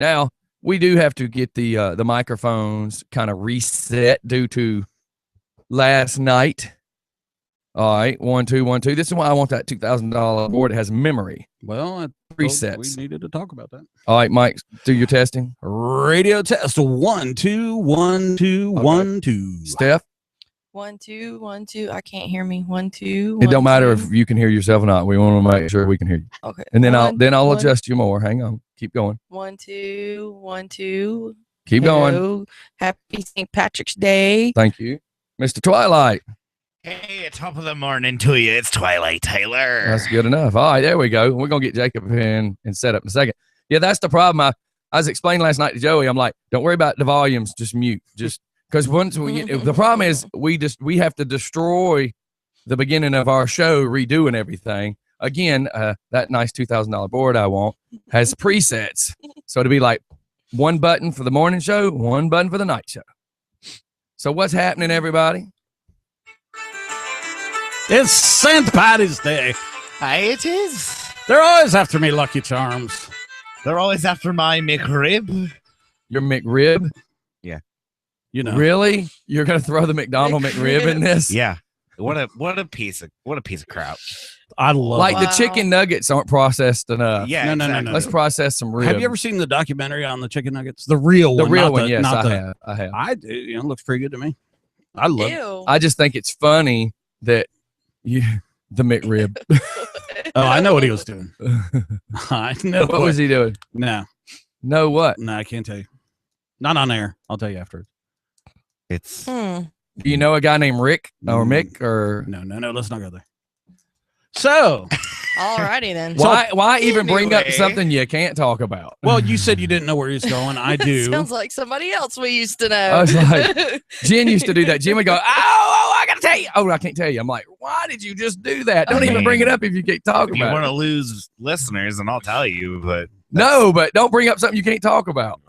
Now, we do have to get the microphones kind of reset due to last night. All right, 1, 2, 1, 2. This is why I want that $2,000 board. It has memory. Well, presets. We needed to talk about that. All right, Mike, do your testing. Radio test 1, 2, 1, 2, Okay. 1, 2. Steph? 1, 2, 1, 2. I can't hear me. 1, 2. It don't matter if you can hear yourself or not. We want to make sure we can hear you. Okay. And then I'll adjust you more. Hang on. Keep going. 1, 2, 1, 2. Keep going. Hello. Happy St. Patrick's Day. Thank you. Mr. Twilight. Hey, top of the morning to you. It's Twilight Taylor. That's good enough. All right, there we go. We're going to get Jacob in and set up in a second. Yeah, that's the problem. I was explaining last night to Joey. I'm like, don't worry about the volumes. Just mute. Just because once the problem is we have to destroy the beginning of our show, redoing everything. Again, that nice $2,000 board I want has presets. So it'll be like one button for the morning show, one button for the night show. So what's happening, everybody? It's St. Patty's Day. Hey, it is. They're always after me, Lucky Charms. They're always after my McRib. Your McRib? Yeah. You know. Really? You're gonna throw the McDonald McRib in this? Yeah. What a piece of crap. I love like the chicken nuggets aren't processed enough. Yeah. No. Let's process some ribs. Have you ever seen the documentary on the chicken nuggets? The real one. The real one, yes, I have. I do. You know, it looks pretty good to me. I love it. I just think it's funny that the McRib. Oh, I know what he was doing. I know. What was he doing? No. No what? No, I can't tell you. Not on air. I'll tell you afterwards. It's Do you know a guy named Rick or Mick or No, let's not go there. So Alrighty then. why even bring up something you can't talk about? well, you said you didn't know where he was going. I do. Sounds like somebody else we used to know. I was like, Jen used to do that. Jen would go, I gotta tell you. Oh, I can't tell you. I'm like, why did you just do that? Don't even bring it up if you can't talk if you about want it. to lose listeners, and I'll tell you, but No, but don't bring up something you can't talk about.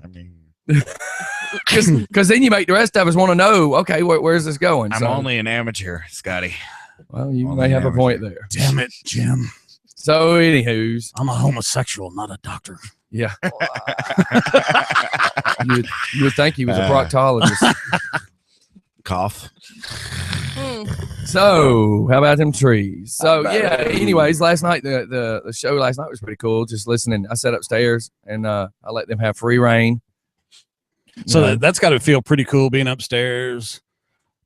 I mean, Because then you make the rest of us want to know, okay, where's this going? I'm only an amateur, Scotty. Well, you only may have a amateur. point there. Damn it, Jim. So, anywho's, I'm a homosexual, not a doctor. yeah. you would think he was a proctologist. Cough. So, how about them trees? So, yeah, anyways, last night, the show last night was pretty cool. Just listening. I sat upstairs and I let them have free reign. So that's got to feel pretty cool being upstairs,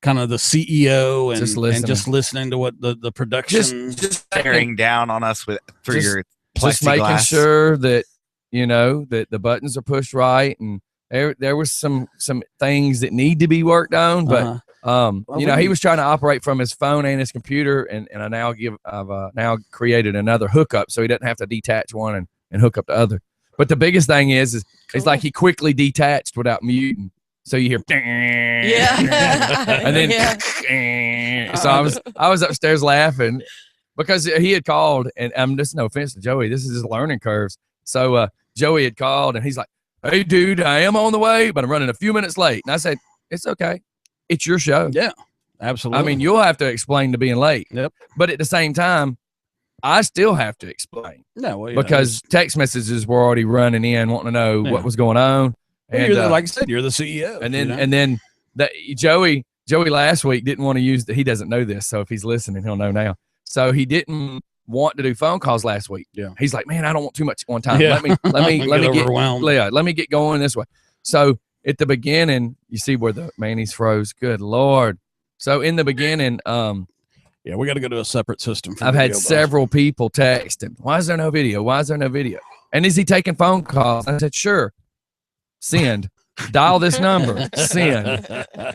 kind of the CEO and just listening to what the production. Just Staring down on us your just plexiglass. making sure that, that the buttons are pushed right. And there was some things that need to be worked on, but he was trying to operate from his phone and his computer, and I've now created another hookup so he doesn't have to detach one and hook up the other. But the biggest thing is it's like he quickly detached without muting. So you hear, and then, so I was upstairs laughing because he had called, and this is no offense to Joey, this is his learning curves. So Joey had called, and he's like, "Hey, dude, I am on the way, but I'm running a few minutes late." And I said, "It's okay, it's your show." Yeah, absolutely. I mean, you'll have to explain to being late. Yep. But at the same time, I still have to explain. No, well, because text messages were already running in, wanting to know what was going on. And like I said, you're the CEO. And then that Joey last week didn't want to use he doesn't know this, so if he's listening, he'll know now. So he didn't want to do phone calls last week. Yeah. He's like, man, I don't want too much at one time. Yeah. Let me get overwhelmed. Let me get going this way. So at the beginning, you see where the mayonnaise froze. Good Lord. So in the beginning, yeah, we got to go to a separate system. I've had several people texting, why is there no video? Why is there no video? And is he taking phone calls? I said, sure. Send. Dial this number. Send.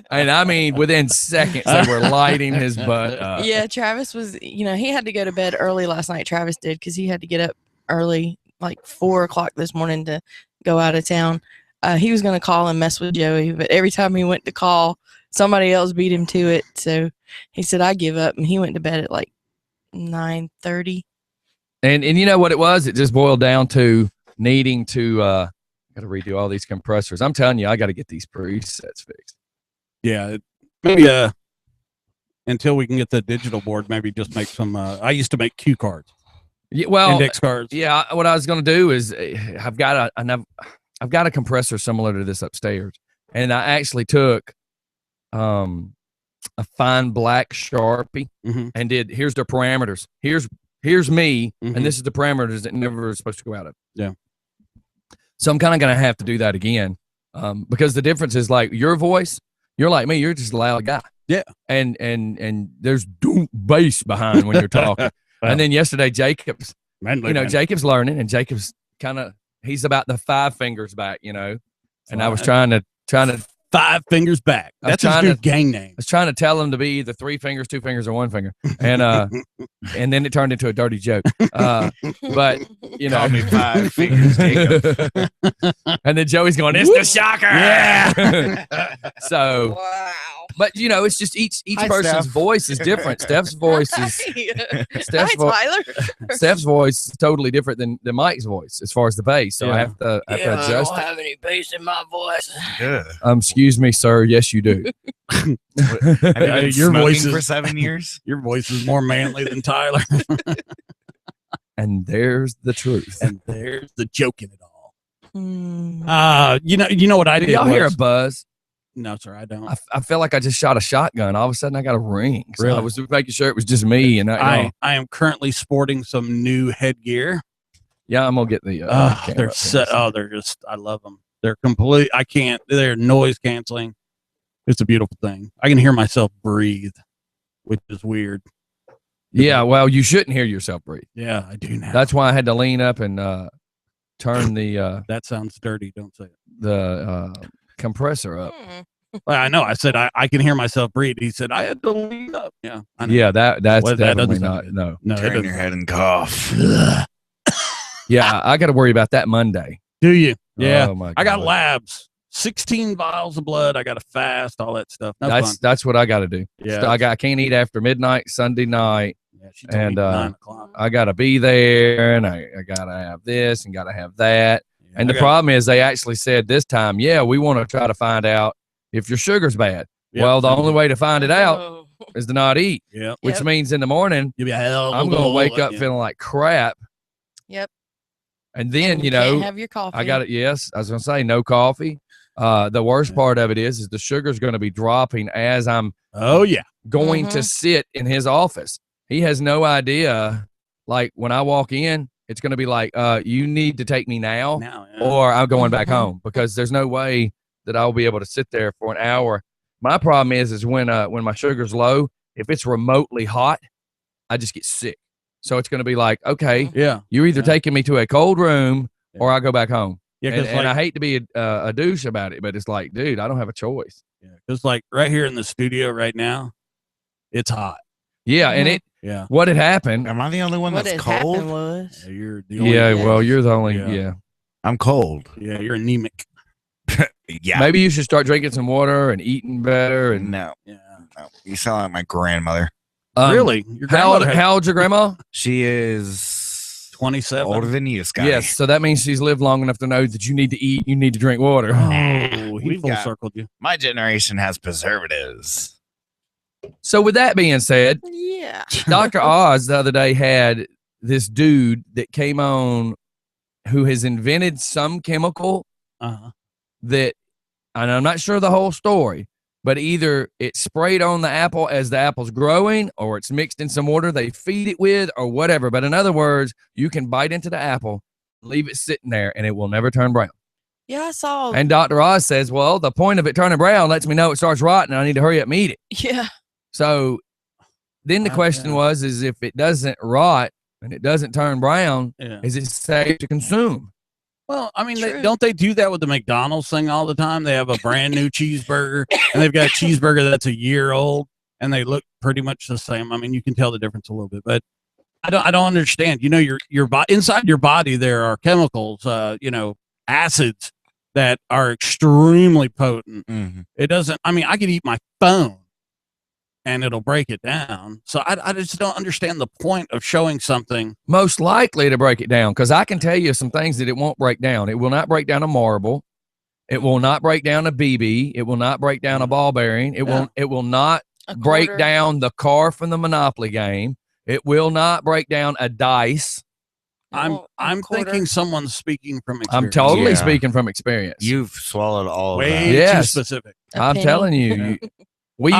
And I mean, within seconds, they were lighting his butt up. Yeah, Travis was, he had to go to bed early last night. Travis did, because he had to get up early, like 4 o'clock this morning to go out of town. He was going to call and mess with Joey, but every time he went to call, somebody else beat him to it. So he said, I give up. And he went to bed at like 9:30. And you know what it was? It just boiled down to needing to got to redo all these compressors. I'm telling you, I got to get these presets fixed. Yeah. Maybe until we can get the digital board, maybe just make some I used to make cue cards. Yeah, well, index cards. Yeah, what I was going to do is I've got a compressor similar to this upstairs, and I actually took a fine black Sharpie and here's the parameters. Here's me, and this is the parameters that never is supposed to go out of. Yeah. So I'm kind of going to have to do that again because the difference is like your voice. You're like me. You're just a loud guy. Yeah. And there's doom bass behind when you're talking. Well, and then yesterday, Jacob's learning, and Jacob's he's about the 5 fingers back, and I was trying to 5 fingers back. That's his new gang name. I was trying to tell him to be either 3 fingers, 2 fingers, or 1 finger, and and then it turned into a dirty joke. But call me 5 fingers, Jacob. And then Joey's going, "It's the shocker." Yeah. So, wow. But it's just each person's voice is different. Steph's voice is Tyler. Steph's voice is totally different than Mike's voice as far as the bass. So I have to adjust. I don't have any bass in my voice. Yeah. Excuse me, sir. Yes, you do. Have you been your voice for 7 years? Your voice is more manly than Tyler. And there's the truth. And there's the joke in it all. Mm. You know what I did? Y'all hear a buzz? No, sir, I don't. I feel like I just shot a shotgun. All of a sudden, I got a ring. So really? I was making sure it was just me. And I am currently sporting some new headgear. Yeah, I'm gonna get the. They're just. I love them. They're complete. They're noise canceling. It's a beautiful thing. I can hear myself breathe, which is weird. Yeah, well, you shouldn't hear yourself breathe. Yeah, I do now. That's why I had to lean up and turn the. That sounds dirty. Don't say it. The compressor up. Well, I know. I said I can hear myself breathe. He said I had to lean up. Yeah. Yeah, that's definitely not. No. Turn your head and cough. Yeah, I got to worry about that Monday. Do you? Yeah. Oh my God. I got labs. 16 vials of blood. I got to fast. All that stuff. That's what I got to do. Yeah. So I can't eat after midnight Sunday night. Yeah, she told me 9 o'clock. I got to be there, and I got to have this and got to have that. Yeah, and the problem is they actually said this time, we want to try to find out if your sugar's bad. Yep. Well, the only way to find it out is to not eat. Yeah. Which means in the morning, I'm going to wake up feeling like crap. Yep. And then, you can't have your coffee. I got it. Yes. I was going to say no coffee. The worst part of it is the sugar's going to be dropping as I'm going to sit in his office. He has no idea. Like when I walk in, it's going to be like, you need to take me now or I'm going back home, because there's no way that I'll be able to sit there for an hour. My problem is when my sugar's low, if it's remotely hot, I just get sick. So it's going to be like, okay, you're either taking me to a cold room or I go back home. Yeah, and I hate to be a douche about it, but it's like, dude, I don't have a choice. Yeah, because like right here in the studio right now, it's hot. Yeah, and what had happened? Am I the only one that's cold? Was you're the only well, you're the only. Yeah, I'm cold. Yeah, you're anemic. Yeah, maybe you should start drinking some water and eating better. And no, you sound like my grandmother. Really? How old's your grandma? She is 27. Older than you, Scott. Yes, so that means she's lived long enough to know that you need to eat, you need to drink water. Oh, he full circled you. My generation has preservatives. So with that being said, Dr. Oz the other day had this dude that came on who has invented some chemical that, and I'm not sure the whole story, but either it's sprayed on the apple as the apple's growing, or it's mixed in some water they feed it with, or whatever. But in other words, you can bite into the apple, leave it sitting there, and it will never turn brown. Yeah, I saw. And Dr. Oz says, well, the point of it turning brown lets me know it starts rotting, and I need to hurry up and eat it. Yeah. So then the question is if it doesn't rot and it doesn't turn brown, is it safe to consume? Well, I mean, don't they do that with the McDonald's thing all the time? They have a brand new cheeseburger, and they've got a cheeseburger that's a year old, and they look pretty much the same. I mean, you can tell the difference a little bit, but I don't understand. You know, your inside your body there are chemicals, acids that are extremely potent. Mm-hmm. It doesn't. I mean, I could eat my phone, and it'll break it down. So I just don't understand the point of showing something. Most likely to break it down, because I can tell you some things that it won't break down. It will not break down a marble. It will not break down a BB. It will not break down a ball bearing. It will not break down the car from the Monopoly game. It will not break down a dice. I'm thinking someone's speaking from experience. I'm totally speaking from experience. You've swallowed all of that. Way too specific. I'm telling you. We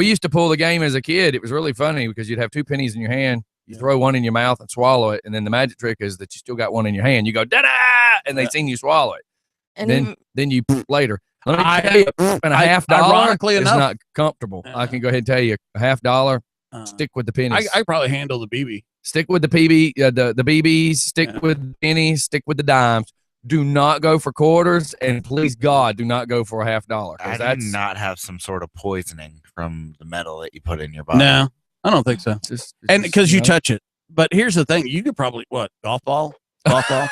used to pull the game as a kid. It was really funny because you'd have 2 pennies in your hand. You throw one in your mouth and swallow it, and then the magic trick is that you still got one in your hand. You go da-da, and they seen you swallow it. And then you later. Let me tell you, and a $50 ironically is enough, not comfortable. I can go ahead and tell you, a $50. Stick with the pennies. I probably handle the BB. Stick with the PB, the BBs. Stick with pennies. Stick with the dimes. Do not go for quarters, and please God, do not go for a $50. I do not have some sort of poisoning from the metal that you put in your body. No, I don't think so. And because you touch it. But here's the thing: you could probably golf ball, baseball.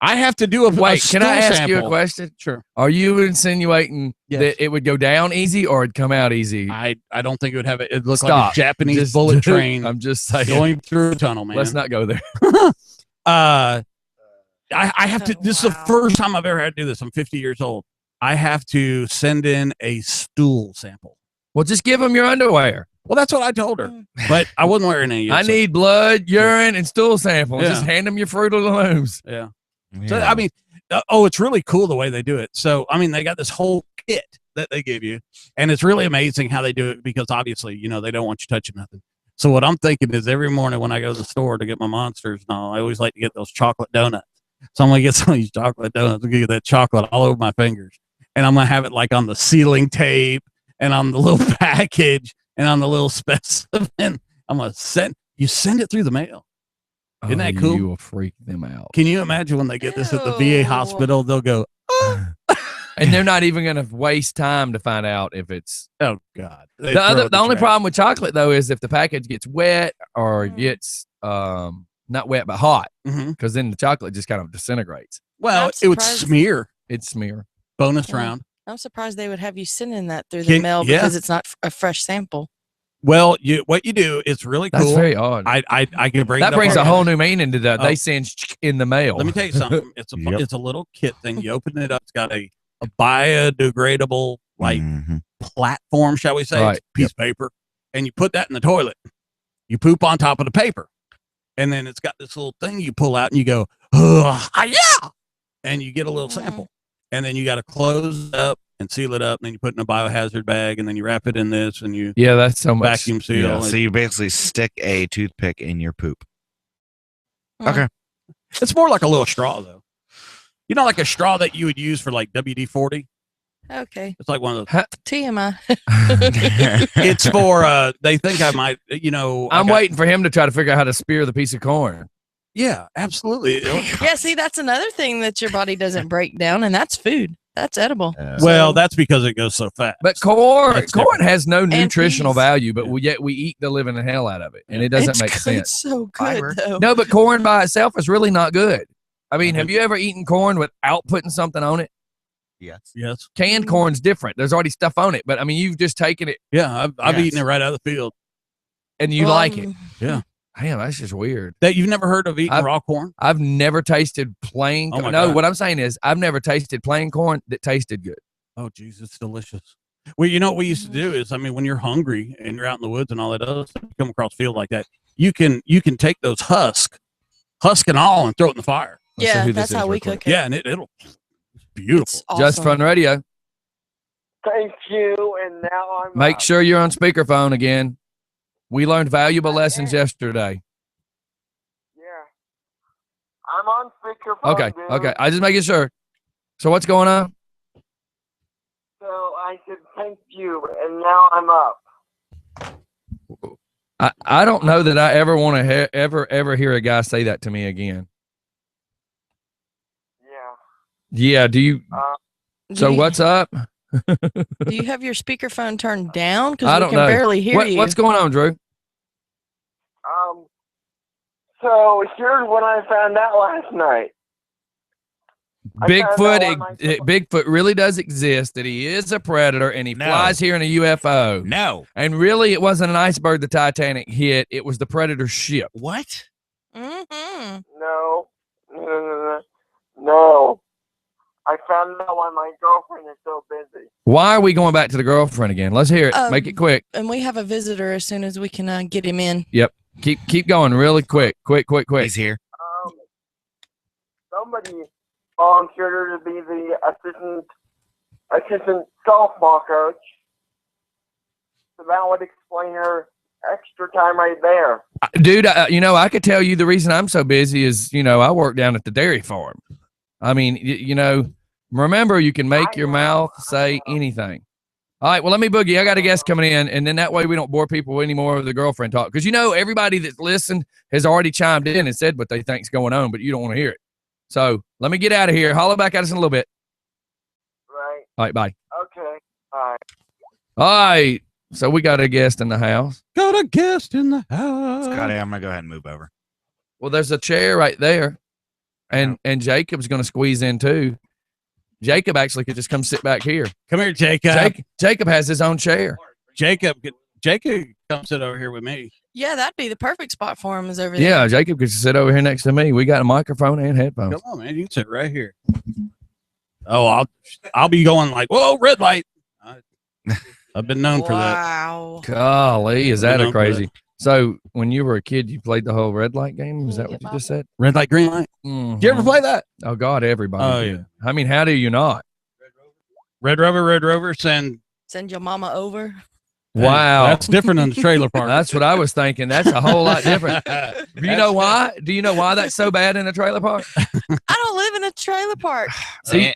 I have to do a wait. Can I ask sample. you a question? Sure. Are you insinuating that it would go down easy or it'd come out easy? I don't think it would have it. It looks like a Japanese bullet train. I'm just saying, going through a tunnel, man. Let's not go there. I have to. This is the first time I've ever had to do this. I'm 50 years old. I have to send in a stool sample. Well, just give them your underwear. Well, that's what I told her, but I wasn't wearing any. I need blood, urine, and stool samples. Just hand them your Fruit of the Looms. Yeah. So, I mean, it's really cool the way they do it. So, I mean, they got this whole kit that they give you, and it's really amazing how they do it because obviously, they don't want you touching nothing. So what I'm thinking is every morning when I go to the store to get my Monsters and all, I always like to get those chocolate donuts. So I'm going to get some of these chocolate donuts. I'm going to get that chocolate all over my fingers. And I'm going to have it like on the sealing tape and on the little package and on the little specimen. I'm going to send it through the mail. Isn't that cool? You will freak them out. Can you imagine when they get this at the VA hospital? They'll go, and they're not even going to waste time to find out if it's. Oh God! The only problem with chocolate though is if the package gets wet or gets not wet but hot, because then the chocolate just kind of disintegrates. Well, it would smear. It'd smear. Bonus round. I'm surprised they would have you sending that through the mail because it's not a fresh sample. Well, what you do, it's really cool. That's very odd. I can bring that brings a whole new meaning to that. They send in the mail. Let me tell you something. It's a little kit thing. You open it up. It's got a biodegradable platform, shall we say, piece of paper, and you put that in the toilet. You poop on top of the paper, and then it's got this little thing you pull out, and you go, yeah, and you get a little sample, and then you got to close it up and seal it up, and then you put it in a biohazard bag, and then you wrap it in this, and you that's so much vacuum seal. Yeah, so you basically stick a toothpick in your poop. Okay, it's more like a little straw, though. Like a straw that you would use for like WD-40. Okay, it's like one of those TMI. It's for they think I might, I'm waiting for him to try to figure out how to spear the piece of corn. Yeah, absolutely. Yeah, see, that's another thing that your body doesn't break down, and that's food. That's edible. Well, that's because it goes so fast. But corn has no nutritional value, but yet we eat the living hell out of it, and it doesn't make sense. It's so good, though. No, but corn by itself is really not good. I mean, have you ever eaten corn without putting something on it? Yes. Canned corn's different. There's already stuff on it, but I mean, you've just taken it. Yeah, I've eaten it right out of the field, and you like it. Yeah. Damn, that's just weird. That you've never heard of eating raw corn? I've never tasted plain. Oh my no, God. What I'm saying is I've never tasted plain corn that tasted good. Oh, geez, it's delicious. Well, what we used to do is, I mean, when you're hungry and you're out in the woods and all that other stuff, you come across a field like that, you can take those husk and all, and throw it in the fire. Yeah, that's how we cook it. Yeah, and it's beautiful. It's awesome. Just Fun Radio. Thank you, and now I'm Make sure you're on speakerphone again. We learned valuable lessons yesterday. Yeah. I'm on speakerphone. Okay, dude. okay. I just making sure. So what's going on? So I said thank you, and now I'm up. I don't know that I ever want to ever hear a guy say that to me again. Yeah. Yeah. Do you? What's up? Do you have your speakerphone turned down? I Because we don't can know. barely hear you. What's going on, Drew? So here's what I found out last night. Bigfoot really does exist, that he is a predator, and he flies here in a UFO. No. And really, it wasn't an iceberg the Titanic hit. It was the predator ship. What? Mm-hmm. No. I found out why my girlfriend is so busy. Why are we going back to the girlfriend again? Let's hear it. Make it quick. And we have a visitor as soon as we can get him in. Yep. Keep going really quick. He's here. Somebody volunteered her to be the assistant softball coach. So that would explain her extra time right there. Dude, I could tell you the reason I'm so busy is, I work down at the dairy farm. I mean, remember, you can make your mouth say anything. All right, well, let me boogie. I got a guest coming in, and then that way we don't bore people anymore with the girlfriend talk. Because, everybody that's listened has already chimed in and said what they think's going on, but you don't want to hear it. So let me get out of here. Holler back at us in a little bit. Right. All right, bye. Okay. All right. So we got a guest in the house. Got a guest in the house. Scotty, I'm going to go ahead and move over. Well, there's a chair right there, and Jacob's going to squeeze in too. Jacob actually could just come sit back here. Come here, Jacob. Jacob has his own chair. Jacob, come sit over here with me. Yeah, that'd be the perfect spot for him. Is over there. Yeah, Jacob could sit over here next to me. We got a microphone and headphones. Come on, man. You can sit right here. Oh, I'll be going like, whoa, red light. I've been known for that. Wow. Golly, is that a crazy? So when you were a kid, you played the whole red light game? Is that what you just said? Red light, green light. Mm-hmm. Did you ever play that? Oh, God, everybody. Oh, did. yeah. I mean, how do you not? Red Rover, send your mama over. Wow. That's different than the trailer park. That's what I was thinking. That's a whole lot different. Do you know why? Do you know why that's so bad in a trailer park? I don't live in a trailer park. See,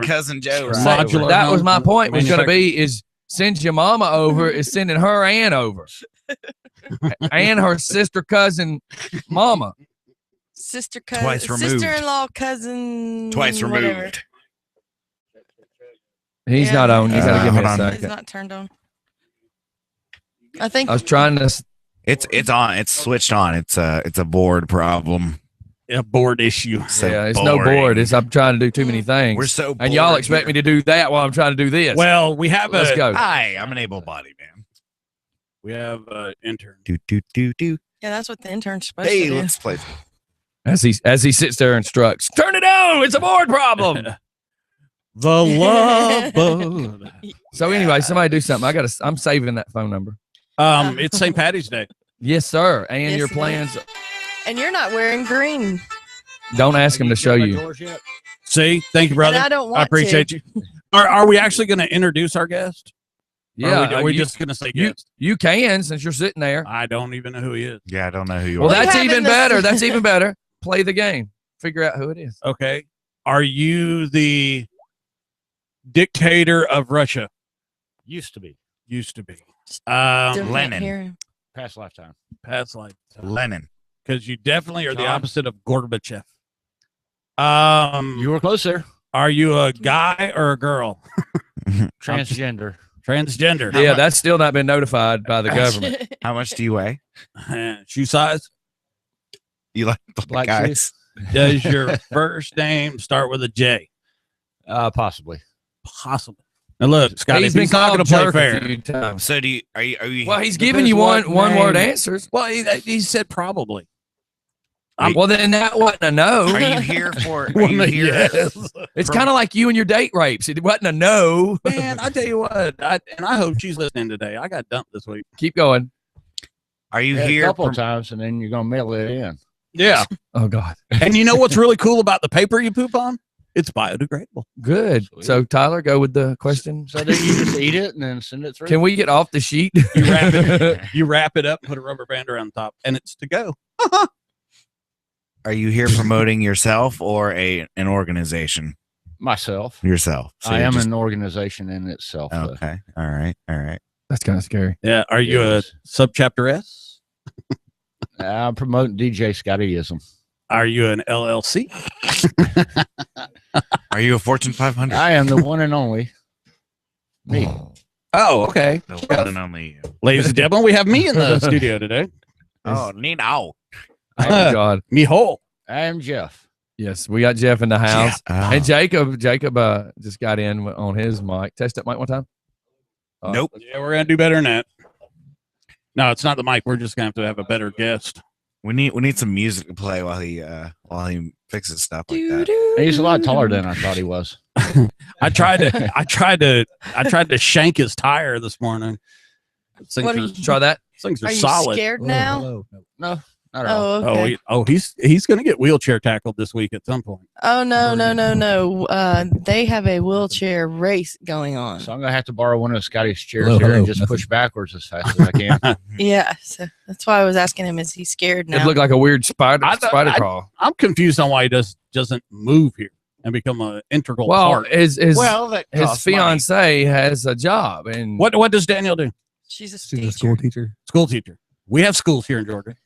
Cousin Joe. Right? That was my point. Was going to be is send your mama over is sending her aunt over. And her sister, cousin, mama. Sister, cousin, twice removed. Sister-in-law, cousin. Twice removed. Whatever. He's not on. You got to give me a second. He's not turned on. I think I was trying to. It's on. It's switched on. It's a board problem. A board issue. So yeah, it's boring. no board. I'm trying to do too many things. We're so bored and y'all expect me to do that while I'm trying to do this. Well, we have Let's go. Hi, I'm an able-bodied man. We have an intern. Do. Yeah, that's what the intern's supposed to Hey, do. let's play. As he sits there and instructs, turn it on. It's a board problem. The love boat. So anyway, somebody do something. I'm saving that phone number. It's St. Patty's Day. Yes, sir. And Yes, your it plans. And you're not wearing green. Don't ask him to show you. See, thank you, brother. And I don't want I appreciate you. Are we actually going to introduce our guest? Yeah, are we just going to say guest? You can, since you're sitting there. I don't even know who he is. Yeah, I don't know who you Well, are. that's even better. That's even better. Play the game. Figure out who it is. Okay. Are you the dictator of Russia? Used to be. Don't Lenin. hear him. Past lifetime. Past life. Lenin. Because you definitely are the John? opposite of Gorbachev. You were close there. Are you a guy or a girl? Transgender. Transgender. Yeah, that's still not been notified by the government. How much do you weigh? Shoe size? You like black guys? Does your first name start with a J? Possibly. Possible. Now look, Scotty, He's he's been not called going to play jerk fair. a few times. So do you? Are you? Well, he's giving you one word answers. Well, he said probably. Well, then that wasn't a no. Are you here for? Are you here? Yes. It's kind of like you and your date rapes. It wasn't a no. Man, I tell you what, I hope she's listening today. I got dumped this week. Keep going. Are you Yeah, here? a couple of times, and then you're gonna mail it in. Yeah. Oh God. And you know what's really cool about the paper you poop on? It's biodegradable. Good. Sweet. So Tyler, go with the question. So then you just eat it and then send it through. Can we get off the sheet? You wrap it up, put a rubber band around the top, and it's to go. Are you here promoting yourself or an organization? Myself. Yourself. So I you're am just- an organization in itself. though. Okay. All right. All right. That's kind of scary. Yeah. Are you a Yes. subchapter S? I'm promoting DJ Scottyism. Are you an LLC? Are you a Fortune 500? I am the one and only me. Oh, okay. The one and only. Ladies and gentlemen, we have me in the studio today. Oh, neat. Oh. Oh God. Me whole. I am Jeff. Yes, we got Jeff in the house. Yeah. And Jacob just got in on his mic. Test that mic one time. Nope. Yeah, we're gonna do better than that. No, it's not the mic. We're just gonna have a better guest. We need some music to play while he fixes stuff like that. He's a lot taller than I thought he was. I tried to shank his tire this morning. What are you- Try that. things are Are you solid. scared now? No, not at all. Oh, okay. He's going to get wheelchair tackled this week at some point. Oh no. They have a wheelchair race going on. So I'm gonna have to borrow one of Scotty's chairs here and just push backwards as fast as I can. Yeah, so that's why I was asking him. Is he scared now? It looked like a weird spider crawl. I'm confused on why he doesn't move here and become an integral Well, part. his that his costs money. fiance has a job, and What does Danielle do? She's a school teacher. School teacher. We have schools here in Georgia.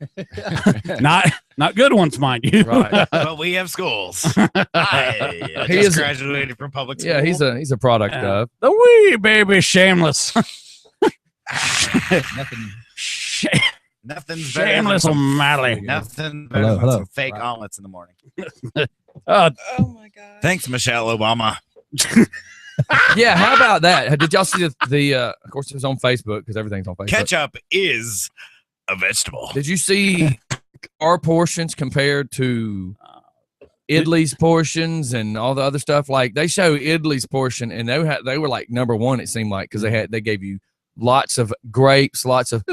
not good ones, mind you. Right. But we have schools. I He just is- graduated from public school. yeah, he's a product Yeah. of. The wee baby shameless. Nothing. Nothing's better than Shameless some, O'Malley. nothing better Hello, than hello. some fake omelets in the morning. Uh, Oh my god. Thanks, Michelle Obama. Yeah, how about that? Did y'all see the of course it was on Facebook because everything's on Facebook. Ketchup is a vegetable. Did you see our portions compared to Italy's portions and all the other stuff? Like they show Italy's portion and they were like number one, it seemed like, because they gave you lots of grapes, lots of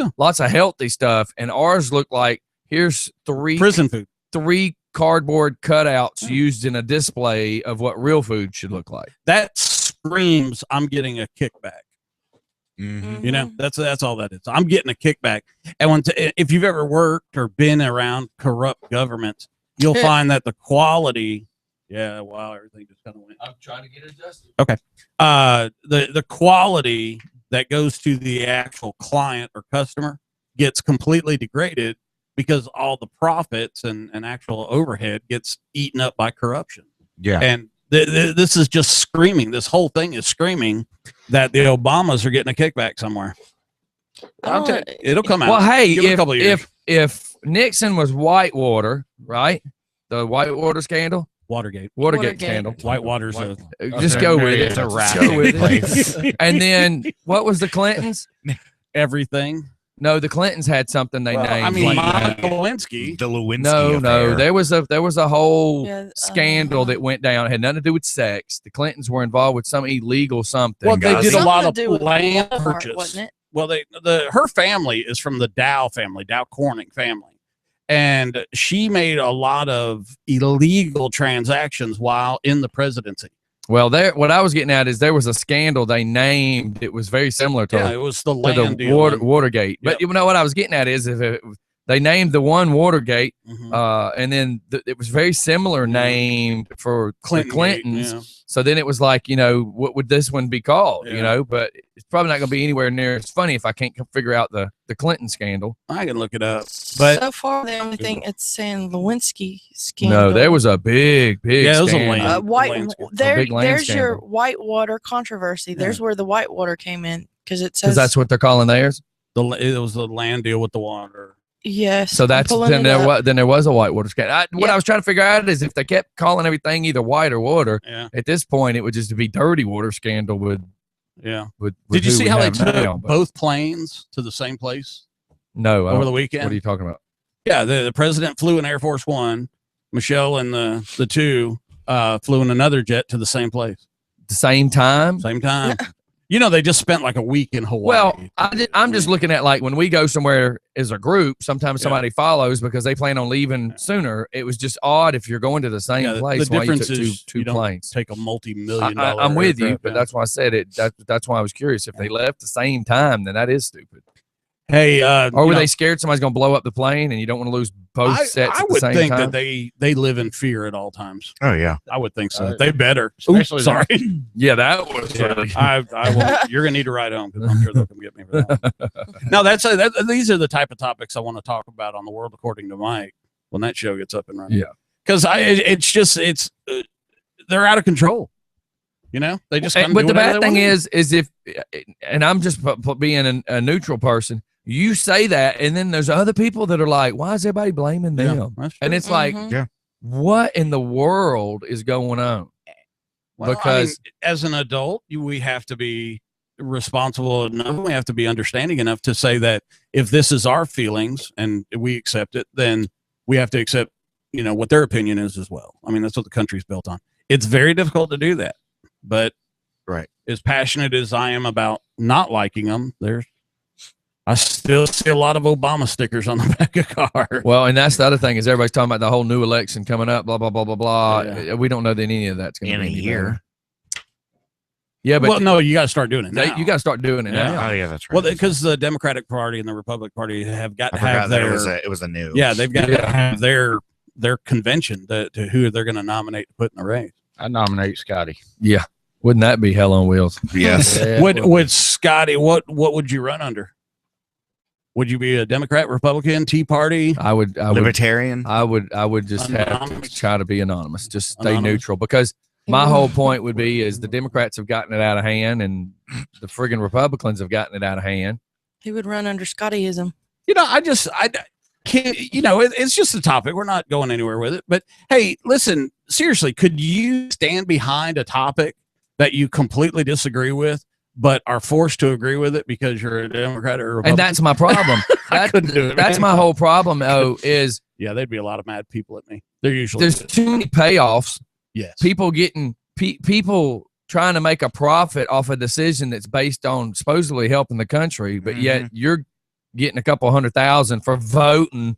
healthy stuff, and ours looked like here's prison food. three cardboard cutouts used in a display of what real food should look like. That screams I'm getting a kickback. Mhm. You know, that's all that is. I'm getting a kickback. And if you've ever worked or been around corrupt governments, you'll find that the quality. Yeah, wow, everything just kind of went. I'm trying to get it adjusted. Okay. The quality that goes to the actual client or customer gets completely degraded because all the profits and actual overhead gets eaten up by corruption. Yeah. And this is just screaming. This whole thing is screaming that the Obamas are getting a kickback somewhere. It'll come out. Well, hey, Give it a couple of years. if Nixon was Whitewater, right? The Whitewater scandal, Watergate scandal. Whitewater's Just go with it. It's a Just rafting go with it. place. And then what was the Clintons? everything. No, the Clintons had something they named. I mean, like Monica that. Lewinsky. The Lewinsky No, affair. there was a whole Yeah, scandal that went down. It had nothing to do with sex. The Clintons were involved with some illegal something. Well, they did a Something lot to of do with land Walmart, purchase. wasn't it? Well, her family is from the Dow family, Dow Corning family, and she made a lot of illegal transactions while in the presidency. Well, what I was getting at is there was a scandal they named. It was very similar to, Yeah, it was the to land the deal. Watergate. But you know what I was getting at is they named the one Watergate, Mhm. and then it was very similar named for the Clintons. Yeah. So then it was like, what would this one be called? Yeah. But it's probably not going to be anywhere near as funny if I can't figure out the Clinton scandal. I can look it up, but So far, the only thing it's saying Lewinsky scandal. No, there was a big Yeah, it was a scandal. land. White. big land There's your scandal. Whitewater controversy. There's where the Whitewater came in because it says Because that's what they're calling theirs. it was the land deal with the water. yes. So that's I'm pulling then it there up. was a Whitewater scandal. What Yep. I was trying to figure out is if they kept calling everything either white or water. Yeah, At this point, it would just be dirty water scandal with. yeah. with Did you who see we how they have took now, but- both planes to the same place No, I over don't- the weekend? What are you talking about? Yeah, the president flew in Air Force One. Michelle and the two flew in another jet to the same place, The same time? same time. They just spent like a week in Hawaii. Well, I'm just looking at like when we go somewhere as a group, sometimes somebody follows because they plan on leaving sooner. It was just odd if you're going to the same Yeah, place. the why you difference took is two you don't planes. take a multi-million-dollar. I'm with you, aircraft, but yeah. that's why I said it. That's why I was curious. If they left the same time, then that is stupid. Hey, Or were they scared somebody's going to blow up the plane and you don't want to lose both sets I at the would same think time? that they live in fear at all times. Oh, yeah. I would think so. They better. especially Oops, sorry. Yeah, that was. I will. You're gonna need to ride home because I'm sure they'll come get me for that. No, these are the type of topics I want to talk about on the World According to Mike when that show gets up and running. Yeah. Because they're out of control. They just. kinda But do the whatever bad they thing wanna is if, and I'm just being a neutral person. You say that, and then there's other people that are like, "Why is everybody blaming do. them?" Yeah, that's true. And it's like, Mhm. what in the world is going on? Well, because- as an adult, we have to be responsible enough. We have to be understanding enough to say that if this is our feelings and we accept it, then we have to accept, what their opinion is as well. I mean, that's what the country's built on. It's very difficult to do that, but Right. as passionate as I am about not liking them, I still see a lot of Obama stickers on the back of cars. Well, and that's the other thing is everybody's talking about the whole new election coming up, blah, blah, blah, blah, blah. Yeah. We don't know that any of that's going to be in a any year. better. Yeah, but no, you got to start doing it now. you got to start doing it now. Oh yeah, that's right. Well, because the Democratic Party and the Republican Party have got to I forgot have that their. it was a new. Yeah, they've got to have their convention to who they're going to nominate to put in the race. I nominate Scotty. Yeah. Wouldn't that be hell on wheels? Yes. Yeah, Would Scotty? What would you run under? Would you be a Democrat, Republican, Tea Party? I would Libertarian. I would just have to Anonymous? try to be anonymous, just stay Anonymous? neutral, because my whole point would be is the Democrats have gotten it out of hand and the friggin' Republicans have gotten it out of hand. He would run under Scottyism. I can't. It's just a topic. We're not going anywhere with it. But hey, listen, seriously, could you stand behind a topic that you completely disagree with, but are forced to agree with it because you're a Democrat or a Republican? And that's my problem. I couldn't do it. That's my whole problem, though, is Yeah, there'd be a lot of mad people at me. They're usually there's too many payoffs. yes. People getting people trying to make a profit off a decision that's based on supposedly helping the country, but yet you're getting a couple 100,000 for voting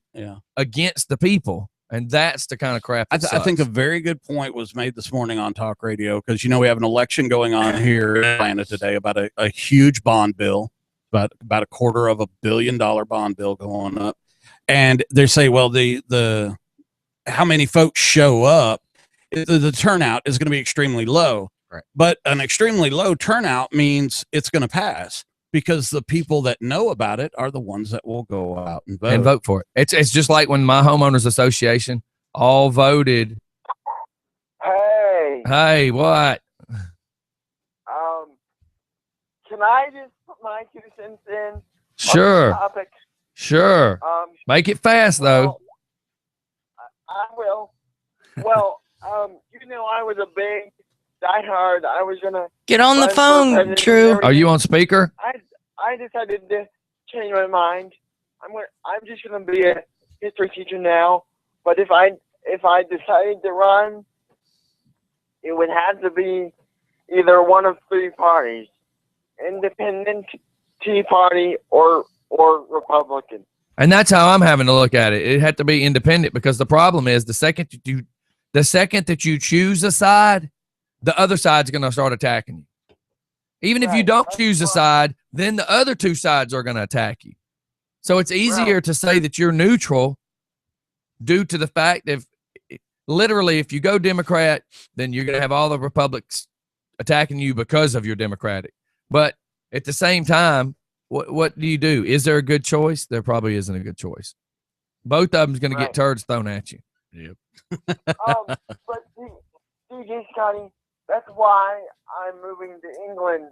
against the people. And that's the kind of crap. I think a very good point was made this morning on talk radio, because we have an election going on here in Atlanta today about a huge bond bill, about $250 million bond bill going up, and they say, well, the how many folks show up, the turnout is going to be extremely low, right? But an extremely low turnout means it's going to pass, because the people that know about it are the ones that will go out and vote for it. It's just like when my homeowners association all voted. Hey, what? Can I just put my 2 cents in? Sure. On the topic? Sure. Make it fast though. I will. Well, I was a big diehard. I was gonna Get on the run for phone, president True. and Are you on speaker? I decided to change my mind. I'm just gonna be a history teacher now. But if I decided to run, it would have to be either one of 3 parties: Independent, Tea Party, or Republican. And that's how I'm having to look at it. It had to be independent, because the problem is the second that you choose a side, the other side's going to start attacking you. Even if you don't choose a side, then the other 2 sides are going to attack you. So it's easier to say that you're neutral due to the fact that literally if you go Democrat, then you're going to have all the Republicans attacking you because of your Democratic. But at the same time, what do you do? Is there a good choice? There probably isn't a good choice. Both of them's going to get turds thrown at you. Yep. But DJ Scotty, that's why I'm moving to England,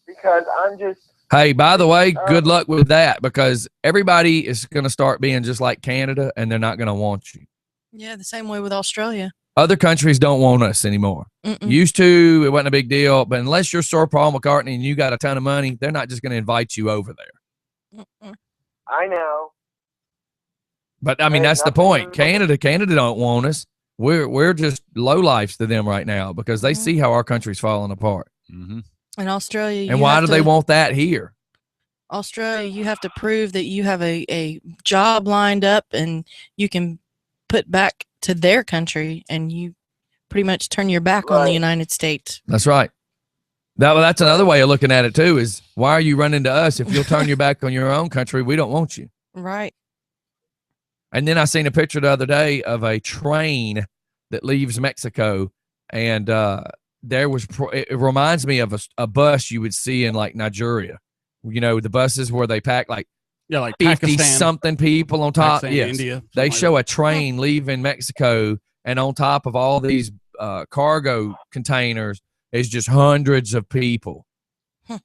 because I'm just. Hey, by the way, good luck with that, because everybody is going to start being just like Canada, and they're not going to want you. Yeah, the same way with Australia. Other countries don't want us anymore. Used to, it wasn't a big deal, but unless you're Sir Paul McCartney and you got a ton of money, they're not just going to invite you over there. I know. But I mean, that's the point. Canada don't want us. We're just lowlifes to them right now, because they see how our country's falling apart. In Australia, and why do they want that here? Australia, you have to prove that you have a job lined up and you can put back to their country, and you pretty much turn your back on the United States. That's right. That's another way of looking at it too, is why are you running to us? If you'll turn your back on your own country, we don't want you. Right. And then I seen a picture the other day of a train that leaves Mexico, and it reminds me of a bus you would see in like Nigeria. The buses where they pack like 50 something people on top. Pakistan, yes. India, They show a train leaving Mexico, and on top of all these cargo containers is just hundreds of people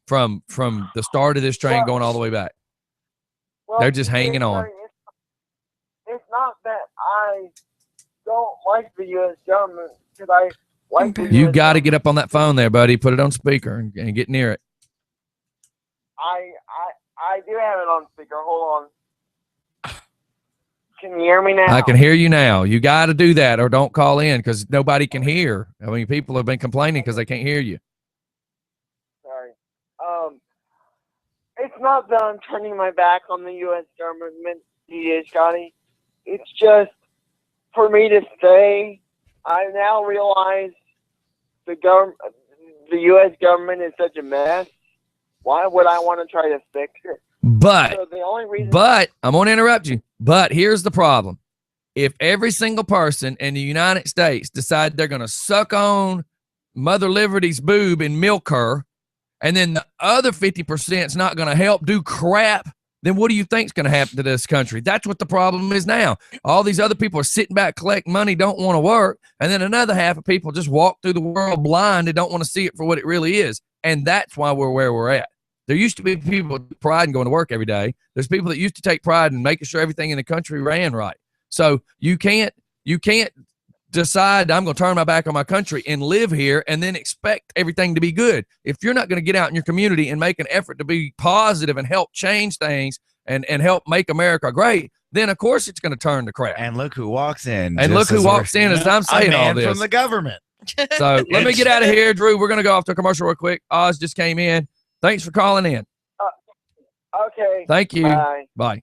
from the start of this train going all the way back. Well, they're just hanging on. It's not that I don't like the U.S. government, because I like the You got to get up on that phone there, buddy. Put it on speaker and get near it. I do have it on speaker. Hold on. Can you hear me now? I can hear you now. You got to do that, or don't call in, because nobody can hear. I mean, people have been complaining because they can't hear you. Sorry. it's not that I'm turning my back on the U.S. government, DJ Scotty. It's just for me to say, I now realize the U.S. government is such a mess. Why would I want to try to fix it? But, so the only reason I'm going to interrupt you. But here's the problem. If every single person in the United States decide they're going to suck on Mother Liberty's boob and milk her, and then the other 50% is not going to help do crap, then what do you think is going to happen to this country? That's what the problem is now. All these other people are sitting back, collecting money, don't want to work, and then another half of people just walk through the world blind and don't want to see it for what it really is. And that's why we're where we're at. There used to be people with pride in going to work every day. There's people that used to take pride in making sure everything in the country ran right. So you can't decide I'm going to turn my back on my country and live here and then expect everything to be good. If you're not going to get out in your community and make an effort to be positive and help change things and help make America great, then of course it's going to turn to crap. And look who walks in. And look who walks in as I'm saying all this. From the government. So let me get out of here, Drew. We're going to go off to a commercial real quick. Oz just came in. Thanks for calling in. Okay. Thank you. Bye. Bye.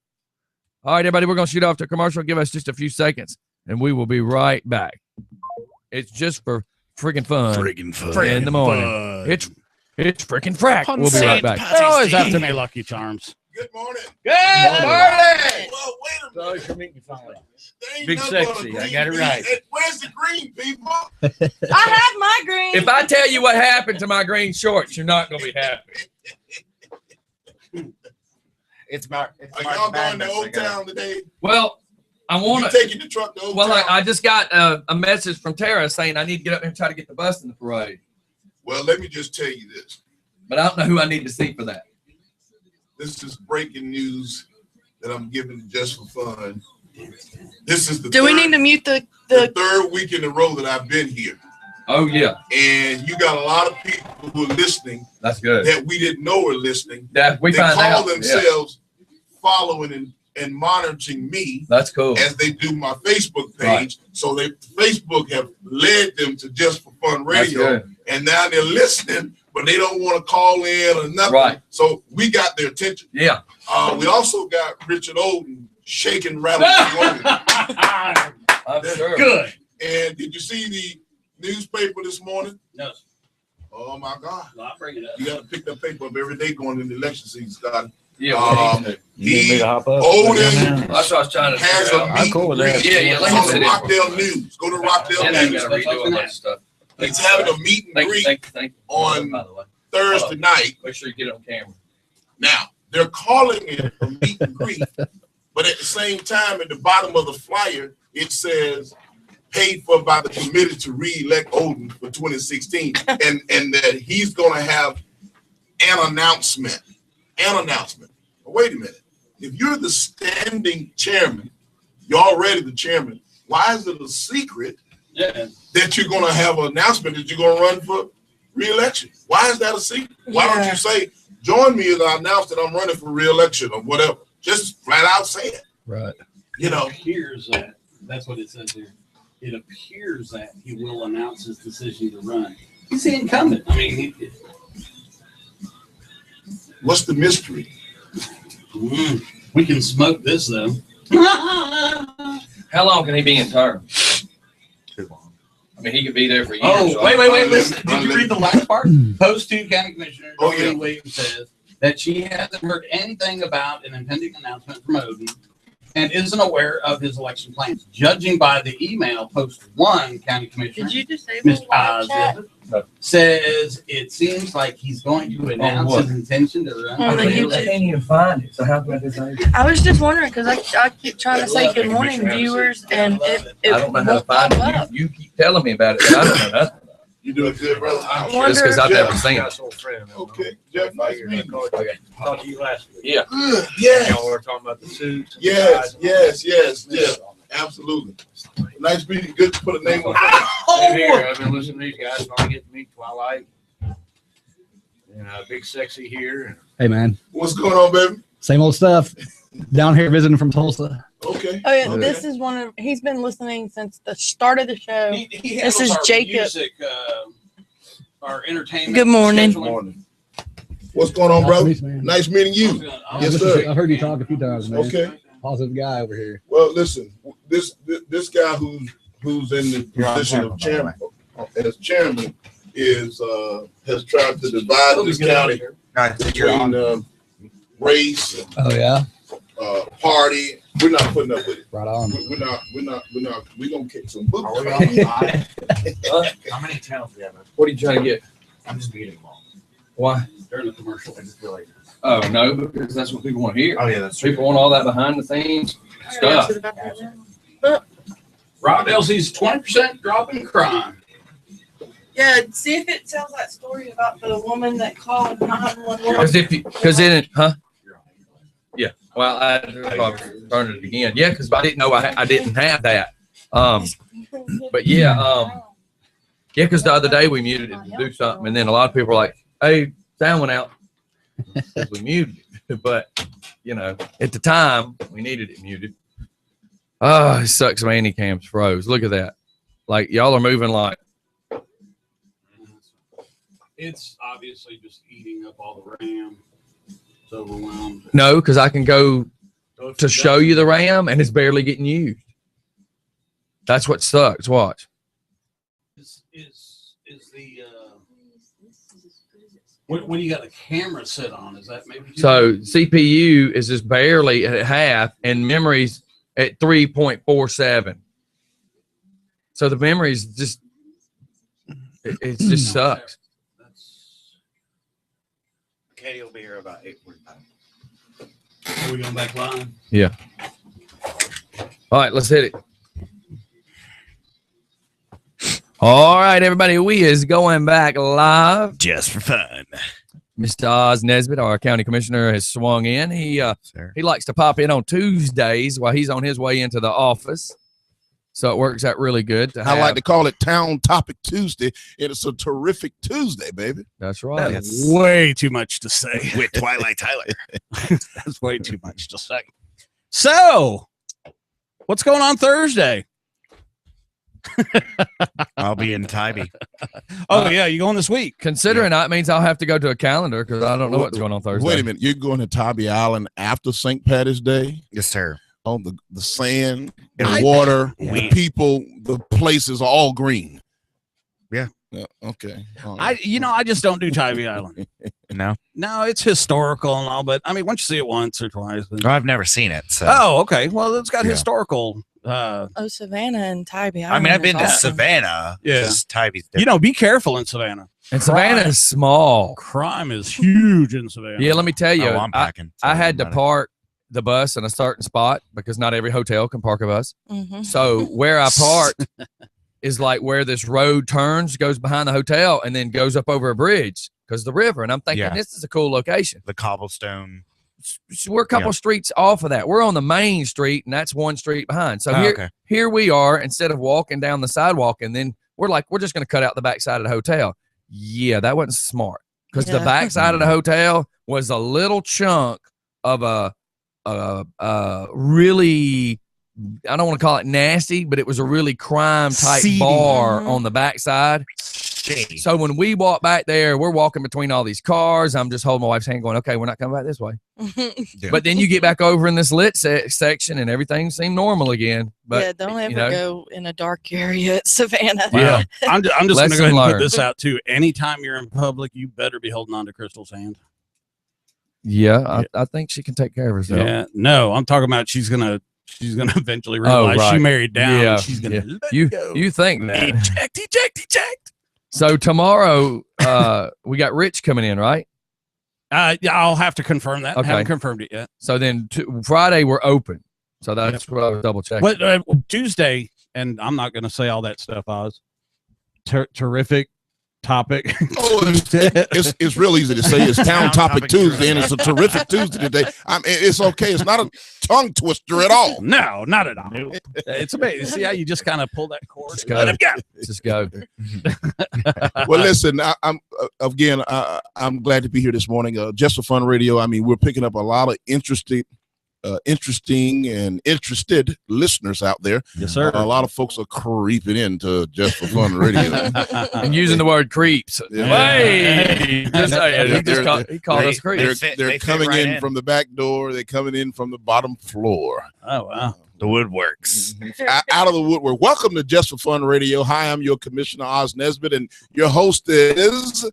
All right, everybody, we're going to shoot off to a commercial. Give us just a few seconds, and we will be right back. It's just for freaking fun. Freaking fun. In the morning. Fun. It's freaking frack. We'll be right back. They're always after me, Lucky Charms. Good morning. Good morning. Well, wait a Sorry minute. for meeting you finally. There ain't Big nothing but a sexy. I green got it bean. right. Hey, where's the green people? I have my green. If I tell you what happened to my green shorts, you're not going to be happy. It's Mark. Are y'all going to Old Town today? Well, I want You to. taking the truck to Old Town? I just got a message from Tara saying I need to get up there and try to get the bus in the parade. Well, let me just tell you this. But I don't know who I need to see for that. This is breaking news that I'm giving just for fun. This is the Do we need to mute the third week in a row that I've been here. Oh, yeah. And you got a lot of people who are listening That's good. that we didn't know were listening. That we They find call out. themselves following and monitoring me That's cool. as they do my Facebook page. Right. So Facebook have led them to Just for Fun That's Radio. good. And now they're listening, but they don't want to call in or nothing. Right. So we got their attention. Yeah. We also got Richard Oden shaking, rattling, and rolling. I'm sure. Good. And did you see the newspaper this morning? No. Oh my God. I'll bring it up. You got to pick that paper up every day going into the election season, Scott. Yeah. You need me to hop up? Oden That's what I was trying to has figure a out. meet I'm cool with and that. greet. Yeah, yeah, let him It's on sit the in. Rockdale News. Go to Rockdale And I News. got to redo all that stuff. He's having a meet and greet Thank you. on By the way. Thursday night. Make sure you get it on camera. Now, they're calling it a meet and greet, but at the same time, at the bottom of the flyer, it says paid for by the committee to re-elect Oden for 2016, and that he's going to have an announcement. But wait a minute. If you're the standing chairman, you're already the chairman, why is it a secret that you're going to have an announcement that you're going to run for re-election? Why is that a secret? Why don't you say, join me as I announce that I'm running for re-election or whatever? Just flat out say it. Right. You know, It appears that that's what it says here. It appears that he will announce his decision to run. He's the incumbent. I mean, what's the mystery? we can smoke this though. How long can he be in term? Too long. I mean, he could be there for years. Oh, right? wait. Listen. Did you read the last part? Post 2 County Commissioner Oh, Doreen yeah. Williams says that she hasn't heard anything about an impending announcement from Oden and isn't aware of his election plans. Judging by the email, Post 1 County Commissioner Did you disable Mr. live chat? No. says it seems like he's going to announce what? his intention to run. On the I YouTube. can't even find it. So how can I decide? I was just wondering because I keep trying to say good morning, viewers, and it I don't know how to won't find pop up. it. You keep telling me about it, but I don't know nothing. You doing good, brother? I Just wonder. because I've never seen it. Got old friend. Okay, Jeff, nice meeting you. Okay. Talked to you last week. Yeah. Good. Yes. Y'all were talking about the suits. and Yes, the guys. yes. Absolutely. Nice meeting you. Good to put a name on it. Same here. I've been listening to these guys. Finally get to meet Twilight. And Big Sexy here. Hey man, What's going on, baby? same old stuff. Down here visiting from Tulsa. Okay. Oh yeah, Okay. this is one of. He's been listening since the start of the show. He This handles is our Jacob. Music, our entertainment. Good morning. scheduling. What's going on, bro? Nice, man. Nice meeting you. Yes, sir. I've heard you talk a few times, man. Okay. Positive guy over here. Well, listen, this guy who's in the position of chairman, as chairman, has tried to divide this county between race, party. We're not putting up with it. Right on. We're gonna kick some boots. How many channels do we have? What are you trying to get? I'm just muting them all. Why? During the commercial, I just feel like. Oh no, because that's what people want to hear. Oh yeah, that's true. People want all that behind the scenes stuff. Rob Elsie's 20% drop in crime. Yeah, see if it tells that story about the woman that called 911. Because in it, huh? Yeah. Well, I turned it again. Yeah, because I didn't know I didn't have that. But yeah, because the other day we muted it to do something, and then a lot of people were like, "Hey, sound went out." We muted it, but at the time we needed it muted. Oh, it sucks. My Anycam's froze. Look at that. Like y'all are moving like. It's obviously just eating up all the RAM. It's overwhelmed. No, because I can go to show you the RAM and it's barely getting used. That's what sucks. Watch. Is the when you got the camera set on, is that maybe? So CPU is just barely at half and memory's at 3.47. So the memory's just it just sucks. Katie will be here about 8:45. Are we going back live? Yeah. All right, let's hit it. All right, everybody, we is going back live Just for fun. Mr. Oz Nesbitt, our county commissioner, has swung in. He likes to pop in on Tuesdays while he's on his way into the office. So it works out really good. I like to call it Town Topic Tuesday, and it's a terrific Tuesday, baby. That's right. That's way too much to say. With Twilight Tyler. That's way too much to say. So, what's going on Thursday? I'll be in Tybee. Oh, yeah, you going this week? Considering that means I'll have to go to a calendar because I don't know what's going on Thursday. Wait a minute. You're going to Tybee Island after St. Patty's Day? Yes, sir. On the sand, the water, the people, the place is all green. Yeah. Okay. I just don't do Tybee Island. No, it's historical and all, but I mean, once you see it once or twice. Then... I've never seen it. So. Oh, okay. Well, it's got historical. Savannah and Tybee. I mean, I've been to Savannah. Yeah. Just Tybee's different. Be careful in Savannah. And Savannah is small. Crime is huge in Savannah. Yeah, let me tell you. I'm packing. I had to park the bus in a certain spot because not every hotel can park a bus. Mm-hmm. So where I parked is like where this road turns, goes behind the hotel, and then goes up over a bridge because of the river. And I'm thinking this is a cool location. The cobblestone. So we're a couple streets off of that. We're on the main street, and that's one street behind. So here we are, instead of walking down the sidewalk, and then we're just going to cut out the back side of the hotel. Yeah, that wasn't smart because the back side of the hotel was a little chunk of a really, I don't want to call it nasty, but it was a really crime type bar on the backside. So when we walk back there, we're walking between all these cars. I'm just holding my wife's hand going, okay, we're not coming back this way. But then you get back over in this lit section and everything seemed normal again. But don't ever go in a dark area at Savannah. Yeah. I'm just going to go ahead and put this out too. Anytime you're in public, you better be holding on to Crystal's hand. Yeah, I think she can take care of herself. Yeah, no, I'm talking about she's gonna eventually realize she married down. Yeah, and she's gonna let go. You think that? Eject. So tomorrow, we got Rich coming in, right? Yeah, I'll have to confirm that. Okay. I haven't confirmed it yet. So then Friday we're open. So that's what I was double checking. But Tuesday, and I'm not gonna say all that stuff. Oz, terrific topic. It's real easy to say. It's Town Topic Tuesday, and it's a terrific Tuesday today. It's okay. It's not a tongue twister at all. No, not at all. It's amazing. See how you just kind of pull that cord? Just let him go. Just go. Well, listen, I'm glad to be here this morning. Just for Fun Radio. I mean, we're picking up a lot of interesting interesting and interested listeners out there. Yes, sir. A lot of folks are creeping into Just for Fun Radio and using the word creeps. Yeah. Hey, he called us creeps. They're coming in from the back door. They're coming in from the bottom floor. Oh, wow. The woodworks. Out of the woodwork. Welcome to Just for Fun Radio. Hi, I'm your Commissioner Oz Nesbitt, and your host is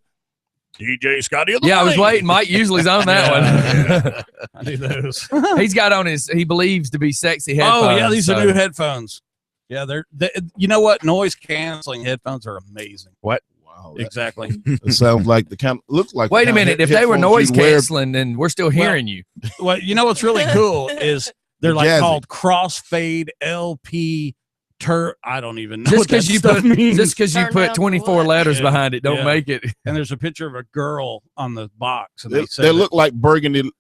DJ Scotty. Yeah, I was waiting. Mike usually's on that one. I need those. He's got on his, he believes to be sexy headphones. Oh, yeah, these are new headphones. Yeah, they you know what? Noise canceling headphones are amazing. What? Wow. Exactly. It sounds like the kind. Look like. Wait a minute. If they were noise canceling, then we're still hearing you. Well, you know what's really cool is they're like Jazzy. called crossfade LP. I don't even know. Just because you Turn put down 24 what? letters Yeah. behind it, don't Yeah. make it. And there's a picture of a girl on the box, and They said look like burgundy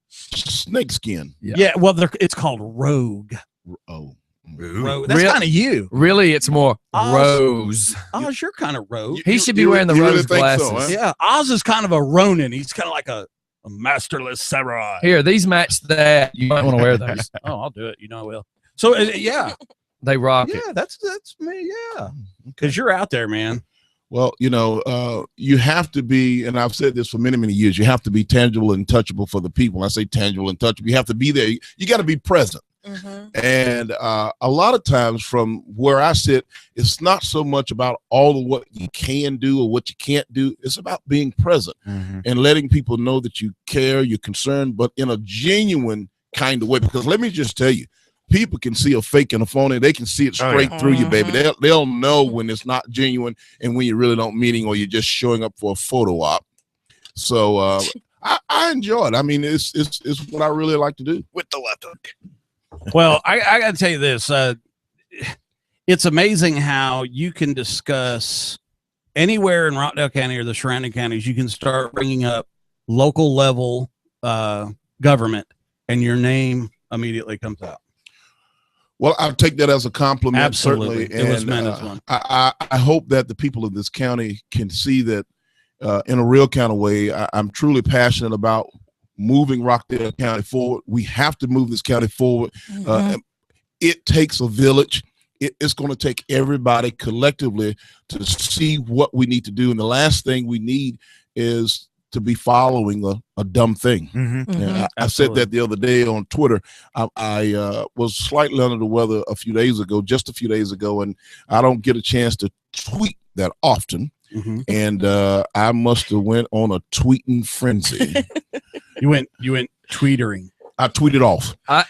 snakeskin. yeah. Well, it's called Rogue. Oh. Rogue. That's Real- kind of you. Really, it's more Oz. Rose. Oz, you're kind of Rogue. He should be wearing the you really rose think glasses. so, huh? Yeah, Oz is kind of a Ronin. He's kind of like a masterless samurai. Here, these match that. You might want to wear those. Oh, I'll do it. You know I will. So yeah, They rock it. yeah, that's me. Yeah, because you're out there, man. Well, you have to be, and I've said this for many, many years, you have to be tangible and touchable for the people. I say tangible and touchable. You have to be there. You got to be present. Mm-hmm. And a lot of times from where I sit, it's not so much about all of what you can do or what you can't do. It's about being present and letting people know that you care, you're concerned, but in a genuine kind of way. Because let me just tell you, people can see a fake and a phony. They can see it straight through you, baby. They'll know when it's not genuine and when you really don't mean it or you're just showing up for a photo op. So I enjoy it. I mean, it's what I really like to do. With the left hook. Well, I got to tell you this. It's amazing how you can discuss anywhere in Rockdale County or the surrounding counties. You can start bringing up local level government, and your name immediately comes out. Well, I'll take that as a compliment. Absolutely. Certainly. It was And, meant as one. I hope that the people of this county can see that in a real kind of way. I'm truly passionate about moving Rockdale County forward. We have to move this county forward. It takes a village. It's going to take everybody collectively to see what we need to do. And the last thing we need is to be following a dumb thing. And I said that the other day on Twitter. I was slightly under the weather just a few days ago, and I don't get a chance to tweet that often. And I must have went on a tweeting frenzy. You went tweetering. I tweeted off. I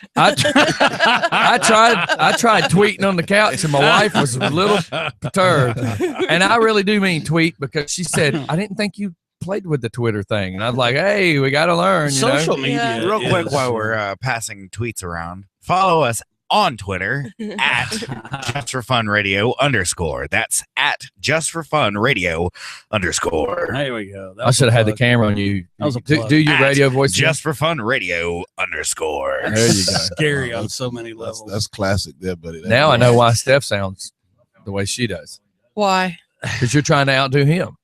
tried tweeting on the couch, and my wife was a little perturbed. And I really do mean tweet, because she said, I didn't think you played with the Twitter thing. And I was like, hey, we got to learn. Social media. Real quick, while we're passing tweets around, follow us on Twitter at Just for Fun Radio _. That's at Just for Fun Radio _. There we go. I should have had the camera on you. That was a do, plug. do your At radio voice. Just for Fun Radio _. There you go. Scary on so many levels. That's classic there, buddy. Now I know why Steph sounds the way she does. Why? Because you're trying to outdo him.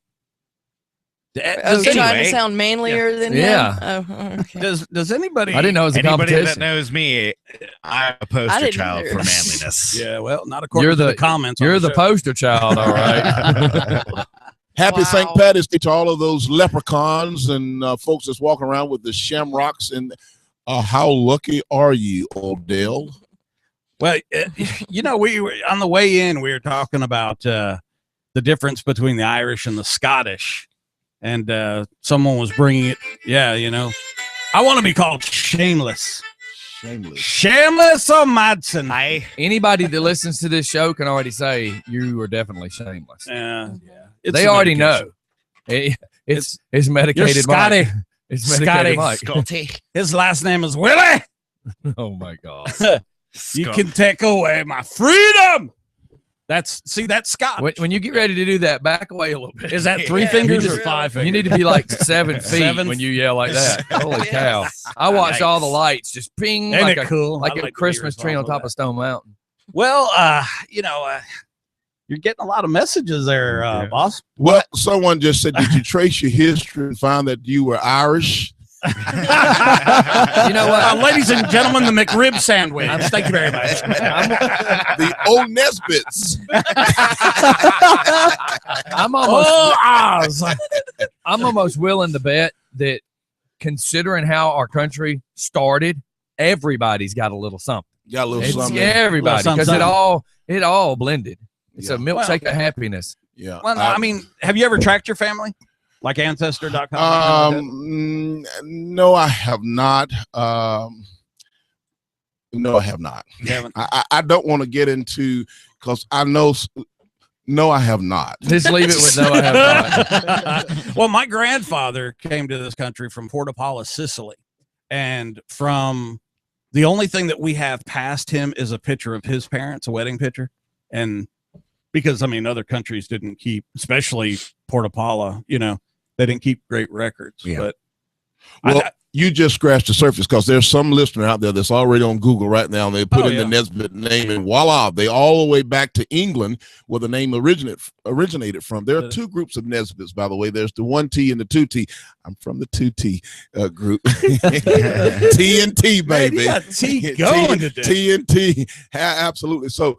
Oh, trying to sound manlier than Yeah. him? Oh, okay. Does anybody? I didn't know it was a Anybody competition. that knows me, I'm a poster didn't child either. for manliness. Yeah, well, not according You're to the the comments. on You're the show. poster child, all right. Happy Wow. St. Patty's Day to all of those leprechauns and folks that's walking around with the shamrocks. And how lucky are you, Odell? Well, we were on the way in. We were talking about the difference between the Irish and the Scottish, and someone was bringing it. Yeah, I want to be called shameless. Shameless or Madsen. Anybody that listens to this show can already say you are definitely shameless. Yeah. They already know. It's medicated. You're Scotty. Mike. It's medicated Mike. Scotty. His last name is Willie. Oh my God. You can take away my freedom. That's Scott. When you get ready to do that, back away a little bit. Is that three fingers or five fingers? You need to be like 7 feet when you yell like that. Holy cow. I watched all the lights just ping. Ain't like it cool? Like I'd a like to be Christmas tree on responsible top for of Stone Mountain. Well, you're getting a lot of messages there, boss. Well, someone just said, did you trace your history and find that you were Irish? You know what? Ladies and gentlemen, the McRib sandwich. Thank you very much. The old Nesbits. I'm almost willing to bet that, considering how our country started, everybody's got a little something. Got a little something. Everybody, because it all blended. It's a milkshake of happiness. Yeah. Well, I mean, have you ever tracked your family? Like Ancestor.com? No, I have not. No, I have not. You haven't? I don't want to get into, because I know. No, I have not. Just leave it with no, I have not. Well, my grandfather came to this country from Portopala, Sicily. And from the only thing that we have past him is a picture of his parents, a wedding picture. And because, I mean, other countries didn't keep, especially Portopala, you know, they didn't keep great records. Yeah. But well, you just scratched the surface, because there's some listener out there that's already on Google right now, and they put in the Nesbitt name, and voila, they all the way back to England, where the name originated from. There are two groups of Nesbitts, by the way. There's the 1T and the 2T. I'm from the 2T group. TNT, baby. Man, you got T going today. TNT, absolutely. So,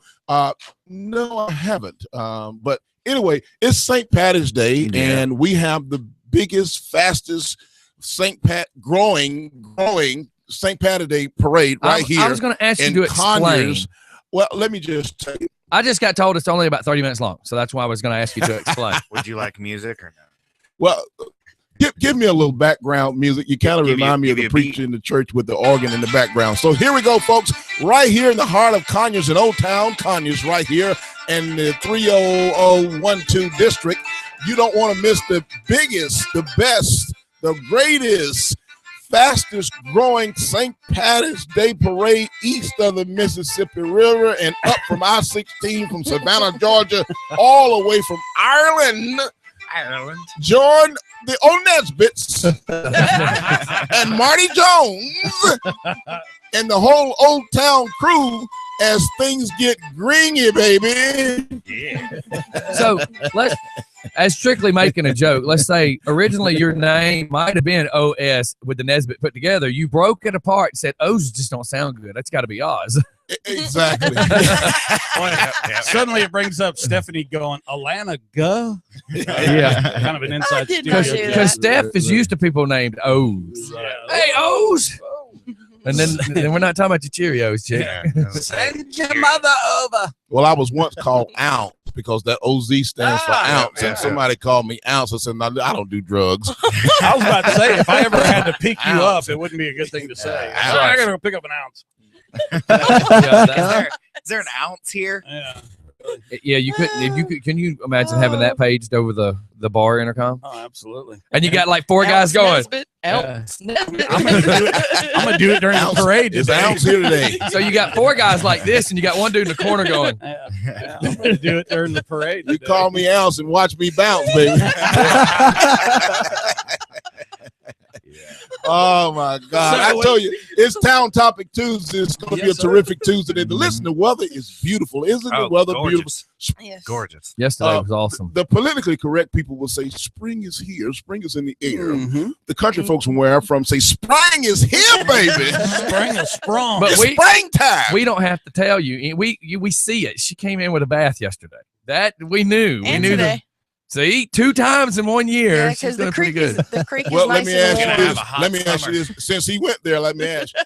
no, I haven't. But anyway, it's St. Patty's Day, and we have the biggest, fastest St. Pat growing St. Patty's Day parade right here. I was going to ask you to explain. Well, let me just tell you. I just got told it's only about 30 minutes long, so that's why I was going to ask you to explain. Would you like music or no? Well, give me a little background music. You kind of remind me of the preacher in the church with the organ in the background. So here we go, folks. Right here in the heart of Conyers in Old Town, Conyers right here in the 30012 district. You don't want to miss the biggest, the best, the greatest, fastest growing St. Patty's Day parade east of the Mississippi River and up from I-16 from Savannah, Georgia, all the way from Ireland. Join the old Nesbitts and Marty Jones and the whole Old Town crew as things get gringy, baby. Yeah. So as strictly making a joke, let's say originally your name might have been OS with the Nesbitt put together. You broke it apart and said, O's just don't sound good. That's got to be Oz. Exactly. Suddenly it brings up Stephanie going, Alana Guh. Yeah. Kind of an inside Because Steph is used to people named O's. Hey, O's. And then we're not talking about your Cheerios, chick. Send your mother over. Well, I was once called Ounce because that OZ stands for ounce, and somebody called me Ounce. I said, no, I don't do drugs. I was about to say, if I ever had to pick you up, it wouldn't be a good thing to say. I got to go pick up an ounce. Is there an ounce here? Yeah. Yeah, you couldn't. If you could, can you imagine having that paged over the bar intercom? Oh, absolutely. And you got like four guys going. I'm gonna do it during the parade. Is Ounce here today? So you got four guys like this, and you got one dude in the corner going. I'm gonna do it during the parade. You call me Ounce and watch me bounce, baby. Oh my God! I tell you, it's Town Topic Tuesday. It's going to be a terrific Tuesday. Listen, the weather is beautiful, isn't the weather gorgeous. beautiful? Yes. Gorgeous. Yesterday was awesome. The politically correct people will say spring is here, spring is in the air. The country folks from where I'm from say spring is here, baby. Spring is sprung. But It's springtime. we don't have to tell you. We see it. She came in with a bath yesterday. That we knew. And we knew today. See, 2 times in 1 year. Yeah, She's because doing the pretty creek good. is the creek is Well, nice let me ask you and this. warm. Let me ask you this. Since he went there, let me ask you.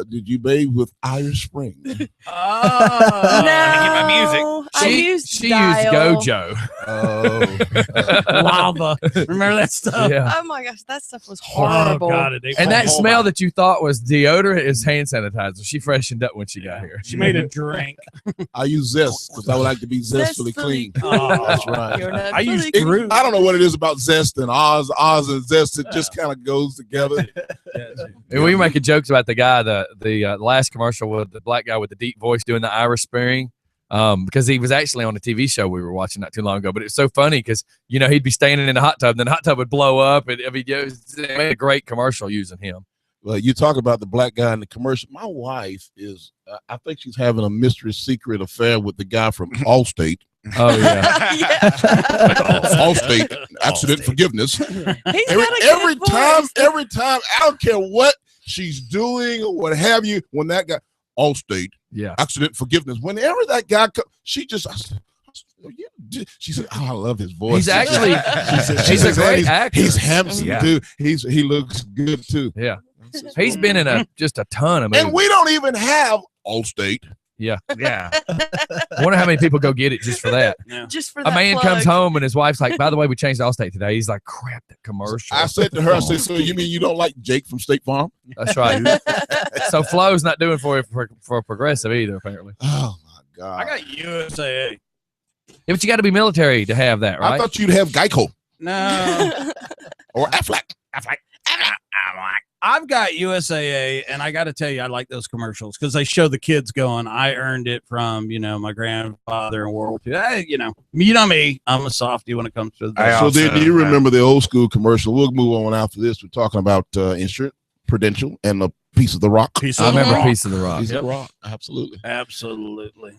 Did you bathe with Irish Spring? No, get my music. I used She Dial. used Gojo. Oh. Lava. Remember that stuff? Yeah. Oh my gosh, that stuff was horrible. Oh, God, And that smell that you thought was deodorant is hand sanitizer. She freshened up when she got here. She made a drink. I use zest because I would like to be zestfully clean. Oh, That's right. You're not I use fully- Groot. I don't know what it is about zest and Oz and zest. It just kind of goes together. And we were making jokes about the guy, the last commercial with the black guy with the deep voice doing the Irish Spring, because he was actually on a TV show we were watching not too long ago. But it's so funny because he'd be standing in the hot tub, and then the hot tub would blow up, and they made a great commercial using him. Well, you talk about the black guy in the commercial. My wife is, I think she's having a mystery secret affair with the guy from Allstate. Oh yeah. Allstate accident forgiveness. He's Every time, I don't care what she's doing or what have you. When that guy, Allstate, accident forgiveness. Whenever that guy, she just. She said, "Oh, I love his voice." He's actually, he's a great actor. He's handsome too. He looks good too. Yeah, he's been in just a ton of movies. And we don't even have Allstate. Yeah. I wonder how many people go get it just for that. Just for that a man plug. comes home and his wife's like, "By the way, we changed Allstate today." He's like, "Crap, that commercial." I said to her, "I said, so you mean you don't like Jake from State Farm?" That's right. So Flo's not doing for Progressive either, apparently. Oh my God! I got USAA. Yeah, but you got to be military to have that, right? I thought you'd have Geico. No. Or Aflac. I've got USAA, and I got to tell you, I like those commercials because they show the kids going, "I earned it from, my grandfather in World War II." Hey, you know me, I'm a softie when it comes to that. So then, do you remember the old school commercial? We'll move on after this. We're talking about insurance, Prudential, and a piece of the rock. I remember Piece of the Rock. Piece of the Rock. Absolutely.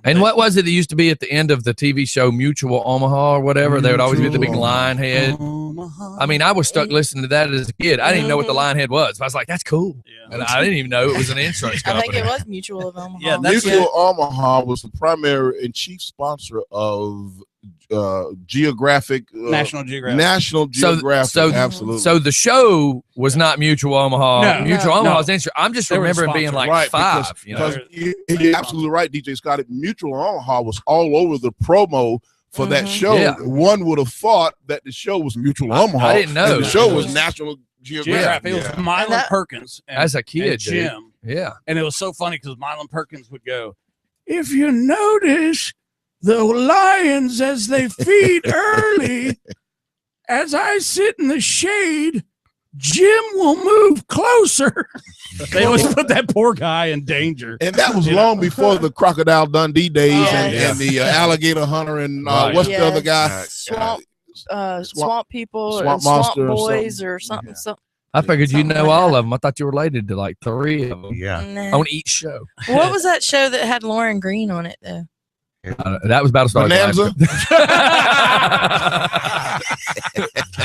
And what was it that used to be at the end of the TV show Mutual Omaha or whatever? There would always be the big lion head. I mean, I was stuck listening to that as a kid. I didn't even know what the lion head was. But I was like, that's cool. Yeah. And I didn't even know it was an insurance company. I think it was Mutual of Omaha. Yeah, Mutual Omaha was the primary and chief sponsor of National Geographic. Absolutely. So the show was not Mutual Omaha. No, Mutual Omaha's insurance. I'm just They were remembering being like Right, 5. because you're absolutely right, DJ Scott. Mutual Omaha was all over the promo for that show. Yeah. One would have thought that the show was Mutual Omaha. I didn't know. And the show was National Geographic. It was Mylan Perkins as a kid, and Jim. Yeah. And it was so funny because Mylan Perkins would go, "If you notice the lions as they feed early, as I sit in the shade, Jim will move closer." They always put that poor guy in danger. And that was long before the Crocodile Dundee days and the alligator hunter and what's the other guy? Swamp people Swamp or Monster Swamp or Boys or something. I figured you know Something like all that. of them. I thought you were related to like 3 of them. Yeah. Nah. On each show. What was that show that had Lauren Green on it though? That was Battlestar Bonanza.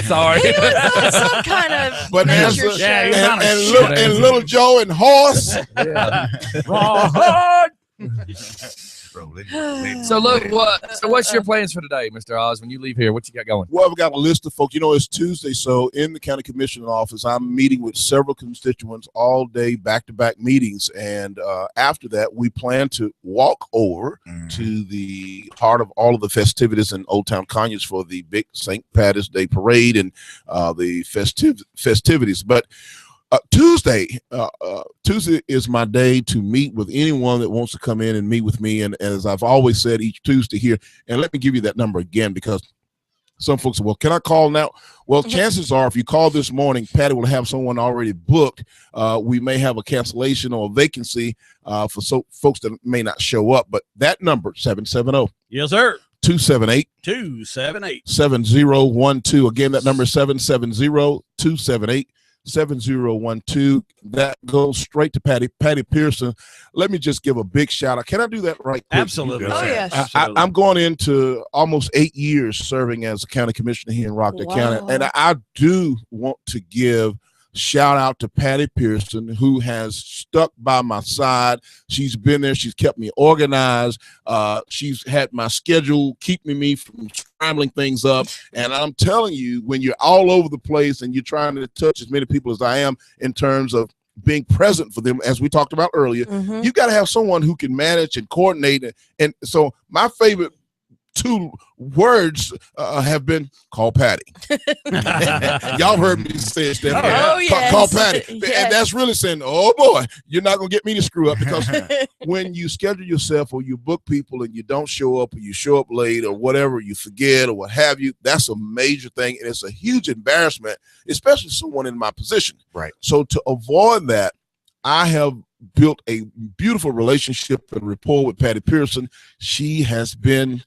Sorry. He was on some kind of Bonanza. nature show. Yeah, and Little Joe and Horse. Yeah. Rawhide. So look, what's your plans for today, Mr. Oz? When you leave here, what you got going? Well, we got a list of folks. It's Tuesday, so in the county commissioner office, I'm meeting with several constituents all day, back-to-back meetings, and after that, we plan to walk over to the heart of all of the festivities in Old Town Conyers for the big St. Patty's Day parade and the festivities. But Tuesday is my day to meet with anyone that wants to come in and meet with me. And as I've always said, each Tuesday here, and let me give you that number again, because some folks say, well, can I call now? Well, chances are if you call this morning, Patty will have someone already booked. We may have a cancellation or a vacancy for folks that may not show up. But that number, 770. Yes, sir. 278 7012. Again, that number is 770-278 7012. That goes straight to Patty Pearson. Let me just give a big shout out. Can I do that right quick? Absolutely. Oh, yes. I'm going into almost 8 years serving as a county commissioner here in Rockdale County. And I do want to give shout out to Patty Pearson, who has stuck by my side. She's been there. She's kept me organized. She's had my schedule, keeping me from scrambling things up. And I'm telling you, when you're all over the place and you're trying to touch as many people as I am in terms of being present for them, as we talked about earlier, you got to have someone who can manage and coordinate. And so my favorite 2 words have been call Patty. Y'all heard me say it, Stephanie. Oh, yes. Call Patty. Yes. And that's really saying, oh boy, you're not going to get me to screw up, because when you schedule yourself or you book people and you don't show up, or you show up late or whatever, you forget or what have you, that's a major thing. And it's a huge embarrassment, especially someone in my position. Right. So to avoid that, I have built a beautiful relationship and rapport with Patty Pearson. She has been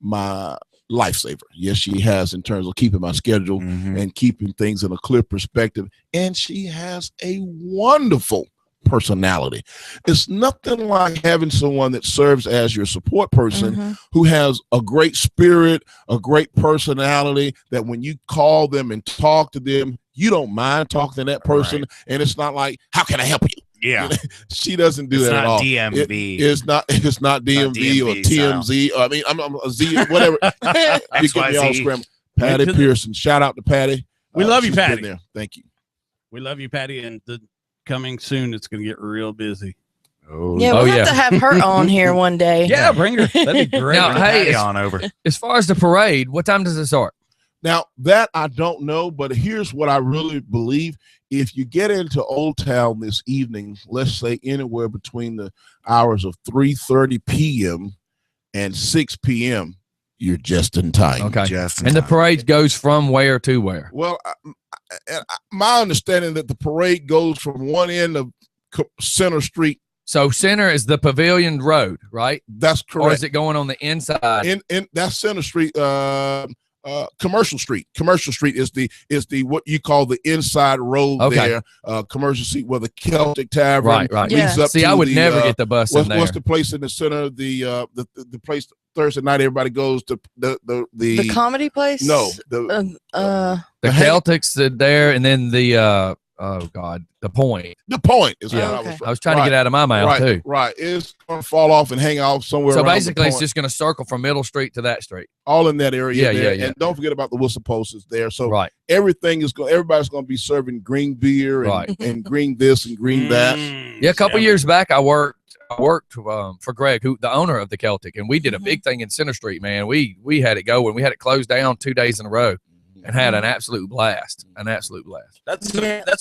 my lifesaver. Yes, she has, in terms of keeping my schedule and keeping things in a clear perspective. And she has a wonderful personality. It's nothing like having someone that serves as your support person who has a great spirit, a great personality, that when you call them and talk to them, you don't mind talking to that person. Right. And it's not like, how can I help you? Yeah. She doesn't do that at all. DMV. It's not DMV or TMZ. I mean, I'm a Z or whatever. You get me all scrambled. Patty Pearson. Shout out to Patty. We love you, Patty. There. Thank you. We love you, Patty. And coming soon, it's going to get real busy. Oh, yeah, we'll have to have her on here one day. Yeah, bring her. That'd be great. Now, hey, on over. As far as the parade, what time does it start? Now, that I don't know, but here's what I really believe. If you get into Old Town this evening, let's say anywhere between the hours of 3:30 p.m. and 6 p.m., you're just in time. Okay. And the parade goes from where to where? Well, my understanding that the parade goes from one end of Center Street. So Center is the Pavilion Road, right? That's correct. Or is it going on the inside? In that's Center Street. Commercial Street. Commercial Street is the what you call the inside road there. Commercial Street where the Celtic Tavern leads up. See, I would never get the bus in there. What's the place in the center? The place Thursday night everybody goes to the comedy place. No, the Celtics there, and then the oh God, the Point. The Point is what I was trying to get out of my mouth too. Right, it's gonna fall off and hang off somewhere. So basically, it's just gonna circle from Middle Street to that street, all in that area. Yeah. And don't forget about the whistle posts there. So everything is going. Everybody's gonna be serving green beer and green this and green that. Yeah, a couple years back, I worked for Greg, who the owner of the Celtic, and we did a big thing in Center Street. Man, we had it going. We had it closed down 2 days in a row. And had an absolute blast. That's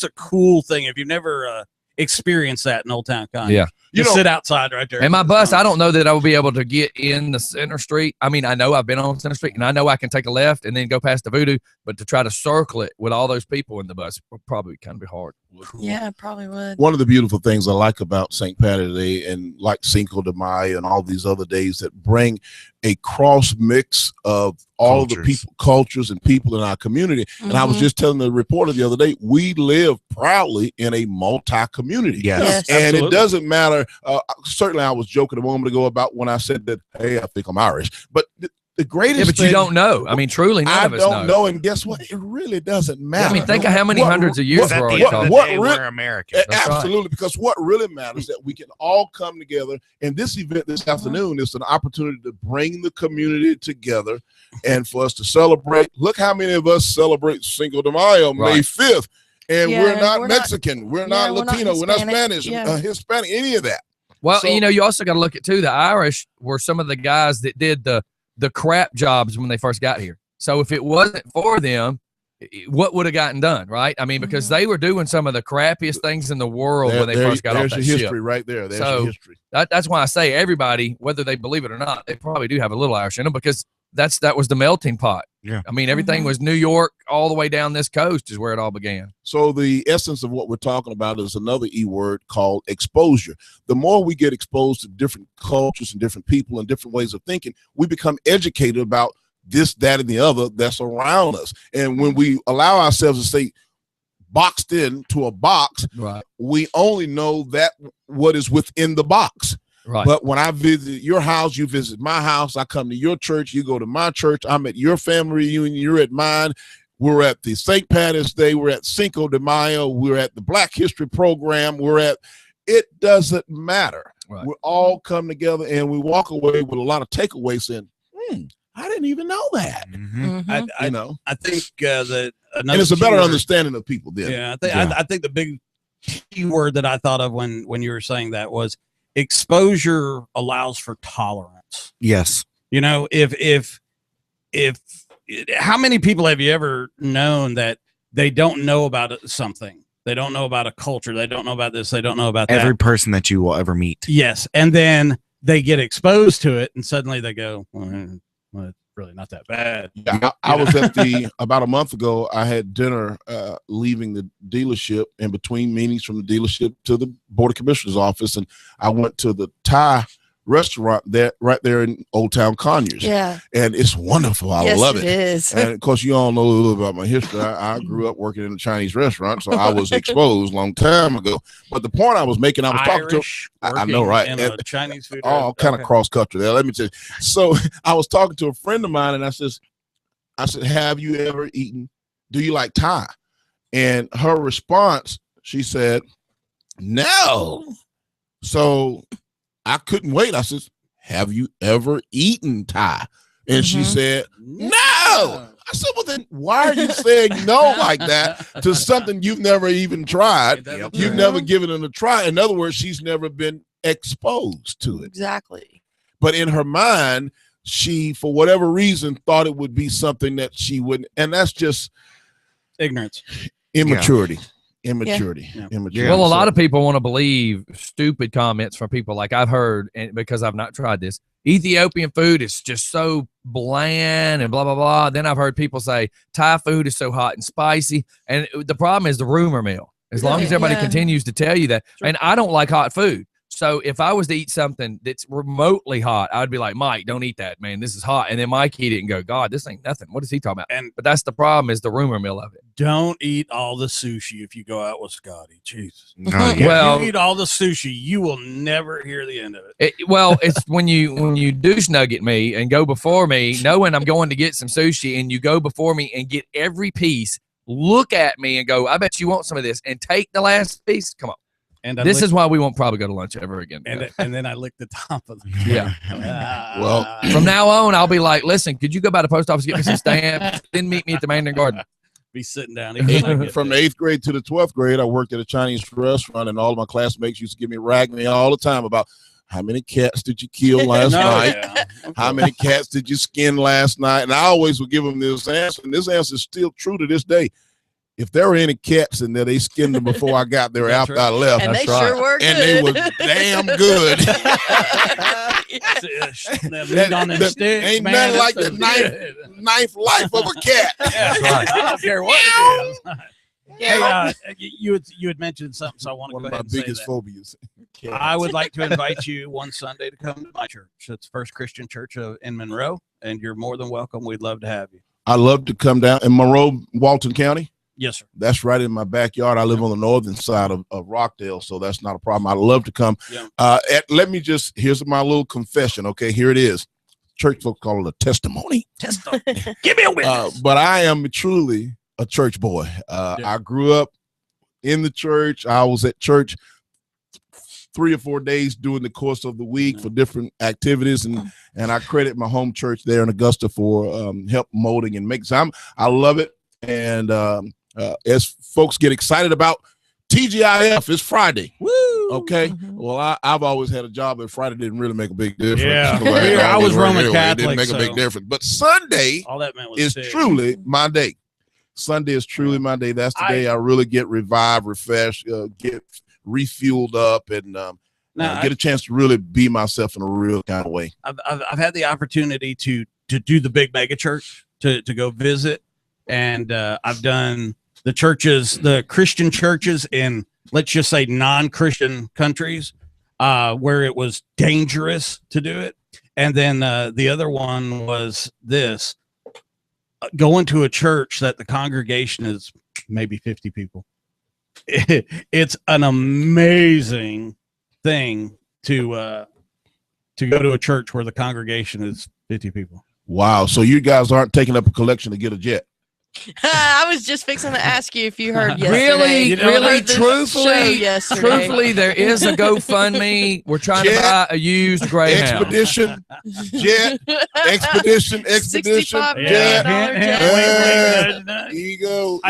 a cool thing. If you've never experienced that in Old Town Con, you sit outside right there. And my bus, I don't know that I will be able to get in the Center Street. I mean, I know I've been on Center Street, and I know I can take a left and then go past the Voodoo, but to try to circle it with all those people in the bus would probably kind of be hard. Yeah, it probably would. One of the beautiful things I like about St. Patty's Day and like Cinco de Mayo and all these other days that bring a cross mix of all the people, cultures and people in our community. And I was just telling the reporter the other day, we live proudly in a multi-community. Yes. And absolutely. It doesn't matter. Certainly I was joking a moment ago about when I said that, hey, I think I'm Irish. But the greatest but you don't know. I mean, truly, none of us know. I don't know. And guess what? It really doesn't matter. I mean, think of how many hundreds of years we're we're American. Absolutely. Because what really matters is that we can all come together. And this event this afternoon is an opportunity to bring the community together and for us to celebrate. Look how many of us celebrate Cinco de Mayo, May 5th. And we're not Mexican. We're not Latino. We're not Spanish, Hispanic, any of that. Well, so, you also got to look at, too, the Irish were some of the guys that did the crap jobs when they first got here. So if it wasn't for them, what would have gotten done, right? I mean, because they were doing some of the crappiest things in the world when they first got off that ship. There's your history right there. There's your history. That's why I say everybody, whether they believe it or not, they probably do have a little Irish in them because that was the melting pot. Yeah. I mean, everything was New York all the way down this coast is where it all began. So the essence of what we're talking about is another E word called exposure. The more we get exposed to different cultures and different people and different ways of thinking, we become educated about this, that, and the other that's around us. And when we allow ourselves to stay boxed into a box, we only know that what is within the box. Right. But when I visit your house, you visit my house, I come to your church, you go to my church, I'm at your family reunion, you're at mine. We're at the St. Patty's Day, we're at Cinco de Mayo, we're at the Black History Program, it doesn't matter. Right. We all come together and we walk away with a lot of takeaways saying, I didn't even know that. I think that and it's a better understanding of people then. Yeah, I think the big key word that I thought of when you were saying that was exposure allows for tolerance. Yes. If how many people have you ever known that they don't know about something? They don't know about a culture. They don't know about this. They don't know about that. Every person that you will ever meet. Yes. And then they get exposed to it and suddenly they go, well, it's really not that bad. Yeah, I was at about a month ago, I had dinner leaving the dealership in between meetings from the dealership to the Board of Commissioners office. And I went to the Thai restaurant right there in Old Town Conyers. Yeah. And it's wonderful. I Yes, love it. It is. And of course, you all know a little about my history. I grew up working in a Chinese restaurant, so I was exposed a long time ago. But the point I was making, I was talking to, I know, right? In a Chinese food. All kind of cross country there. Let me tell you. So I was talking to a friend of mine, and I said, have you ever eaten? Do you like Thai? And her response, she said, no. So I couldn't wait. I said, have you ever eaten Thai? And she said, no. I said, well, then why are you saying no like that to something you've never even tried? You've never given it a try. In other words, she's never been exposed to it. Exactly. But in her mind, she, for whatever reason, thought it would be something that she wouldn't. And that's just ignorance, immaturity. Immaturity. Well, a lot of people want to believe stupid comments from people like I've heard, and because I've not tried this, Ethiopian food is just so bland and blah, blah, blah. Then I've heard people say Thai food is so hot and spicy. And the problem is the rumor mill. As long as everybody continues to tell you that. And I don't like hot food. So if I was to eat something that's remotely hot, I'd be like, Mike, don't eat that, man. This is hot. And then Mike eat it and go, God, this ain't nothing. What is he talking about? But that's the problem, is the rumor mill of it. Don't eat all the sushi if you go out with Scotty. Jesus. Well, if you eat all the sushi, you will never hear the end of it. It's when you douche nugget me and go before me, knowing I'm going to get some sushi, and you go before me and get every piece, look at me and go, I bet you want some of this, and take the last piece. Come on. And this is why we won't probably go to lunch ever again. And then I lick the top of the Well, from now on, I'll be like, listen, could you go by the post office, get me some stamps, then meet me at the Mandarin Garden? Be sitting down. From the 8th grade to the 12th grade, I worked at a Chinese restaurant, and all of my classmates used to rag me all the time about how many cats did you kill last night? How many cats did you skin last night? And I always would give them this answer, and this answer is still true to this day. If there were any cats in there, they skinned them before I got there after I left. And they sure were good. And they were damn good. Ain't nothing like the ninth life of a cat. That's right. I don't care what it is. Hey, you had mentioned something, so I want to go ahead and say that. One of my biggest phobias. I would like to invite you one Sunday to come to my church. It's First Christian Church in Monroe, and you're more than welcome. We'd love to have you. I love to come down in Monroe, Walton County. Yes, sir. That's right in my backyard. I live on the northern side of Rockdale, so that's not a problem. I'd love to come. Yeah. Here's my little confession. Okay, here it is. Church folks call it a testimony. Give me a witness. But I am truly a church boy. I grew up in the church. I was at church 3 or 4 days during the course of the week for different activities, and I credit my home church there in Augusta for help molding and making. So I love it. And as folks get excited about TGIF, it's Friday. Woo! Okay. Well, I've always had a job that Friday didn't really make a big difference. Yeah. I was Roman Catholic. It didn't make a big difference. But Sunday all that meant was is truly my day. Sunday is truly my day. That's the day I really get revived, refreshed, get refueled up, and get a chance to really be myself in a real kind of way. I've had the opportunity to do the big mega church, to go visit. And I've done the Christian churches in, let's just say, non-Christian countries where it was dangerous to do it. And then the other one was this, going to a church that the congregation is maybe 50 people. It's an amazing thing to go to a church where the congregation is 50 people. Wow. So you guys aren't taking up a collection to get a jet? I was just fixing to ask you if you heard yesterday. Really, truthfully, there is a GoFundMe. We're trying to buy a used Greyhound. Expedition, jet, expedition, jet. Ego.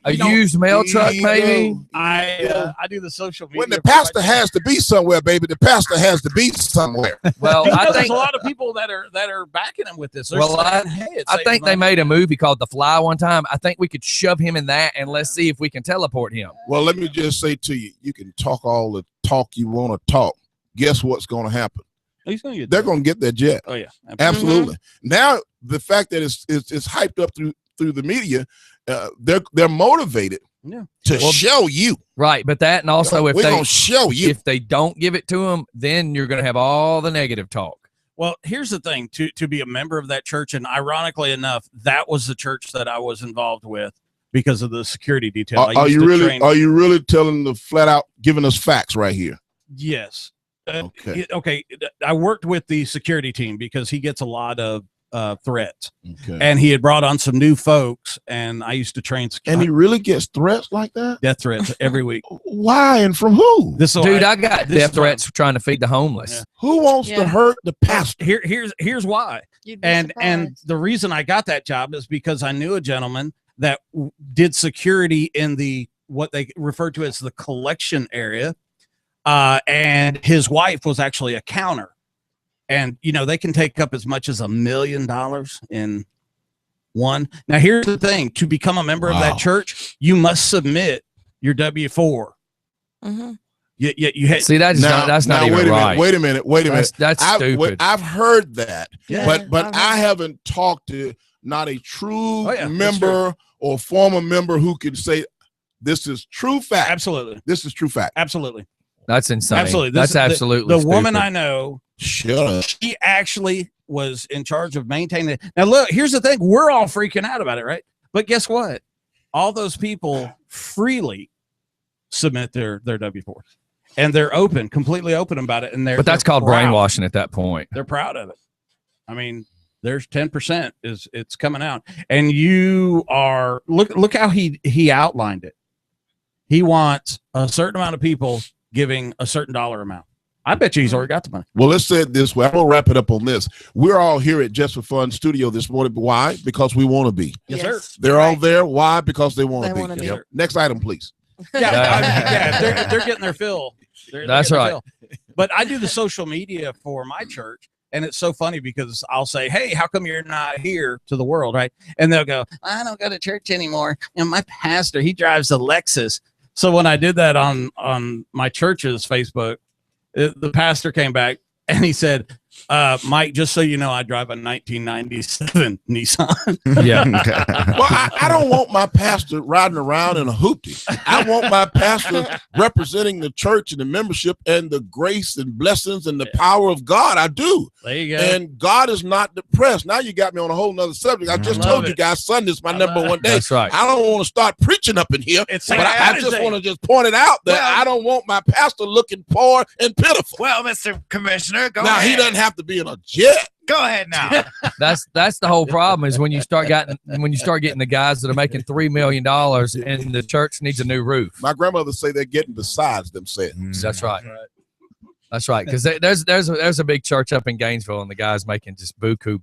A used mail truck, maybe. I do the social media. When the pastor has to be somewhere, baby, the pastor has to be somewhere. Well, there's a lot of people that are backing him with this. I think they made a movie called The Fly one time. I think we could shove him in that, and let's see if we can teleport him. Well, let me just say to you, you can talk all the talk you want to talk. Guess what's going to happen? They're going to get that jet. Oh yeah, absolutely. Now the fact that it's hyped up through the media, they're motivated to show you. Right, but that, and also if we're they gonna show you, if they don't give it to them, then you're going to have all the negative talk. Well, here's the thing: to be a member of that church, and ironically enough, that was the church that I was involved with because of the security detail. Are you really telling the flat out, giving us facts right here? Yes. Okay. Okay. I worked with the security team because he gets a lot of threats, and he had brought on some new folks, and I used to train. And he really gets threats like that? Death threats every week. Why and from who? I got death threats trying to feed the homeless. Yeah. Who wants to hurt the pastor? Here's why. And the reason I got that job is because I knew a gentleman that did security in the what they refer to as the collection area, and his wife was actually a counter. And, they can take up as much as $1 million in one. Now, here's the thing. To become a member of that church, you must submit your W-4. Mm-hmm. See, that's not even right. Wait a minute. That's stupid. I've heard that, Yeah, but I haven't talked to not a true member or former member who can say this is true fact. Absolutely. This is true fact. Absolutely. That's insane. Absolutely. That's absolutely the woman I know. Sure. She actually was in charge of maintaining it. Now, look, here's the thing. We're all freaking out about it, right? But guess what? All those people freely submit their W-4s. And they're completely open about it. And but that's called brainwashing at that point. They're proud of it. I mean, there's 10% it's coming out. And you are, look how he outlined it. He wants a certain amount of people giving a certain dollar amount. I bet you he's already got the money. Well, let's say it this way. I'm going to wrap it up on this. We're all here at Just for Fun Studio this morning. Why? Because we want to be. Yes, sir. They're all there. Why? Because they want to be. Yep. Next item, please. They're getting their fill. That's right. But I do the social media for my church, and it's so funny because I'll say, hey, how come you're not here to the world, right? And they'll go, I don't go to church anymore. And my pastor, he drives a Lexus. So when I did that on my church's Facebook, the pastor came back and he said, Mike, just so you know, I drive a 1997 Nissan. Yeah. Well, I don't want my pastor riding around in a hoopty. I want my pastor representing the church and the membership and the grace and blessings and the power of God. I do. There you go. And God is not depressed. Now you got me on a whole nother subject. I just told you guys Sunday's my number one day. That's right. I don't want to start preaching up in here, but I just want to just point it out that I don't want my pastor looking poor and pitiful. Well, Mr. Commissioner, go now ahead. He doesn't have to be in a jet. Go ahead now. That's the whole problem is when you start getting the guys that are making $3 million and the church needs a new roof. My grandmother say they're getting besides themselves. That's right. That's right. Because there's a big church up in Gainesville and the guys making just buku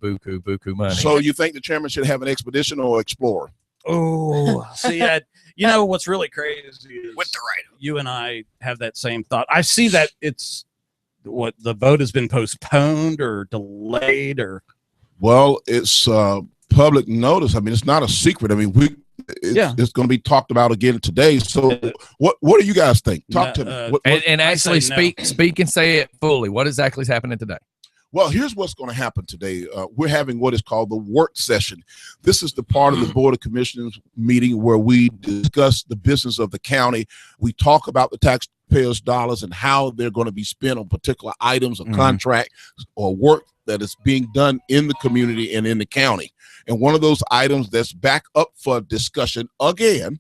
money. So you think the chairman should have an expedition or explorer? Oh, see, what's really crazy is with the right. You and I have that same thought. I see that it's what the vote has been postponed or delayed or. Well, it's public notice. I mean, it's not a secret. I mean, it's going to be talked about again today. So what do you guys think? Talk to me. And actually speak and say it fully. What exactly is happening today? Well, here's what's going to happen today. We're having what is called the work session. This is the part of the Board of Commissioners meeting where we discuss the business of the county. We talk about the taxpayers' dollars and how they're going to be spent on particular items or contract or work that is being done in the community and in the county. And one of those items that's back up for discussion again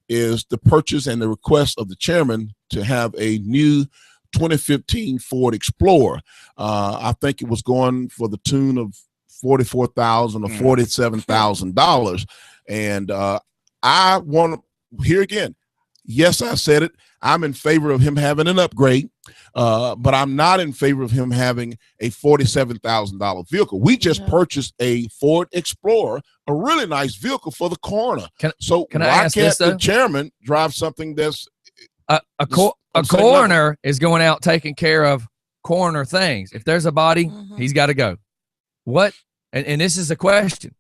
is the purchase and the request of the chairman to have a new 2015 Ford Explorer. I think it was going for the tune of $44,000 or $47,000. And I want to hear again. Yes, I said it. I'm in favor of him having an upgrade, but I'm not in favor of him having a $47,000 vehicle. We just purchased a Ford Explorer, a really nice vehicle for the coroner. Why can't the chairman drive something that's a coroner is going out taking care of coroner things. If there's a body, he's got to go. What? And this is a question.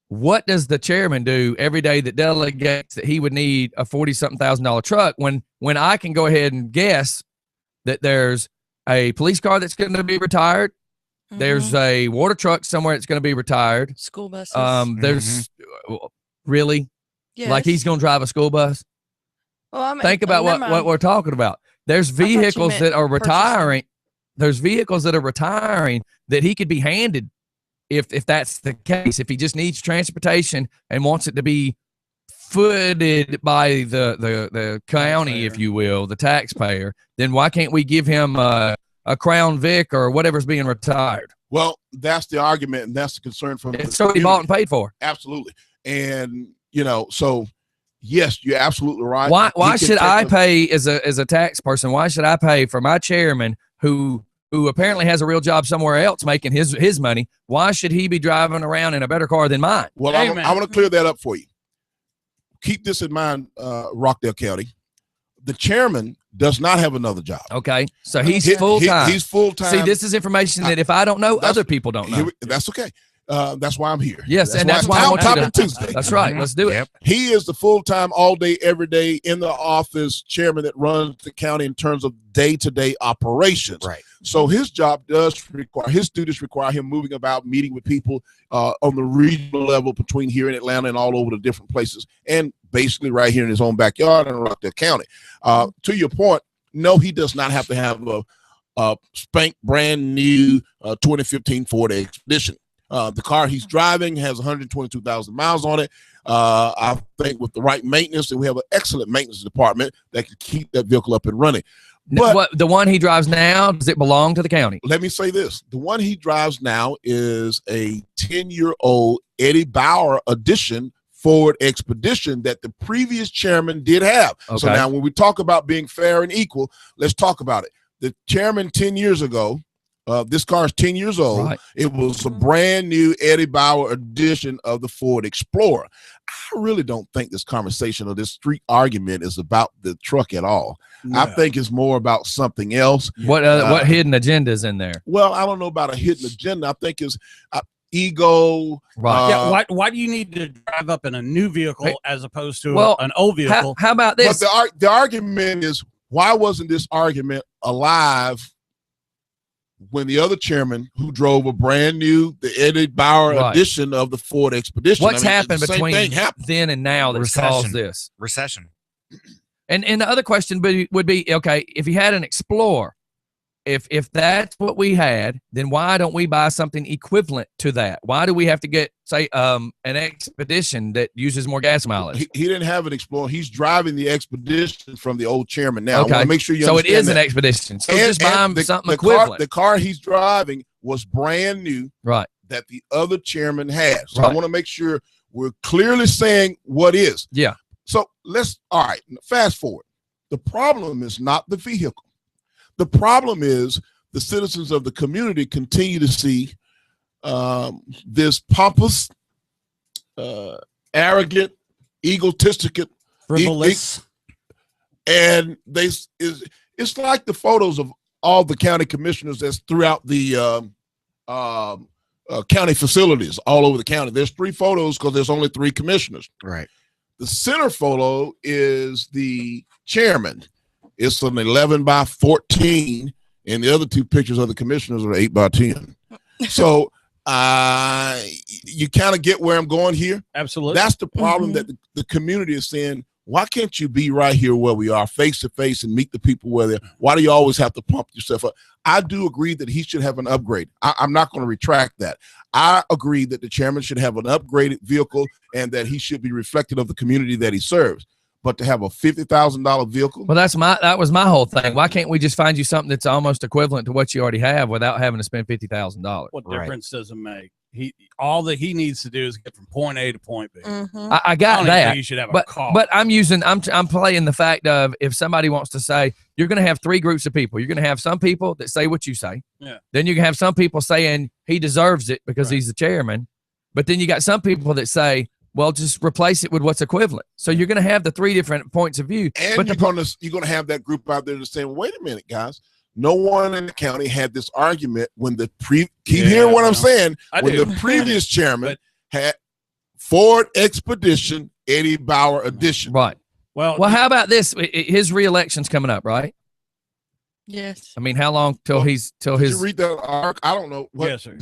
What does the chairman do every day that delegates that he would need a $40,000 truck when I can go ahead and guess that there's a police car that's going to be retired, there's a water truck somewhere that's going to be retired, school buses. There's really, like he's going to drive a school bus. Well, think about what we're talking about. There's vehicles that are retiring. There's vehicles that are retiring that he could be handed if that's the case. If he just needs transportation and wants it to be footed by the county, if you will, the taxpayer, then why can't we give him a Crown Vic or whatever's being retired? Well, that's the argument, and that's the concern from it's already bought and paid for. Absolutely. And so yes, you're absolutely right. Why should I pay as a tax person? Why should I pay for my chairman who apparently has a real job somewhere else making his money? Why should he be driving around in a better car than mine? Well, I want to clear that up for you. Keep this in mind, Rockdale County. The chairman does not have another job. Okay, so he's full-time. He's full-time. See, this is information that if I don't know, other people don't know. That's okay. That's why I'm here. Yes, that's why I want you to. Tuesday. That's right. Let's do it. Yep. He is the full-time, all day, every day in the office chairman that runs the county in terms of day-to-day operations. Right. So his job his duties require him moving about, meeting with people on the regional level between here in Atlanta and all over the different places, and basically right here in his own backyard in Rockdale County. To your point, no, he does not have to have a spank brand new 2015 Ford Expedition. The car he's driving has 122,000 miles on it. I think with the right maintenance, and we have an excellent maintenance department that can keep that vehicle up and running. But the one he drives now, does it belong to the county? Let me say this. The one he drives now is a 10-year-old Eddie Bauer edition Ford Expedition that the previous chairman did have. Okay. So now when we talk about being fair and equal, let's talk about it. The chairman 10 years ago, this car is 10 years old. Right. It was a brand new Eddie Bauer edition of the Ford Explorer. I really don't think this conversation or this street argument is about the truck at all. No. I think it's more about something else. What hidden agenda is in there? Well, I don't know about a hidden agenda. I think it's ego. Right. Why do you need to drive up in a new vehicle as opposed to an old vehicle? How about this? But the argument is, why wasn't this argument alive when the other chairman who drove a brand new, the Eddie Bauer edition of the Ford Expedition? What's happened between then and now that's caused this? Recession. And the other question would be, okay, if you had an Explorer, if that's what we had, then why don't we buy something equivalent to that? Why do we have to get, say, an Expedition that uses more gas mileage? He didn't have an Explorer. He's driving the Expedition from the old chairman now. Okay. I want to make sure you understand. So it is an Expedition. So just buy him something equivalent. The car he's driving was brand new. Right. That the other chairman had. So I want to make sure we're clearly saying what is. Yeah. So all right, fast forward. The problem is not the vehicle. The problem is the citizens of the community continue to see this pompous, arrogant, egotistic, frivolous, and it's like the photos of all the county commissioners that's throughout the county facilities all over the county. There's 3 photos because there's only 3 commissioners. Right. The center photo is the chairman. It's an 11 by 14, and the other 2 pictures of the commissioners are 8 by 10. So you kind of get where I'm going here. Absolutely. That's the problem that the community is saying. Why can't you be right here where we are, face to face, and meet the people where they're? Why do you always have to pump yourself up? I do agree that he should have an upgrade. I'm not going to retract that. I agree that the chairman should have an upgraded vehicle and that he should be reflective of the community that he serves. But to have a $50,000 vehicle? Well, that was my whole thing. Why can't we just find you something that's almost equivalent to what you already have without having to spend $50,000? What difference does it make? All that he needs to do is get from point A to point B. I got that. You should have a car. But I'm playing the fact of, if somebody wants to say, you're going to have 3 groups of people. You're going to have some people that say what you say. Yeah. Then you can have some people saying he deserves it because he's the chairman. But then you got some people that say, well, just replace it with what's equivalent. So you're going to have the 3 different points of view. And you're going to have that group out there that's saying, wait a minute, guys. No one in the county had this argument when keep hearing what I'm saying. When the previous chairman had Ford Expedition, Eddie Bauer edition. Right. Well, how about this? His re-election's coming up, right? Yes. I mean, how long till his? Did you read that arc? I don't know. Yes, sir.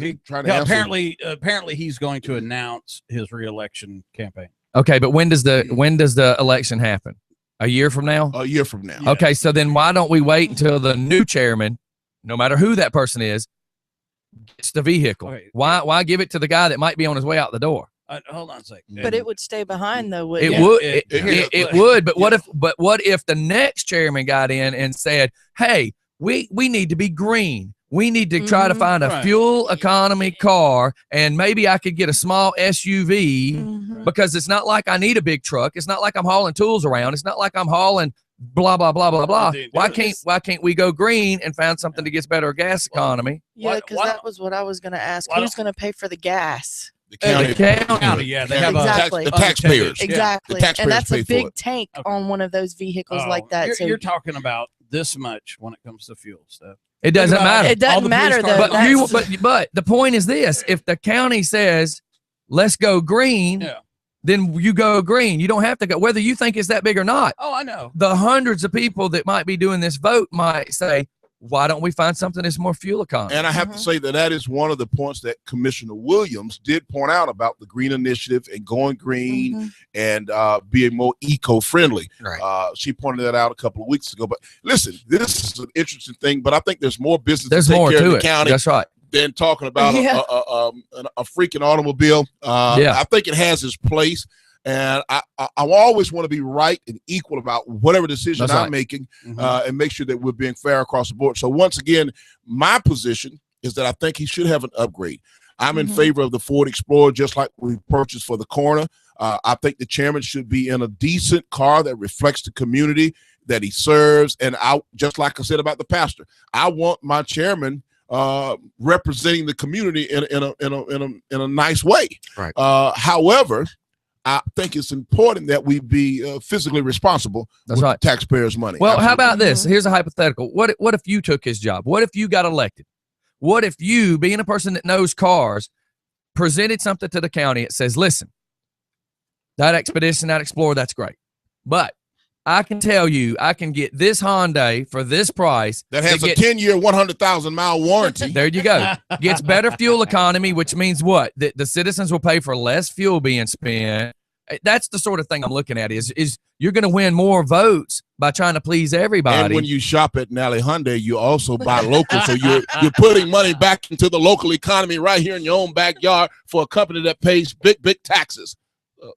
Apparently he's going to announce his re-election campaign. Okay, but when does the election happen? A year from now? A year from now. Yeah. Okay, so then why don't we wait until the new chairman, no matter who that person is, gets the vehicle? Okay. Why give it to the guy that might be on his way out the door? Hold on a second. But it would stay behind though, It wouldn't Yeah, would. it- It would. But what if the next chairman got in and said, "Hey, we need to be green. We need to try to find a Right. fuel economy car, and maybe I could get a small SUV Mhm. because it's not like I need a big truck. It's not like I'm hauling tools around. It's not like I'm hauling blah blah blah blah blah. Dude, Why it's- can't we go green and find something that gets better gas economy? Yeah, Why- because why that was what I was going to ask. why Who's going to pay for the gas? The The county. Yeah, they have Exactly. the taxpayers. Yeah. Exactly. The taxpayers And that's pay a for big it. tank Okay. on one of those vehicles Oh, like that. You're talking about this much when it comes to fuel stuff. It doesn't Think about matter. It doesn't all the police matter, cars- though. But but the point is this: if the county says, "Let's go green," Yeah. then you go green. You don't have to go, whether you think it's that big or not. Oh, I know. The hundreds of people that might be doing this vote might say, "Why don't we find something that's more fuel economy?" And I have to say that is one of the points that Commissioner Williams did point out about the green initiative and going green Mhm. and being more eco-friendly. Right. She pointed that out a couple of weeks ago. But listen, this is an interesting thing, but I think there's more business There's to take more care of to the it. county That's right. than talking about Yeah. a freaking automobile. Yeah. I think it has its place. And I always want to be right and equal about whatever decision That's I'm right. making, Mhm. and make sure that we're being fair across the board. So once again, my position is that I think he should have an upgrade. I'm in Mhm. favor of the Ford Explorer, just like we purchased for the coroner. I think the chairman should be in a decent car that reflects the community that he serves. And just like I said about the pastor, I want my chairman representing the community in a nice way. Right. However, I think it's important that we be physically responsible That's with right. the taxpayers' money. Well, how Absolutely. about this? Here's a hypothetical. What if you took his job? What if you got elected? What if you, being a person that knows cars, presented something to the county that says, "Listen, that Expedition, that Explorer, that's great, but I can tell you, I can get this Hyundai for this price that has a get- 10-year, 100,000-mile warranty? There you go. Gets better fuel economy, which means what? That the citizens will pay for less fuel being spent. That's the sort of thing I'm looking at. Is you're going to win more votes by trying to please everybody. And when you shop at Nally Hyundai, you also buy local, so you're putting money back into the local economy right here in your own backyard for a company that pays big taxes.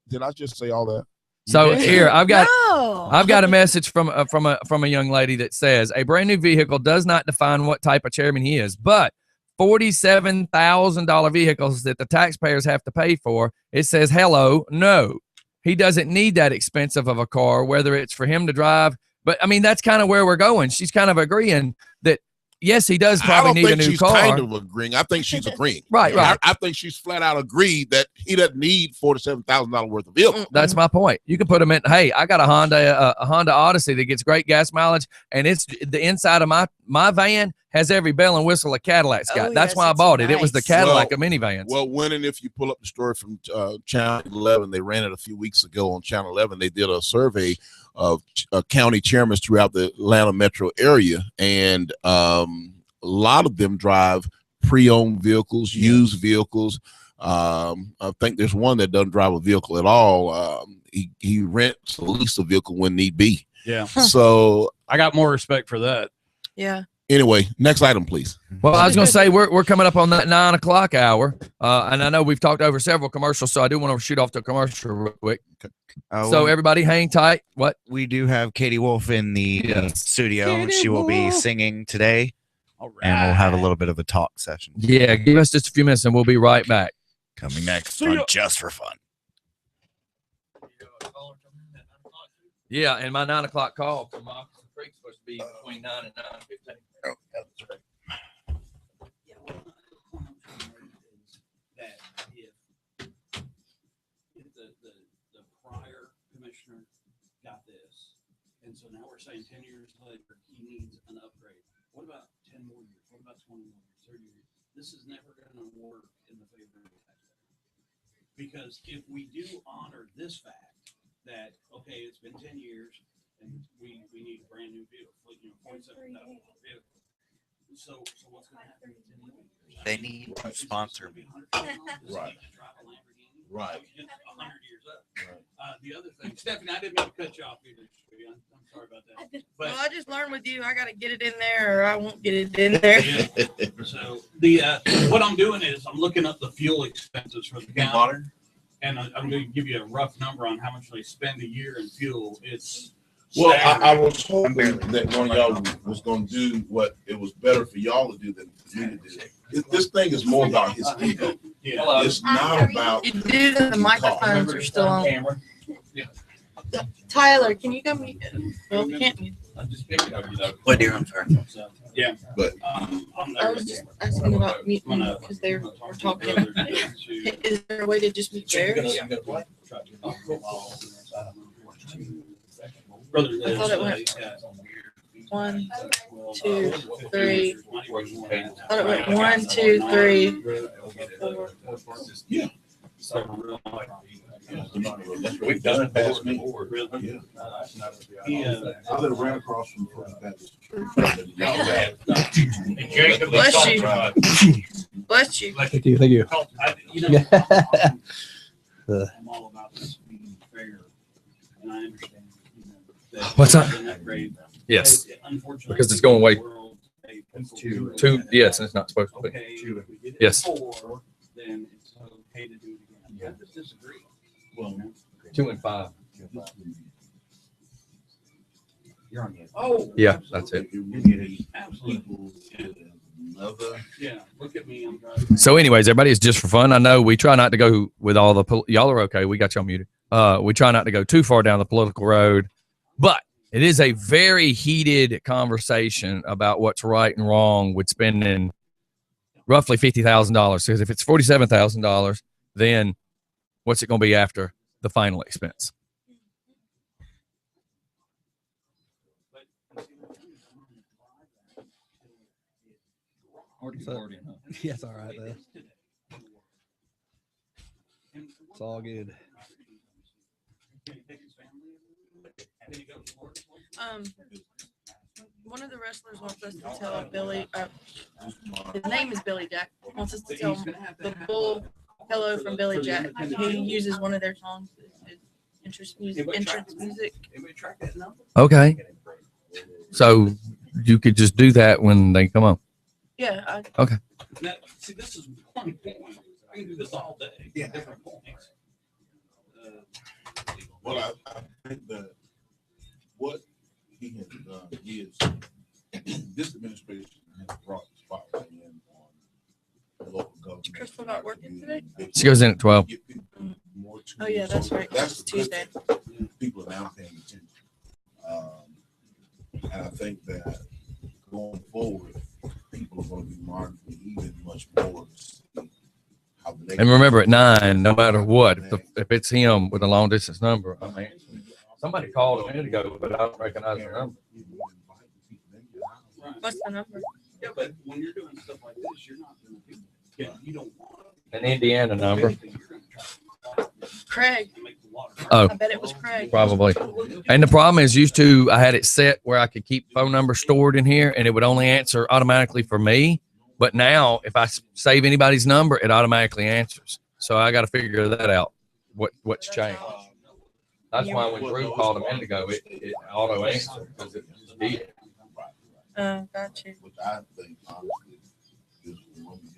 Did I just say all that? So here I've got No. a message from a young lady that says a brand new vehicle does not define what type of chairman he is, but $47,000 vehicles that the taxpayers have to pay for. It says, hello, no, he doesn't need that expensive of a car, whether it's for him to drive. But I mean, that's kind of where we're going. She's kind of agreeing that yes, he does probably need a new she's car. kind of agreeing. I think she's agreeing. Right. I think she's flat out agreed that he doesn't need $47,000 worth of vehicle. That's my point. You can put them in. Hey, I got a Honda Odyssey that gets great gas mileage, and it's the inside of my van has every bell and whistle a Cadillac's got. Oh, That's yes, why I it's bought it. It was the nice. Cadillac of minivans. Well, when and if you pull up the story from Channel 11, they ran it a few weeks ago on Channel 11. They did a survey of county chairmen throughout the Atlanta metro area, and a lot of them drive pre-owned vehicles, used vehicles. I think there's one that doesn't drive a vehicle at all. He rents at least a vehicle when need be. Yeah. So I got more respect for that. Yeah. anyway, next item, please. Well, I was going to say we're coming up on that 9 o'clock hour, and I know we've talked over several commercials, so I do want to shoot off to a commercial real quick. So everybody, hang tight. What? We do have Katie Wolf in the studio. She will be singing today, and we'll have a little bit of a talk session. Yeah, give us just a few minutes, and we'll be right back. Coming next on Just for Fun. Yeah, and my 9 o'clock call from Moccasin Creek is supposed to be between 9 and 9:15. Oh, that's right. That if the prior commissioner got this, and so now we're saying 10 years later he needs an upgrade. What about 10 more years? What about 20 more years? 30 years? This is never going to work in the favor of the taxpayer. Because if we do honor this fact that, okay, it's been 10 years and we need a brand new vehicle, $47,000 vehicle. So what's going to happen in 10 years? They need to sponsor me. Right. Right. 100 years up. The other thing, Stephanie, I didn't mean to cut you off either. sorry about that. Well, I just learned with you. I got to get it in there, or I won't get it in there. So the what I'm doing is I'm looking up the fuel expenses for the county, and I'm going to give you a rough number on how much they spend a year in fuel. It's well, I was hoping that one of y'all was going to do what it was better for y'all to do than for me to do. This thing is more about his ego. Yeah. It's not about. You do the microphones are still on. Camera. Tyler, can you go mute? Well, we can't mute. I'm just picking up, What dear? I'm sorry. So, yeah, But I was just asking about muting because they were talking. Is there a way to just mute theirs? I thought it went 1, 2, 3. I thought it went 1, 2, 3, 4. yeah. We've done it past me. I live right across from First Baptist Bless you. Bless you. Thank you. Thank you. I'm all about this being fair, and I understand. What's that? Yes. Unfortunately, Because it's going way two. Yes, and it's not supposed to be. Okay, if we did it Yes. before, then it's okay to do it again. I just disagree. Well, 2 and 5. You're on it. Oh, Yeah, that's it. absolutely. Another. Yeah, look at me. I'm driving. So, anyways, everybody, it's just for fun. I know we try not to go with all the y'all are okay. We got y'all muted. We try not to go too far down the political road, but it is a very heated conversation about what's right and wrong with spending roughly $50,000. Because if it's $47,000, then what's it going to be after the final expense? Yeah, it's all right though. It's all good. One of the wrestlers wants us to tell Billy. His name is Billy Jack. Wants us to tell the bull hello from Billy Jack. He uses one of their songs. Entrance music. Okay. So you could just do that when they come on. Yeah. Okay. Now, see, this is one point. I can do this all day. Yeah. Different points. Well, I think that what he has done is this administration has brought the spotlight in on the local government. Is Crystal not working today? She goes in at 12. Oh yeah, that's right. That's It's Tuesday. People are now paying attention. And I think that going forward, people are going to be monitoring even much more to see how the And remember, at 9, no matter what, if it's him with a long distance number, I mean, somebody called a minute ago, but I don't recognize the number. What's the number? Yeah, but when you're doing stuff like this, you're not going to do. Yeah, you don't want An Indiana number. Craig. Oh, I bet it was Craig. probably. And the problem is, used to, I had it set where I could keep phone numbers stored in here, and it would only answer automatically for me. But now, if I save anybody's number, it automatically answers. So I got to figure that out. What's changed? That's why when Drew called a minute ago, it auto answered because it just did. Got you. Which I think honestly is one of the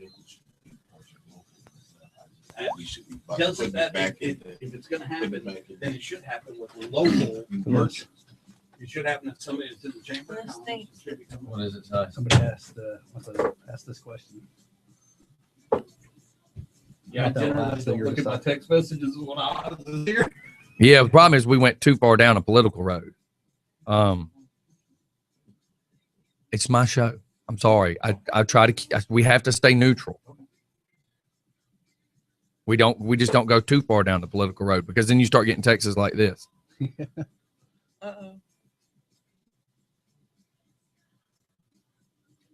we should be Doesn't that if it's going to happen, then it should happen with local merchants. It should happen if somebody that's in the chamber. What does it say? Somebody asked this question. Yeah, I generally don't look at my text messages when I was here. Yeah, the problem is we went too far down a political road. It's my show. I'm sorry. I try to. We have to stay neutral. We just don't go too far down the political road because then you start getting texts like this. Uh-oh.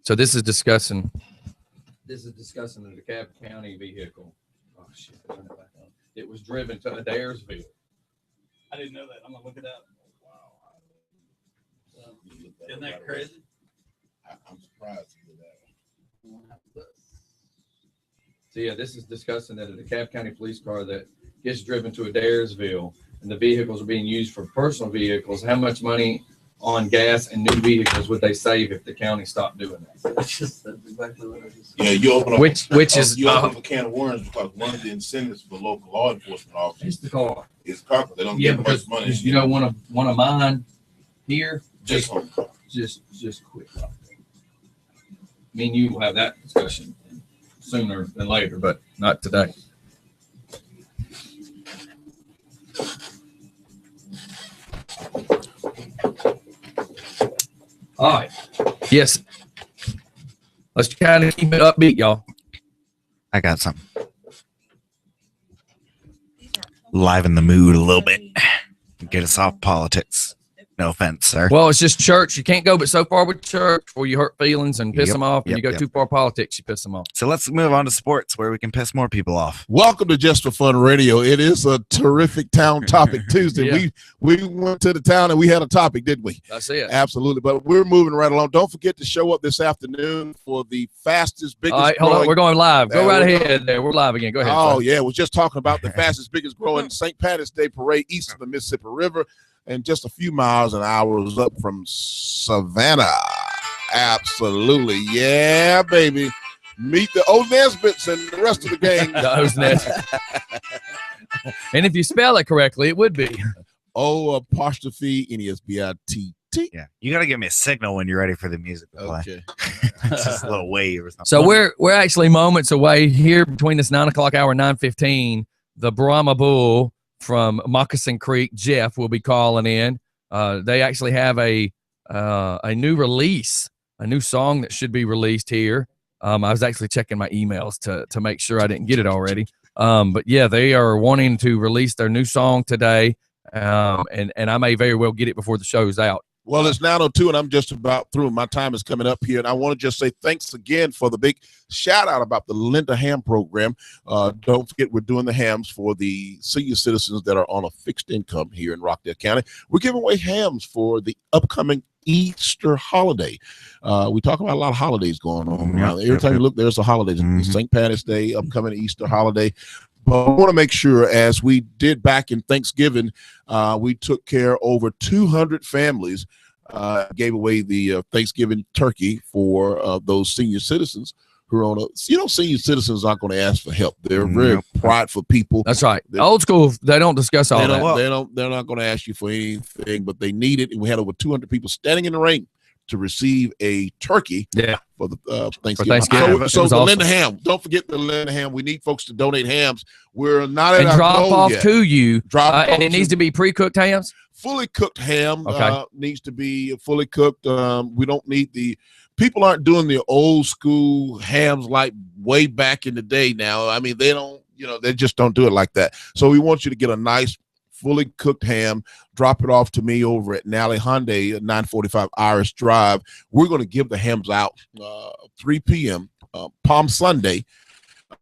So this is discussing the DeKalb County vehicle. Oh shit! It was driven to Adairsville. I didn't know that. I'm gonna look it up. Wow. Isn't that crazy? I'm surprised to hear that. So yeah, this is discussing that a DeKalb County police car that gets driven to Adairsville and the vehicles are being used for personal vehicles, how much money on gas and new vehicles would they save if the county stopped doing that? That's exactly what I just said. Yeah, you open up Which is you open up a can of worms because one of the incentives for local law enforcement officers it's the car. is car. They don't Yeah, get because much money. you know one of mine here Just home car. just quit. I mean, you will have that discussion sooner than later, but not today. All right. Yes. Let's kind of keep it upbeat, y'all. I got something. Liven the mood a little bit. Get us off politics. No offense, sir. Well, it's just church. You can't go but so far with church before you hurt feelings and piss Yep, them off. And yep, you go yep. too far politics, you piss them off. So let's move on to sports where we can piss more people off. Welcome to Just for Fun Radio. It is a terrific town topic Tuesday. Yeah. We went to the town and we had a topic, didn't we? That's it. Absolutely. But we're moving right along. Don't forget to show up this afternoon for the fastest, biggest All right, hold on. growing. We're going live. Go right we're ahead there. We're live again. Go ahead. Oh, Fred. yeah. We're just talking about the fastest, biggest growing St. Patrick's Day parade east of the Mississippi River and just a few miles an hour up from Savannah. Absolutely. Yeah, baby. Meet the old Nesbits and the rest of the gang. The O's Nesbit. And if you spell it correctly, it would be O''N''E''S''B''I''T''. Yeah. You got to give me a signal when you're ready for the music to play. Okay. Just a little wave or something. So we're actually moments away here between this 9 o'clock hour and 9:15. The Brahma Bull from Moccasin Creek, Jeff, will be calling in. They actually have a new release, a new song that should be released here. I was actually checking my emails to make sure I didn't get it already. But yeah, they are wanting to release their new song today. And I may very well get it before the show's out. Well, it's 9:02 and I'm just about through. My time is coming up here. And I want to just say thanks again for the big shout out about the Linda Ham program. Don't forget, we're doing the hams for the senior citizens that are on a fixed income here in Rockdale County. We're giving away hams for the upcoming Easter holiday. We talk about a lot of holidays going on around. Every time you look, there's a holiday. St. Patrick's Day, upcoming Easter holiday. But I want to make sure, as we did back in Thanksgiving, we took care of over 200 families, gave away the Thanksgiving turkey for those senior citizens who are on a, senior citizens aren't going to ask for help. They're very prideful people. That's right. Old school, they don't discuss all that. They're not going to ask you for anything, but they need it. And we had over 200 people standing in the rain to receive a turkey for the Thanksgiving. So the Linda Ham, don't forget the Linda Ham. We need folks to donate hams. We're not at and our drop goal off yet. to you. And it needs to be pre-cooked hams? Fully cooked ham Okay. Needs to be fully cooked. We don't need people aren't doing the old school hams like way back in the day now. I mean, they don't, they just don't do it like that. So we want you to get a nice fully cooked ham, drop it off to me over at Nally Hyundai at 945 Iris Drive. We're going to give the hams out 3 p.m. Palm Sunday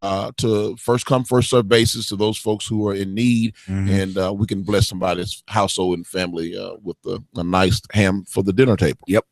to first come, first serve basis to those folks who are in need. And we can bless somebody's household and family with a nice ham for the dinner table. Yep.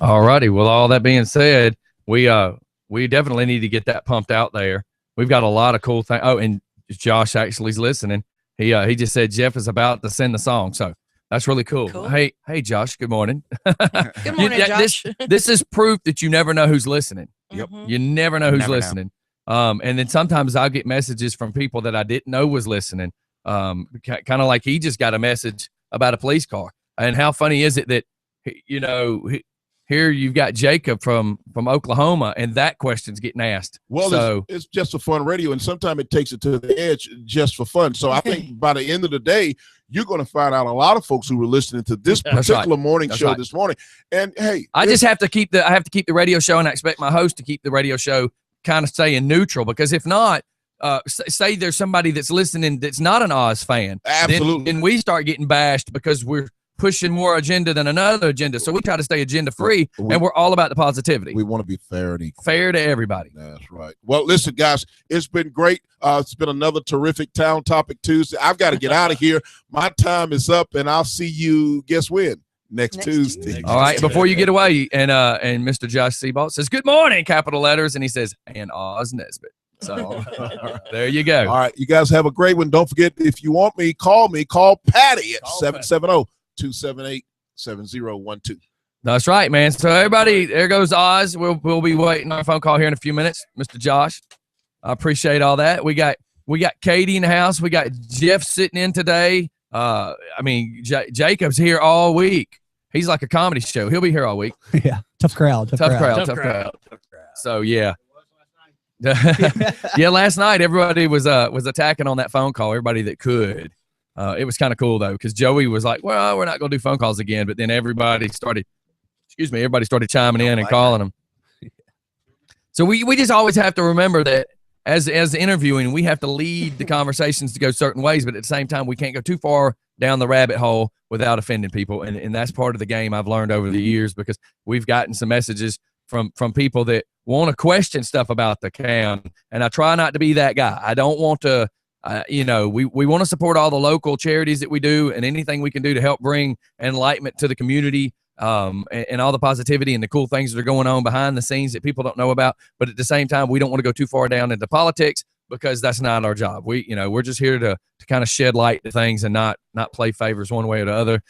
All righty. Well, all that being said, we definitely need to get that pumped out there. We've got a lot of cool things. Oh, and Josh actually is listening. He just said Jeff is about to send the song, so that's really cool. Hey, Josh. Good morning. Good morning, Josh. This is proof that you never know who's listening. Yep. You never know who's listening. And then sometimes I'll get messages from people that I didn't know was listening. Kind of like he just got a message about a police car. And how funny is it that here you've got Jacob from Oklahoma, and that question's getting asked. Well, so it's just a fun radio, and sometimes it takes it to the edge just for fun. So I think by the end of the day, you're going to find out a lot of folks who were listening to this particular morning show this morning. And hey, I have to keep the radio show, and I expect my host to keep the radio show kind of staying neutral, because if not, say there's somebody that's listening that's not an Oz fan, absolutely, then we start getting bashed because we're pushing more agenda than another agenda. So we try to stay agenda free, and we're all about the positivity. We want to be fair and equal. Fair to everybody. That's right. Well, listen, guys, it's been great. It's been another terrific Town Topic Tuesday. I've got to get out of here. My time is up, and I'll see you, guess when? Next Tuesday. All right. Before you get away, and Mr. Josh Seabolt says, good morning, capital letters, and he says, and Oz Nesbit. So there you go. All right. You guys have a great one. Don't forget, if you want me, call Patty at 770-278-7012. That's right, man. So everybody, there goes Oz. We'll be waiting on a phone call here in a few minutes. Mr. Josh, I appreciate all that. We got Katie in the house. We got Jeff sitting in today. Jacob's here all week. He's like a comedy show. He'll be here all week. Yeah, tough crowd. Tough crowd. So yeah. Yeah, last night everybody was attacking on that phone call, everybody that could. It was kind of cool though, because Joey was like, well, we're not gonna do phone calls again, but then everybody started chiming in and calling them. So we just always have to remember that as interviewing, we have to lead the conversations to go certain ways, but at the same time we can't go too far down the rabbit hole without offending people, and that's part of the game I've learned over the years, because we've gotten some messages from people that want to question stuff about the county, and I try not to be that guy. I don't want to, we want to support all the local charities that we do, and anything we can do to help bring enlightenment to the community, and all the positivity and the cool things that are going on behind the scenes that people don't know about. But at the same time, we don't want to go too far down into politics, because that's not our job. We're just here to kind of shed light to things and not play favors one way or the other.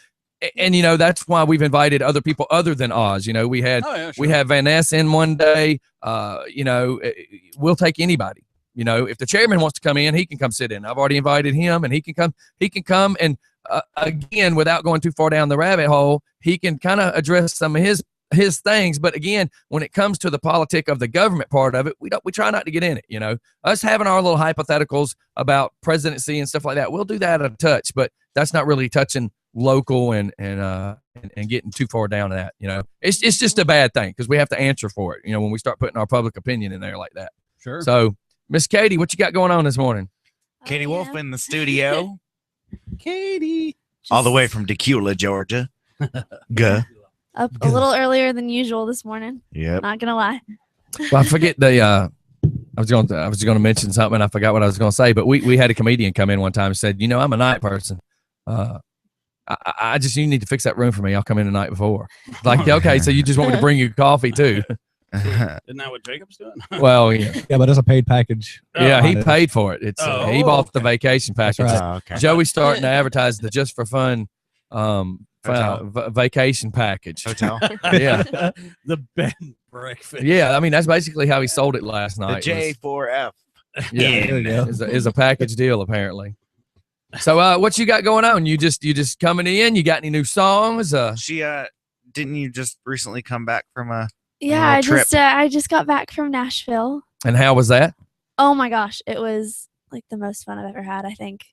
And that's why we've invited other people other than Oz. We had we had Vanessa in one day. We'll take anybody. If the chairman wants to come in, he can come sit in. I've already invited him, and he can come and again, without going too far down the rabbit hole, he can kind of address some of his things. But again, when it comes to the politic of the government part of it, we try not to get in it. Us having our little hypotheticals about presidency and stuff like that, we'll do that a touch, but that's not really touching local and getting too far down to that. It's just a bad thing, because we have to answer for it, when we start putting our public opinion in there like that. Sure. So Miss Katie, what you got going on this morning? Katie Wolf in the studio. Katie, all the way from Decula, Georgia. Guh. Up a little earlier than usual this morning. Yep. Not gonna lie. Well, I forget I was going to mention something, and I forgot what I was going to say, but we had a comedian come in one time and said, I'm a night person. You need to fix that room for me. I'll come in the night before. Like, okay, so you just want me to bring you coffee too? Isn't that what Jacob's doing? Well, yeah. Yeah, but it's a paid package. Yeah, he paid for it. It's he bought the vacation package. Right. Oh, okay. Joey's starting to advertise the Just for Fun vacation package. Hotel. Yeah. The bed and breakfast. Yeah, that's basically how he sold it last night. The J4F. Yeah, There you go. is a package deal apparently. So what you got going on? You just coming in? You got any new songs? She didn't you just recently come back from a Yeah, trip? I just got back from Nashville. And how was that? Oh my gosh, it was like the most fun I've ever had, I think.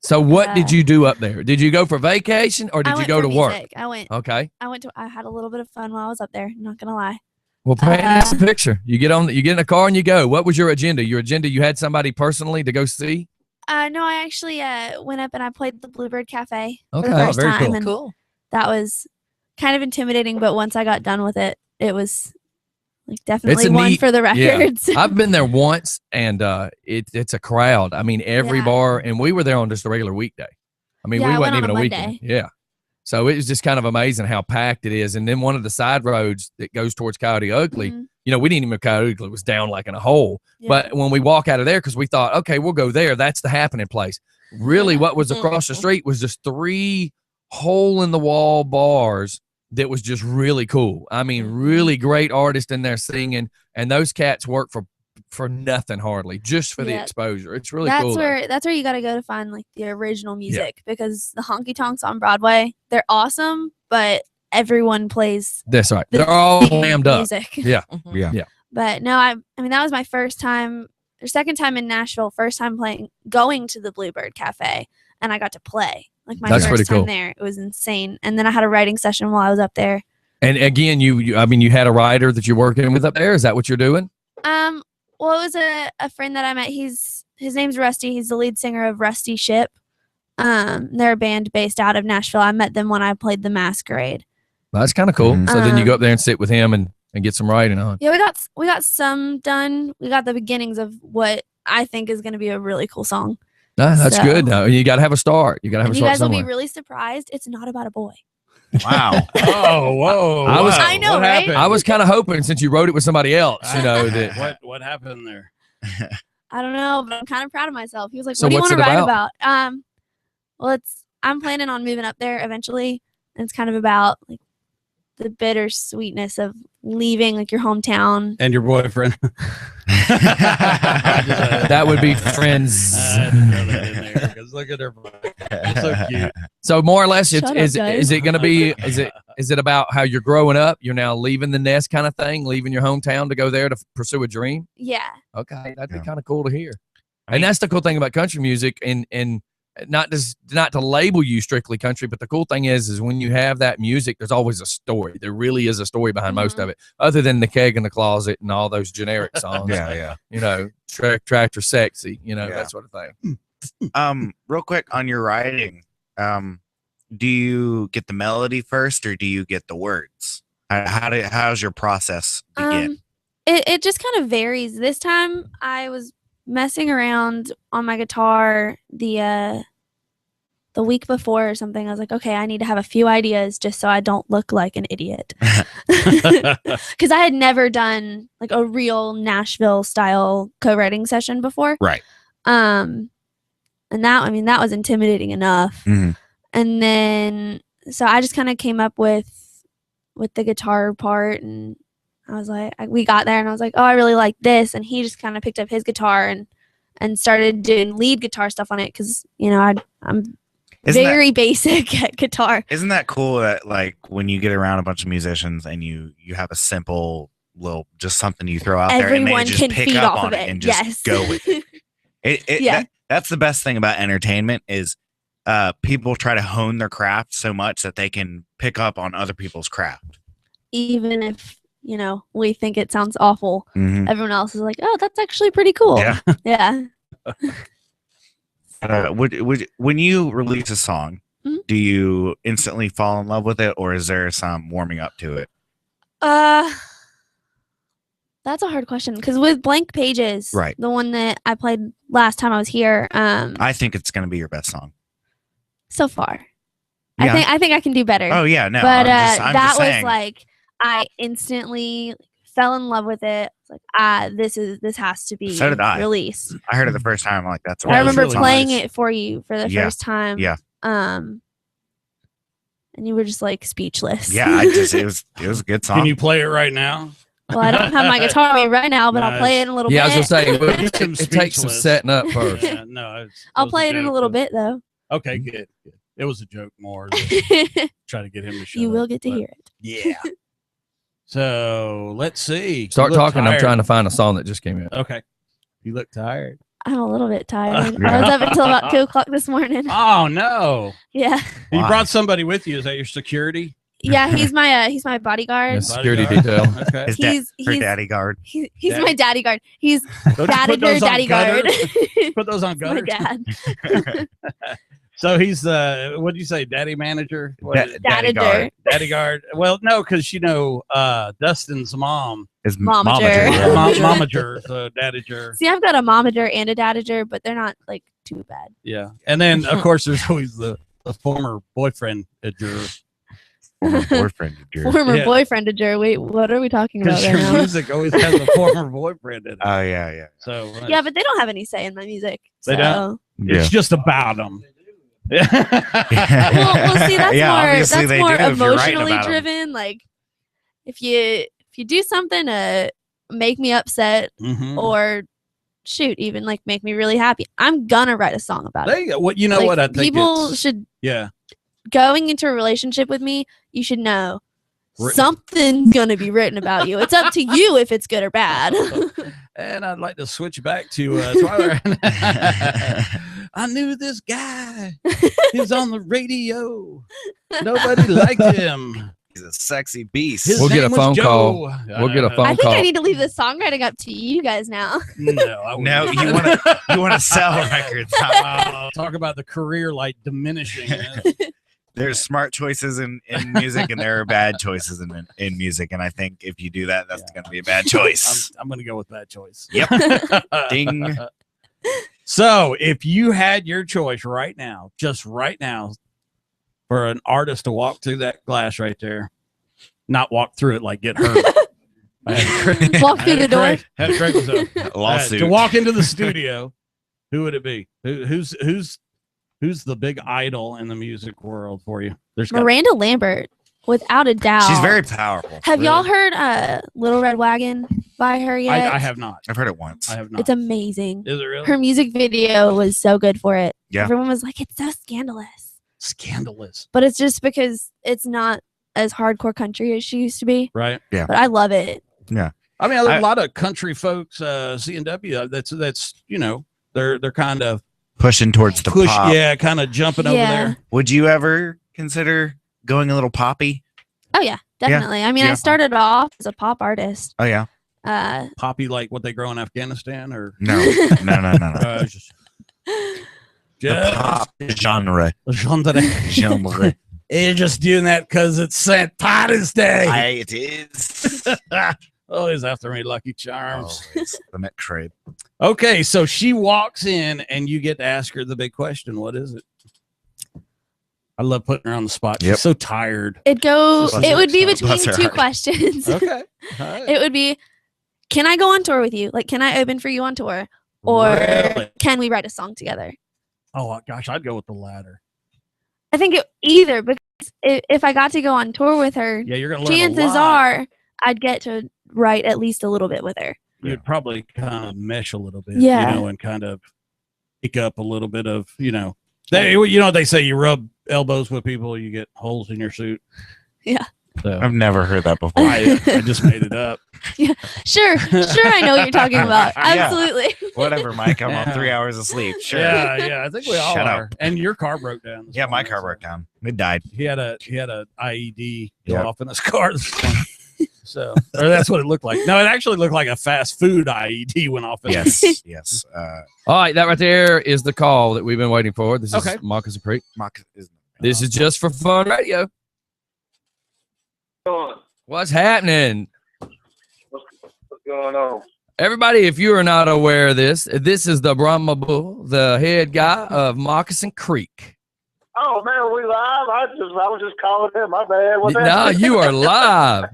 So what did you do up there? Did you go for vacation or did you go to work? I had a little bit of fun while I was up there, not gonna lie. Well, paint us a picture. You get in a car and you go. What was your agenda? You had somebody personally to go see? No, I actually went up and I played the Bluebird Cafe for Okay. the first very time. cool. And Cool. that was kind of intimidating, but once I got done with it, it was like definitely a one neat- for the records. I've been there once, and it's a crowd. Every Yeah. bar, and we were there on just a regular weekday. We I wasn't went on even a a weekend. Monday. Yeah. So it was just kind of amazing how packed it is. And then one of the side roads that goes towards Coyote Ugly, Mhm. we didn't even know Coyote Ugly was down like in a hole. Yeah. But when we walk out of there, because we thought, okay, we'll go there. That's the happening place. Really, Yeah. what was across the street was just 3 hole-in-the-wall bars that was just really cool. Really great artists in there singing, and those cats work for nothing hardly, just for the Yeah. exposure. It's really that's cool. That's where you got to go to find like the original music, because the honky tonks on Broadway, they're awesome, but everyone plays That's right. the They're all slammed up. music. Yeah. Yeah. But no, I mean that was my first time or second time in Nashville, first time going to the Bluebird Cafe, and I got to play. Like my That's first pretty time cool. there. It was insane. And then I had a writing session while I was up there. And again, you had a writer that you're working with up there. Is that what you're doing? Well, it was a friend that I met. His name's Rusty. He's the lead singer of Rusty Ship. They're a band based out of Nashville. I met them when I played the Masquerade. Well, that's kind of cool. Mhm. So then you go up there and sit with him and get some writing on. Yeah, we got some done. We got the beginnings of what I think is going to be a really cool song. That's So- good. No, you got to have a start. You got to have And a you start guys will somewhere. be really surprised. It's not about a boy. Wow. Oh, whoa! I know, What right? happened? I was kind of hoping, since you wrote it with somebody else, that what happened there? I don't know, but I'm kind of proud of myself. He was like, So what do you what's want to it write about? about? Well, I'm planning on moving up there eventually. And it's kind of about like the bittersweetness of leaving like your hometown. And your boyfriend. That would be friends. Look at her. It's so cute. So more or less, Shut up, is guys. it going to be? Is it about how you're growing up? You're now leaving the nest, kind of thing, leaving your hometown to go there to pursue a dream. Yeah. Okay, that'd be kind of cool to hear. And that's the cool thing about country music, and not to label you strictly country, but the cool thing is when you have that music, there's always a story. There really is a story behind most of it, other than the keg in the closet and all those generic songs. Yeah. You know, tractor sexy, that sort of thing. Real quick on your writing, do you get the melody first or do you get the words? How's your process begin? It just kind of varies. This time I was messing around on my guitar the week before or something. I was like, okay, I need to have a few ideas just so I don't look like an idiot. Because I had never done like a real Nashville style co-writing session before. Right. And that was intimidating enough. Mm-hmm. And then so I just kind of came up with the guitar part, and I was like, we got there and I was like, oh, I really like this. And he just kind of picked up his guitar and started doing lead guitar stuff on it. Cause I'm very basic at guitar. Isn't that cool that like when you get around a bunch of musicians and you have a simple little, just something you throw out there and they just pick up on it and just go with it. That's the best thing about entertainment is people try to hone their craft so much that they can pick up on other people's craft. Even if, we think it sounds awful. Mm-hmm. Everyone else is like, oh, that's actually pretty cool. Yeah. Yeah. When you release a song, Mm-hmm. do you instantly fall in love with it or is there some warming up to it? That's a hard question because with Blank Pages, right, the one that I played last time I was here, I think it's going to be your best song so far. Yeah. I think I can do better. Oh yeah, no. But I'm that just was saying. like I instantly fell in love with it. It's like this has to be So did I. released. I heard it the first time. I'm like, that's. I remember really playing nice. it for you for the first time. Yeah. And you were just like speechless. Yeah, it was a good song. Can you play it right now? Well, I don't have my guitar with me right now, but I'll play it in a little bit. Yeah, I was gonna say it takes some setting up first. Yeah, no, I'll play it in a little bit though. Okay, good. It was a joke more than try to get him to shut You up, will get to hear it. Yeah. So let's see. Start talking. Tired. I'm trying to find a song that just came in. Okay. You look tired. I'm a little bit tired. I was up until about 2 o'clock this morning. Oh no. Yeah. You brought somebody with you. Is that your security? Yeah, he's my bodyguard. Yeah, security detail. Okay. He's daddy guard. He's my daddy guard. He's dadager daddy guard. Put those on My gutters. dad. So he's what did you say, daddy manager? Daddy guard. Daddy guard. Well, no, because Dustin's mom is momager. Momager, so dadager. See, I've got a momager and a dadager, but they're not like too bad. Yeah, and then of course there's always the former boyfriend Former boyfriend. Former boyfriendager. Wait, what are we talking about Because right your now? music always has a former boyfriend in it. Oh yeah. So Yeah, but they don't have any say in my music. They so. don't? Yeah. It's just about them. Well, see, that's obviously more they do if you're writing emotionally about 'em. driven. Like, if you do something to make me upset Mhm. or shoot, even like make me really happy, I'm gonna write a song about There it. you go. What you know? Like, What I think people it's- should Yeah. going into a relationship with me. You should know Written. something's gonna be written about you. It's up to you if it's good or bad. And I'd like to switch back to Twilight. I knew this guy. He was on the radio. Nobody liked him. He's a sexy beast. His We'll get a name was phone Joe. call. We'll get a phone I think call. I need to leave the songwriting up to you guys now. No, I No, wouldn't. you want to sell records. Talk about the career like diminishing. There's smart choices in music and there are bad choices in music. And I think if you do that, that's going to be a bad choice. I'm going to go with bad choice. Yep. Ding. So if you had your choice right now, just right now, for an artist to walk through that glass right there, not walk through it like get hurt, Walk through the door. Lawsuit. To walk into the studio, who would it be? Who's the big idol in the music world for you? There's Miranda Lambert, without a doubt. She's very powerful. Have y'all heard Little Red Wagon by her yet? I have not. I've heard it once. I have not. It's amazing. Is it really? Her music video was so good for it. Yeah. Everyone was like, it's so scandalous. Scandalous. But it's just because it's not as hardcore country as she used to be. Right. Yeah. But I love it. Yeah. I mean, a lot of country folks, CNW, that's they're kind of pushing towards the pop. Yeah, kind of jumping over there. Would you ever consider going a little poppy? Oh yeah, definitely. I mean, I started off as a pop artist. Oh yeah. Poppy, like what they grow in Afghanistan, or no. Just pop genre. You're just doing that because it's St. Patty's Day. It is. Always after me, Lucky Charms. Always. The Met trade. Okay, so she walks in and you get to ask her the big question. What is it? I love putting her on the spot. She's so tired. It would be between two questions. Okay. Right. It would be, can I go on tour with you? Like, can I open for you on tour? Or can we write a song together? Oh, gosh, I'd go with the latter. I think either, because if I got to go on tour with her, you're gonna learn chances are I'd get to write at least a little bit with her. You'd probably kind of mesh a little bit, and kind of pick up a little bit of, they say you rub elbows with people, you get holes in your suit. Yeah. So, I've never heard that before. I just made it up. Yeah, sure. I know what you're talking about. Absolutely. Whatever, Mike. I'm on 3 hours of sleep. Sure. Yeah. I think we all Shut are. up. And your car broke down. Yeah, my car broke down. It died. He had a IED go off in his car this morning. So, or that's what it looked like. No, it actually looked like a fast food IED went off. Yes. All right, that right there is the call that we've been waiting for. This is Moccasin Creek. This is Just for Fun Radio. What's happening? What's going on? Everybody, if you are not aware of this is the Brahma Bull, the head guy of Moccasin Creek. Oh man, we live? I was just calling in. My bad. No, you are live.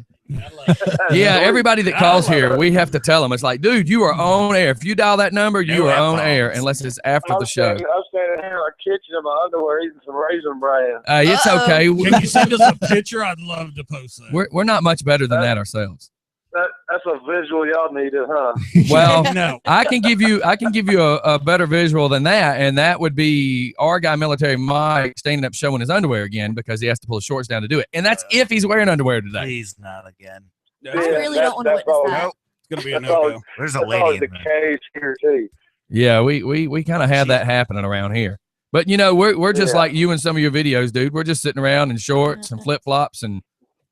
Yeah, everybody that calls here, we have to tell them. It's like, dude, you are on air. If you dial that number, you are on air, unless it's after the show. I'm standing here in my kitchen in my underwear eating some Raisin Bran. It's okay. Can you send us a picture? I'd love to post that. We're not much better than that ourselves. That's a visual y'all needed, huh? Well, no. I can give you a better visual than that, and that would be our guy, Military Mike, standing up showing his underwear again because he has to pull his shorts down to do it, and that's if he's wearing underwear today. Please not again. I really don't want to witness that. Nope. It's gonna be a no-go. There's a lady in the there. case here too. Yeah, we kind of have that happening around here, but we're just like you in some of your videos, dude. We're just sitting around in shorts and flip flops, and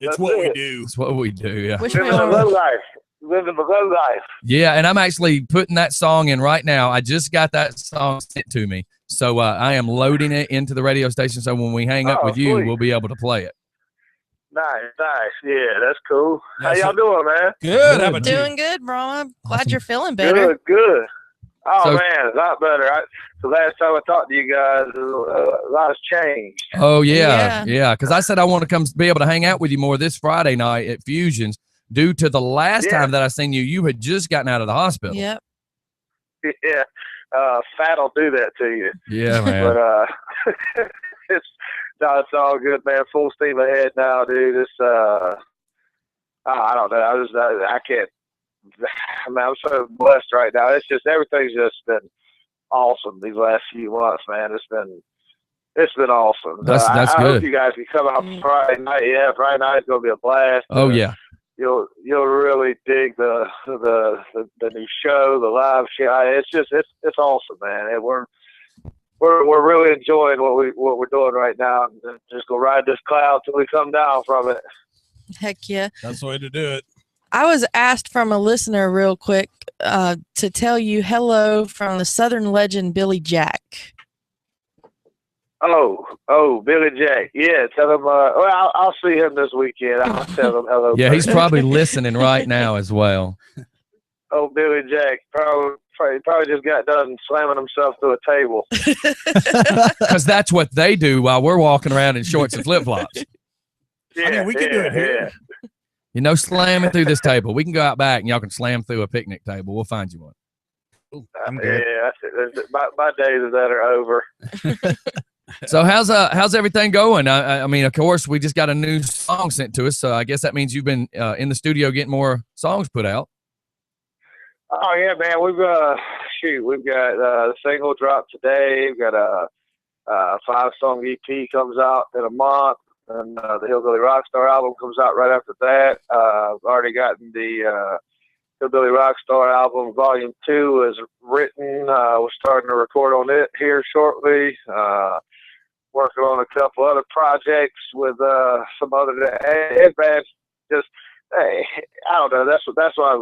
it's what we do. It's what we do. Yeah. Living the low life. Yeah, and I'm actually putting that song in right now. I just got that song sent to me. So I am loading it into the radio station. So when we hang up with you, we'll be able to play it. Nice. Yeah, that's cool. How y'all doing, man? Good. How about you? Doing good, bro. I'm glad you're feeling better. Good. Oh, man, a lot better. The last time I talked to you guys, a lot has changed. Oh, yeah. Because I said I want to come be able to hang out with you more this Friday night at Fusions. Due to the last time that I seen you, you had just gotten out of the hospital. Yep. Yeah. Fat will do that to you. Yeah, man. But it's all good, man. Full steam ahead now, dude. It's I don't know. I can't. I mean, I'm so blessed right now. It's just everything's just been awesome these last few months, man. It's been awesome. That's I good. hope you guys can come out Friday night. Yeah, Friday night's gonna be a blast. Oh yeah. You'll really dig the new show, the live show. It's awesome, man. And we're really enjoying what we're doing right now. And just go ride this cloud till we come down from it. Heck yeah. That's the way to do it. I was asked from a listener real quick to tell you hello from the Southern legend Billy Jack. Oh, Billy Jack. Yeah, tell him. I'll see him this weekend. I'll tell him hello. Yeah, he's probably listening right now as well. Oh, Billy Jack probably just got done slamming himself through a table. Because that's what they do while we're walking around in shorts and flip flops. Yeah, I mean, we can do it here. You know, slamming through this table. We can go out back and y'all can slam through a picnic table. We'll find you one. I'm good. Yeah, my days of that are over. So how's everything going? I mean, of course, we just got a new song sent to us, so I guess that means you've been in the studio getting more songs put out. Oh yeah, man. We've got the single drop today. We've got a 5-song EP comes out in a month, and the Hillbilly Rockstar album comes out right after that. I've already gotten the Hillbilly Rockstar album Volume 2 is written. We're starting to record on it here shortly. Working on a couple other projects with some other bands. Just hey, I don't know. That's why I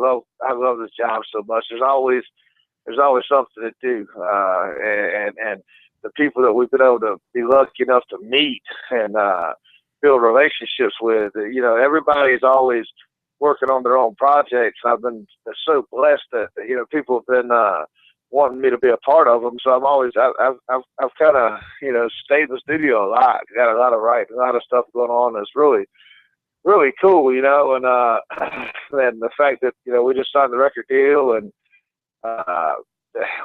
love this job so much. There's always something to do, and the people that we've been able to be lucky enough to meet and build relationships with. You know, everybody's always working on their own projects. I've been so blessed that people have been wanting me to be a part of them. So I've kind of stayed in the studio a lot. Got a lot of writing, a lot of stuff going on. That's really cool, and and the fact that we just signed the record deal, and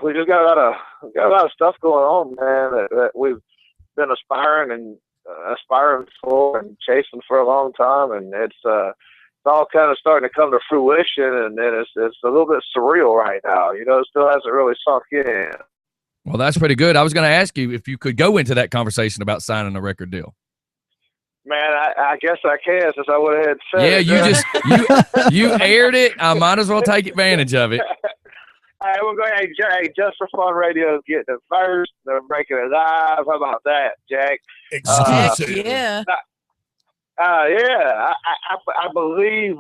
we just got a lot of stuff going on, man. That we've been aspiring for and chasing for a long time, and it's all kind of starting to come to fruition, and it's a little bit surreal right now. It still hasn't really sunk in. Well, that's pretty good. I was going to ask you if you could go into that conversation about signing a record deal. Man, I guess I can, since I went ahead and said it. you aired it. I might as well take advantage of it. Hey, we'll go ahead. Hey, Just for Fun Radio is getting it first. They're breaking it live. How about that, Jack? Exclusive. Yeah. I believe,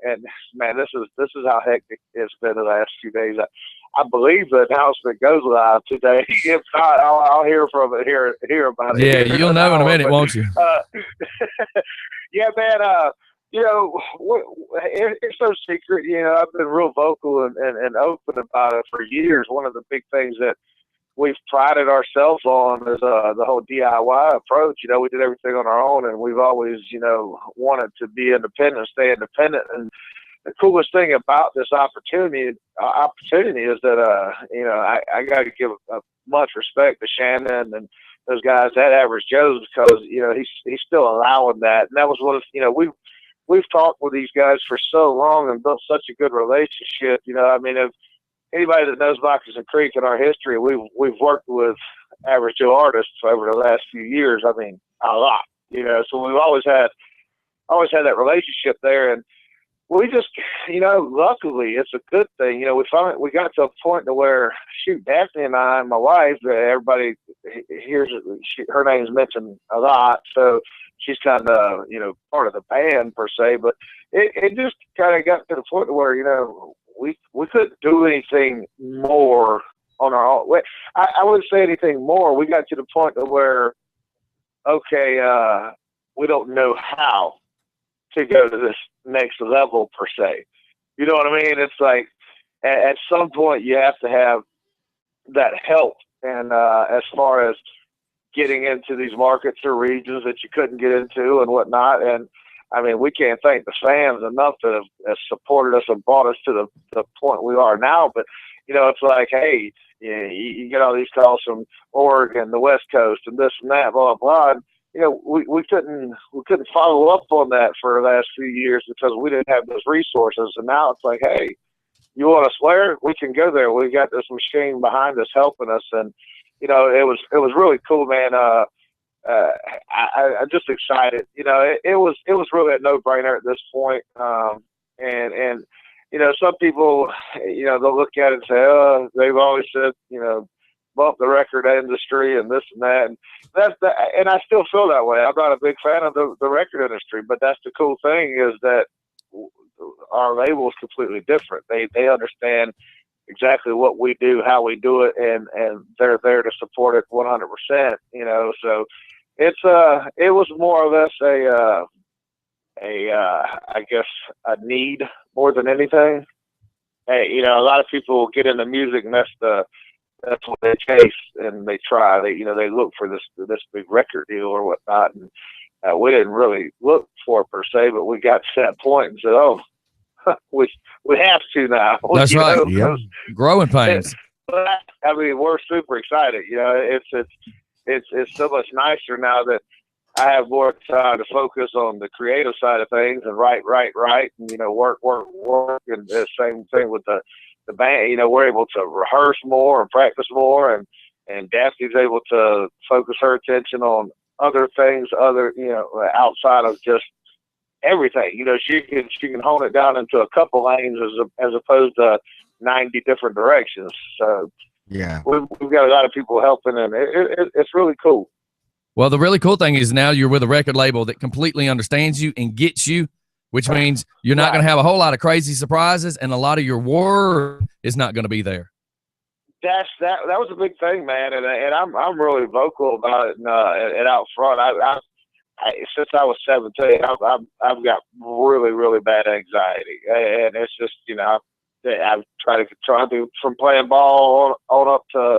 and man, this is how hectic it's been the last few days. I believe the announcement goes live today. If not, I'll hear from it. Hear about it. Yeah, you'll know in a minute, won't you? Yeah, man. It's no secret. I've been real vocal and open about it for years. One of the big things that we've prided ourselves on is the whole DIY approach. We did everything on our own, and we've always, wanted to be independent, stay independent. And the coolest thing about this opportunity is that, I got to give much respect to Shannon and those guys at Average Joe's, because, he's still allowing that. And that was one of, we've talked with these guys for so long and built such a good relationship. If anybody that knows Moccasin Creek in our history, we've worked with Average Joe artists over the last few years. A lot, so we've always had that relationship there. And we just, luckily it's a good thing. We got to a point to where, shoot, Daphne and I and my wife, everybody hears her name's mentioned a lot. So she's kind of, part of the band per se, but it just kind of got to the point where, we couldn't do anything more on our own. I wouldn't say anything more. We got to the point where, okay, we don't know how to go to this next level per se. You know what I mean? It's like at some point you have to have that help. And as far as getting into these markets or regions that you couldn't get into and whatnot. And we can't thank the fans enough that have supported us and brought us to the point we are now. But, it's like, hey, you get all these calls from Oregon, the West Coast, and this and that, blah, blah. And, we couldn't follow up on that for the last few years because we didn't have those resources. And now it's like, hey, you want to swear? We can go there. We got this machine behind us helping us. And, it was really cool, man. I'm just excited. It was really a no-brainer at this point. And some people, they'll look at it and say, oh, they've always said, bump the record industry and this and that. And and I still feel that way. I'm not a big fan of the record industry, but that's the cool thing is that our label is completely different. They understand exactly what we do, how we do it, and they're there to support it 100%. So it was more or less I guess a need more than anything. Hey, a lot of people get into music and that's what they chase and they try. They look for this big record deal or whatnot. And we didn't really look for per se, but we got to that point and said, "Oh, we have to now." That's right. Yep. Growing pains. I mean, we're super excited. You know, it's so much nicer now that I have more time to focus on the creative side of things and write, and, you know, work. And the same thing with the band. You know, we're able to rehearse more and practice more, and Daphne's able to focus her attention on other things, you know, outside of just everything. You know, she can hone it down into a couple lanes as opposed to 90 different directions. So yeah, we've got a lot of people helping, and it's really cool. Well, the really cool thing is now you're with a record label that completely understands you and gets you, which means you're not going to have a whole lot of crazy surprises, and a lot of your work is not going to be there. That was a big thing, man, and I'm really vocal about it and out front. I since I was 17, I've got really bad anxiety, and it's just, you know, I've tried to control it from playing ball on up to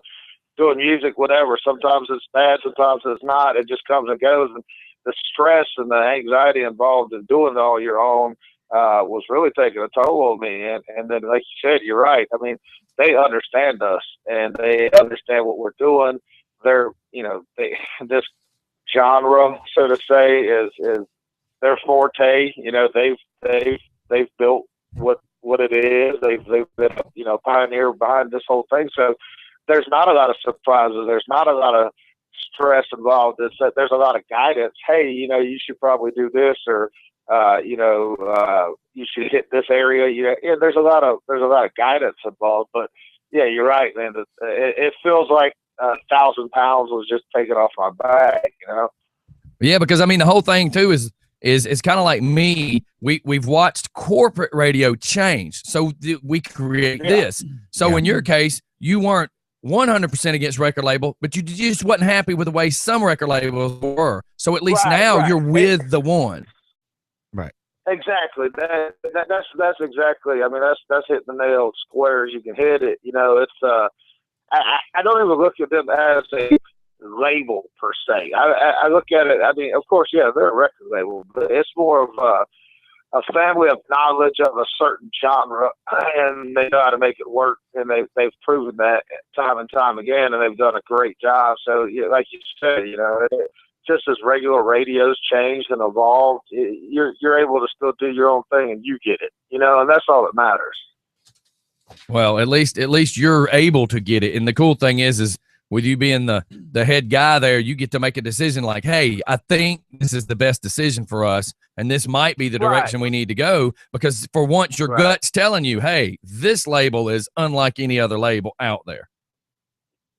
doing music, whatever. Sometimes it's bad, sometimes it's not. It just comes and goes, and the stress and the anxiety involved in doing it all your own was really taking a toll on me. And then, like you said, you're right. I mean, they understand us and they understand what we're doing. They're, you know, this genre, so to say, is their forte. You know, they've built what it is. They've been, you know, pioneer behind this whole thing. So there's not a lot of surprises. There's not a lot of stress involved. There's a lot of guidance. Hey, you know, you should probably do this, or you know, you should hit this area. You know, yeah, there's a lot of guidance involved. But yeah, you're right, man. It feels like 1,000 pounds was just taken off my back. You know. Yeah, because I mean, the whole thing too is kind of like me. We've watched corporate radio change, so we create this. So in your case, you weren't 100% against record label, but you just wasn't happy with the way some record labels were. So at least now you're with the one. Right. Exactly. That's exactly. I mean, that's hitting the nail square as you can hit it. You know, it's I don't even look at them as a label per se. I look at it. I mean, of course, yeah, they're a record label, but it's more of a family of knowledge of a certain genre, and they know how to make it work, and they've proven that time and time again, and they've done a great job. So, yeah, like you said, you know, just as regular radio's changed and evolved, you're able to still do your own thing, and you get it, you know, and that's all that matters. Well, at least you're able to get it, and the cool thing is with you being the head guy there, you get to make a decision like, hey, I think this is the best decision for us, and this might be the direction we need to go, because for once your gut's telling you, hey, this label is unlike any other label out there.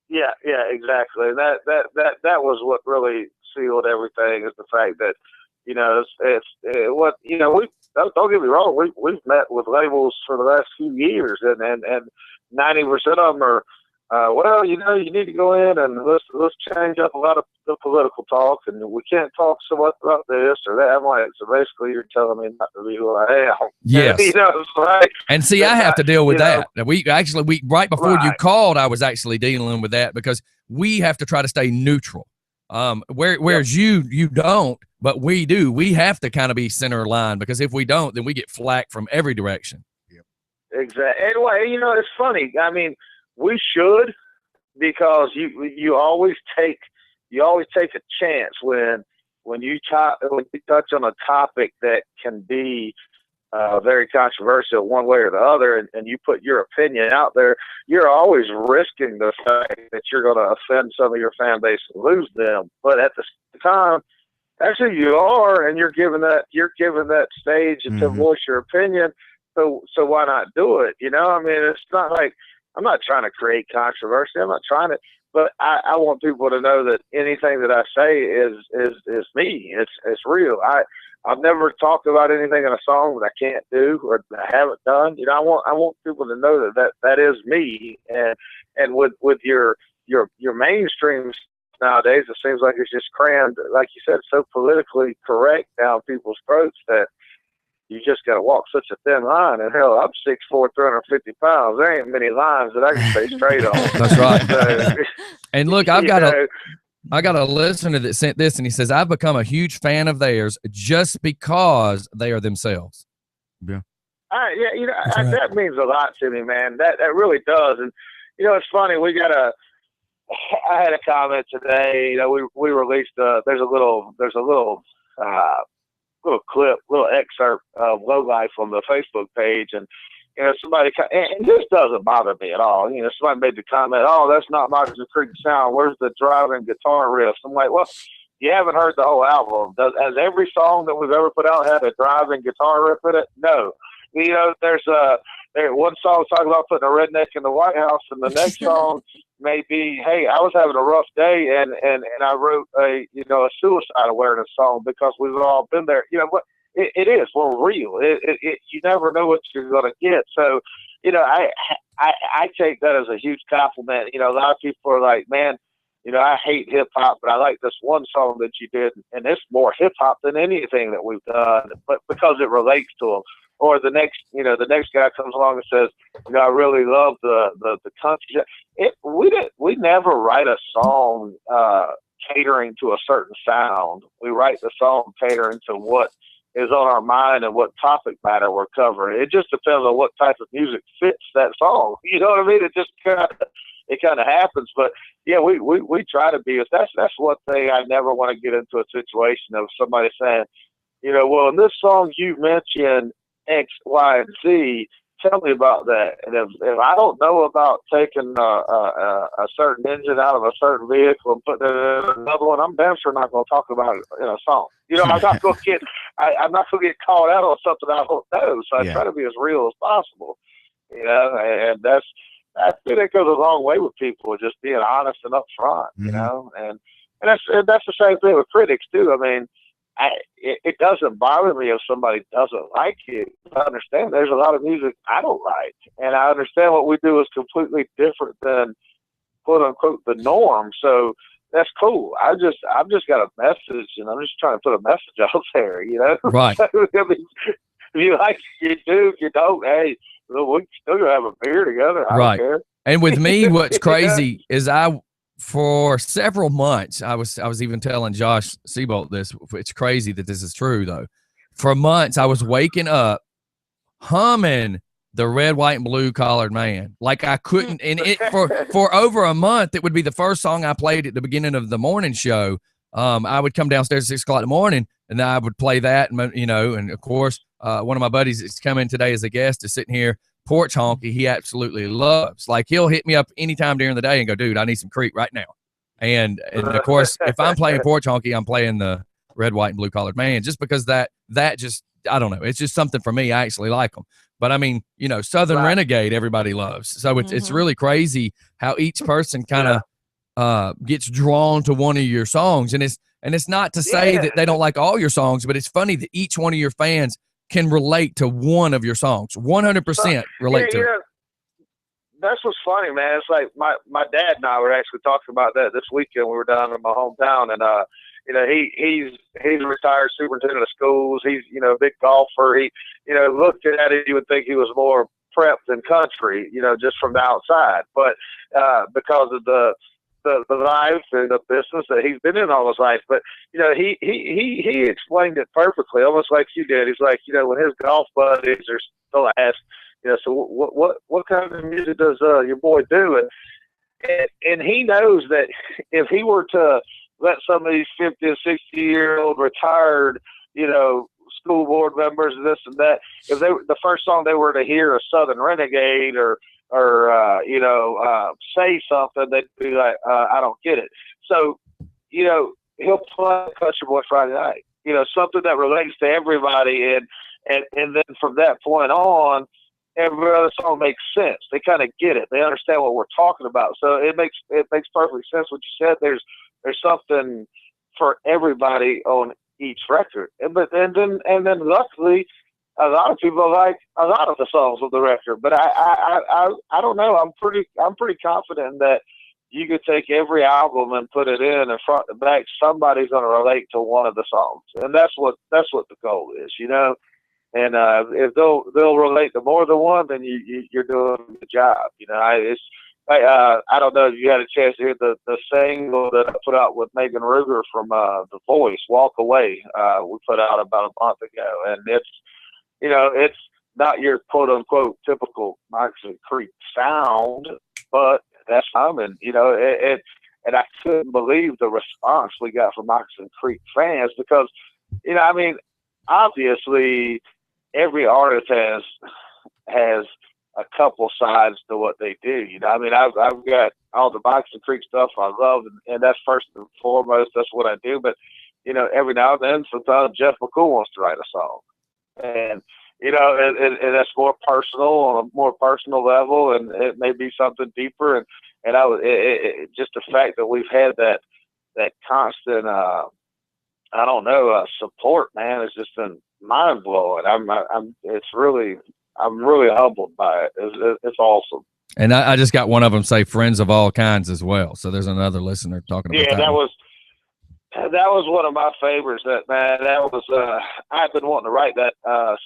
Yeah, exactly. And that was what really sealed everything, is the fact that, you know, it's what, you know, don't get me wrong, we've met with labels for the last few years, and 90% of them are, well, you know, you need to go in and let's change up a lot of the political talk, and we can't talk so much about this or that. I'm like, so basically you're telling me not to be who I am. Yes. You know, right? And see, I have to deal with that. We right before you called, I was actually dealing with that, because we have to try to stay neutral. Whereas you don't, but we do. We have to kind of be center line, because if we don't, then we get flack from every direction. Yep. Exactly. Anyway, you know, it's funny. I mean, we should, because you always take a chance when you touch on a topic that can be very controversial one way or the other, and you put your opinion out there. You're always risking the fact that you're going to offend some of your fan base and lose them. But at the same time, actually you are, and you're given that stage to voice your opinion. So why not do it? You know, I mean, it's not like, I'm not trying to create controversy. I'm not trying to, but I want people to know that anything that I say is me. It's real. I've never talked about anything in a song that I can't do or that I haven't done. You know, I want people to know that is me. And with your mainstream nowadays, it seems like it's just crammed, like you said, so politically correct down people's throats that you just got to walk such a thin line. And hell, I'm 6'4", 350 pounds. There ain't many lines that I can stay straight on. That's right. So, and look, I've got I got a listener that sent this, and he says, I've become a huge fan of theirs just because they are themselves. Yeah. Yeah, that means a lot to me, man. That really does. And, it's funny. I had a comment today. We released, there's a little clip, little excerpt of Low Life on the Facebook page. And, somebody, and this doesn't bother me at all. Somebody made the comment, oh, that's not Michael Creek sound. Where's the driving guitar riffs? I'm like, well, you haven't heard the whole album. Has every song that we've ever put out had a driving guitar riff in it? No. There's one song talking about putting a redneck in the White House, and the next song may be, hey, I was having a rough day, and I wrote a suicide awareness song because we've all been there. What it is, we're real. You never know what you're gonna get. So, I take that as a huge compliment. A lot of people are like, man, I hate hip hop, but I like this one song that you did, and it's more hip hop than anything that we've done, but because it relates to them. Or the next guy comes along and says, I really love the country. We never write a song catering to a certain sound. We write the song catering to what is on our mind and what topic matter we're covering. It just depends on what type of music fits that song. You know what I mean? It just kind of happens. But yeah, we try to be. That's one thing. I never want to get into a situation of somebody saying, well, in this song you mentioned X, Y, and Z. Tell me about that. And if I don't know about taking a certain engine out of a certain vehicle and putting it in another one, I'm damn sure not going to talk about it in a song. I'm not going to get called out on something I don't know. So I try to be as real as possible. And I think that goes a long way with people, just being honest and upfront. And that's the same thing with critics too. I mean, it doesn't bother me if somebody doesn't like it. I understand there's a lot of music I don't like, and I understand what we do is completely different than quote unquote the norm. So that's cool. I've just got a message, and I'm just trying to put a message out there. Right. I mean, if you like it, you do. If you don't, hey, we still gonna have a beer together. I don't care. And with me, what's crazy is for several months, I was even telling Josh Seabolt this. It's crazy that this is true, though. For months, I was waking up humming the Red, White, and Blue Collared Man. Like I couldn't, and for over a month, it would be the first song I played at the beginning of the morning show. I would come downstairs at 6 o'clock in the morning, and I would play that, and of course, one of my buddies that's come in today as a guest is sitting here. Porch Honky, he absolutely loves. Like he'll hit me up anytime during the day and go, dude, I need some Creek right now. And of course, if I'm playing Porch Honky, I'm playing the Red, White, and Blue Collared Man, just because that just, I don't know, it's just something for me. I actually like them. But I mean, Southern Renegade, everybody loves. So it's really crazy how each person kind of gets drawn to one of your songs. And it's not to say that they don't like all your songs, but it's funny that each one of your fans can relate to one of your songs. 100% relate to it. That's what's funny, man. It's like my dad and I were actually talking about that this weekend. We were down in my hometown, and he's a retired superintendent of schools. He's a big golfer. He looking at it, you would think he was more prep than country, just from the outside. But because of the life and the business that he's been in all his life. But he explained it perfectly, almost like you did. He's like, when his golf buddies are still asked, so what kind of music does your boy do? And he knows that if he were to let some of these 50 and 60-year-old retired, school board members, this and that, if the first song they were to hear a Southern Renegade or say something, they'd be like, I don't get it. So, he'll play Country Boy Friday Night, something that relates to everybody. And then from that point on, every other song makes sense. They kind of get it. They understand what we're talking about. So it makes perfect sense what you said. There's something for everybody on each record. And then luckily, a lot of people like a lot of the songs of the record. But I don't know. I'm pretty confident that you could take every album and put it in front and back. Somebody's going to relate to one of the songs, and that's what the goal is, And if they'll relate to more than one, then you're doing a good job. Hey, I don't know if you had a chance to hear the single that I put out with Megan Ruger from The Voice, "Walk Away." We put out about a month ago, and it's not your quote unquote typical Moccasin Creek sound, but that's coming. And I couldn't believe the response we got from Moccasin Creek fans because, obviously every artist has a couple sides to what they do. I've got all the Moccasin Creek stuff I love, and that's first and foremost. That's what I do. But every now and then, sometimes Jeff McCool wants to write a song, and and that's more personal on a more personal level, and it may be something deeper. And just the fact that we've had that constant, support, man, has just been mind blowing. I'm really humbled by it. It's awesome. And I just got one of them say friends of all kinds as well. So there's another listener talking about that. Yeah, that was one of my favorites. That was I've been wanting to write that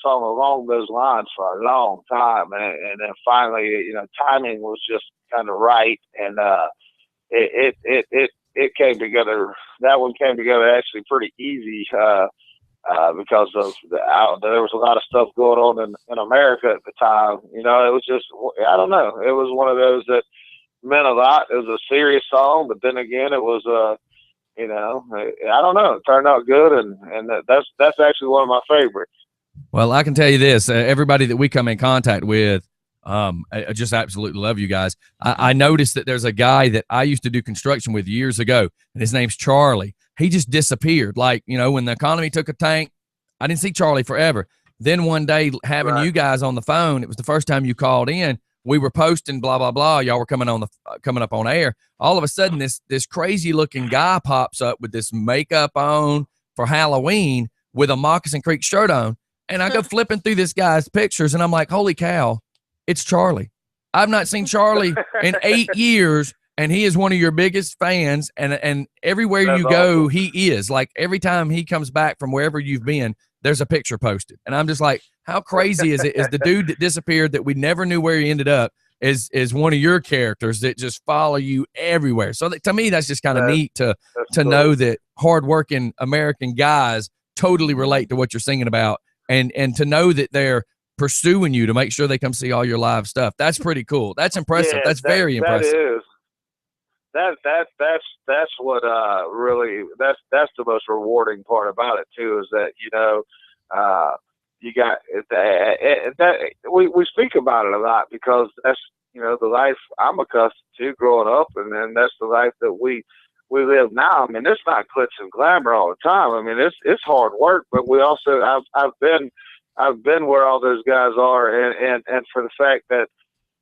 song along those lines for a long time, and then finally, timing was just kind of right, and it came together. That one came together actually pretty easy because of there was a lot of stuff going on in America at the time. It was just, I don't know. It was one of those that meant a lot. It was a serious song, but then again, it was I don't know. It turned out good, and that's actually one of my favorites. Well, I can tell you this: everybody that we come in contact with, I just absolutely love you guys. I noticed that there's a guy that I used to do construction with years ago, and his name's Charlie. He just disappeared. Like, when the economy took a tank, I didn't see Charlie forever. Then one day, having you guys on the phone, it was the first time you called in. We were posting, blah, blah, blah. Y'all were coming up on air. All of a sudden, this crazy looking guy pops up with this makeup on for Halloween with a Moccasin Creek shirt on. And I go flipping through this guy's pictures, and I'm like, holy cow, it's Charlie. I've not seen Charlie in 8 years, and he is one of your biggest fans. And everywhere That's you go, awesome. He is. Like, every time he comes back from wherever you've been, there's a picture posted. And I'm just like, how crazy is it? Is the dude that disappeared that we never knew where he ended up is one of your characters that just follow you everywhere. So to me, that's just kind of neat to cool. know that hardworking American guys totally relate to what you're singing about, and to know that they're pursuing you to make sure they come see all your live stuff. That's pretty cool. That's impressive. That's very impressive. That is. That's what really that's the most rewarding part about it too, is that you got that we speak about it a lot because that's the life I'm accustomed to growing up, and then that's the life that we live now. I mean, it's not glitz and glamour all the time. I mean, it's hard work, but we also I've been where all those guys are, and for the fact that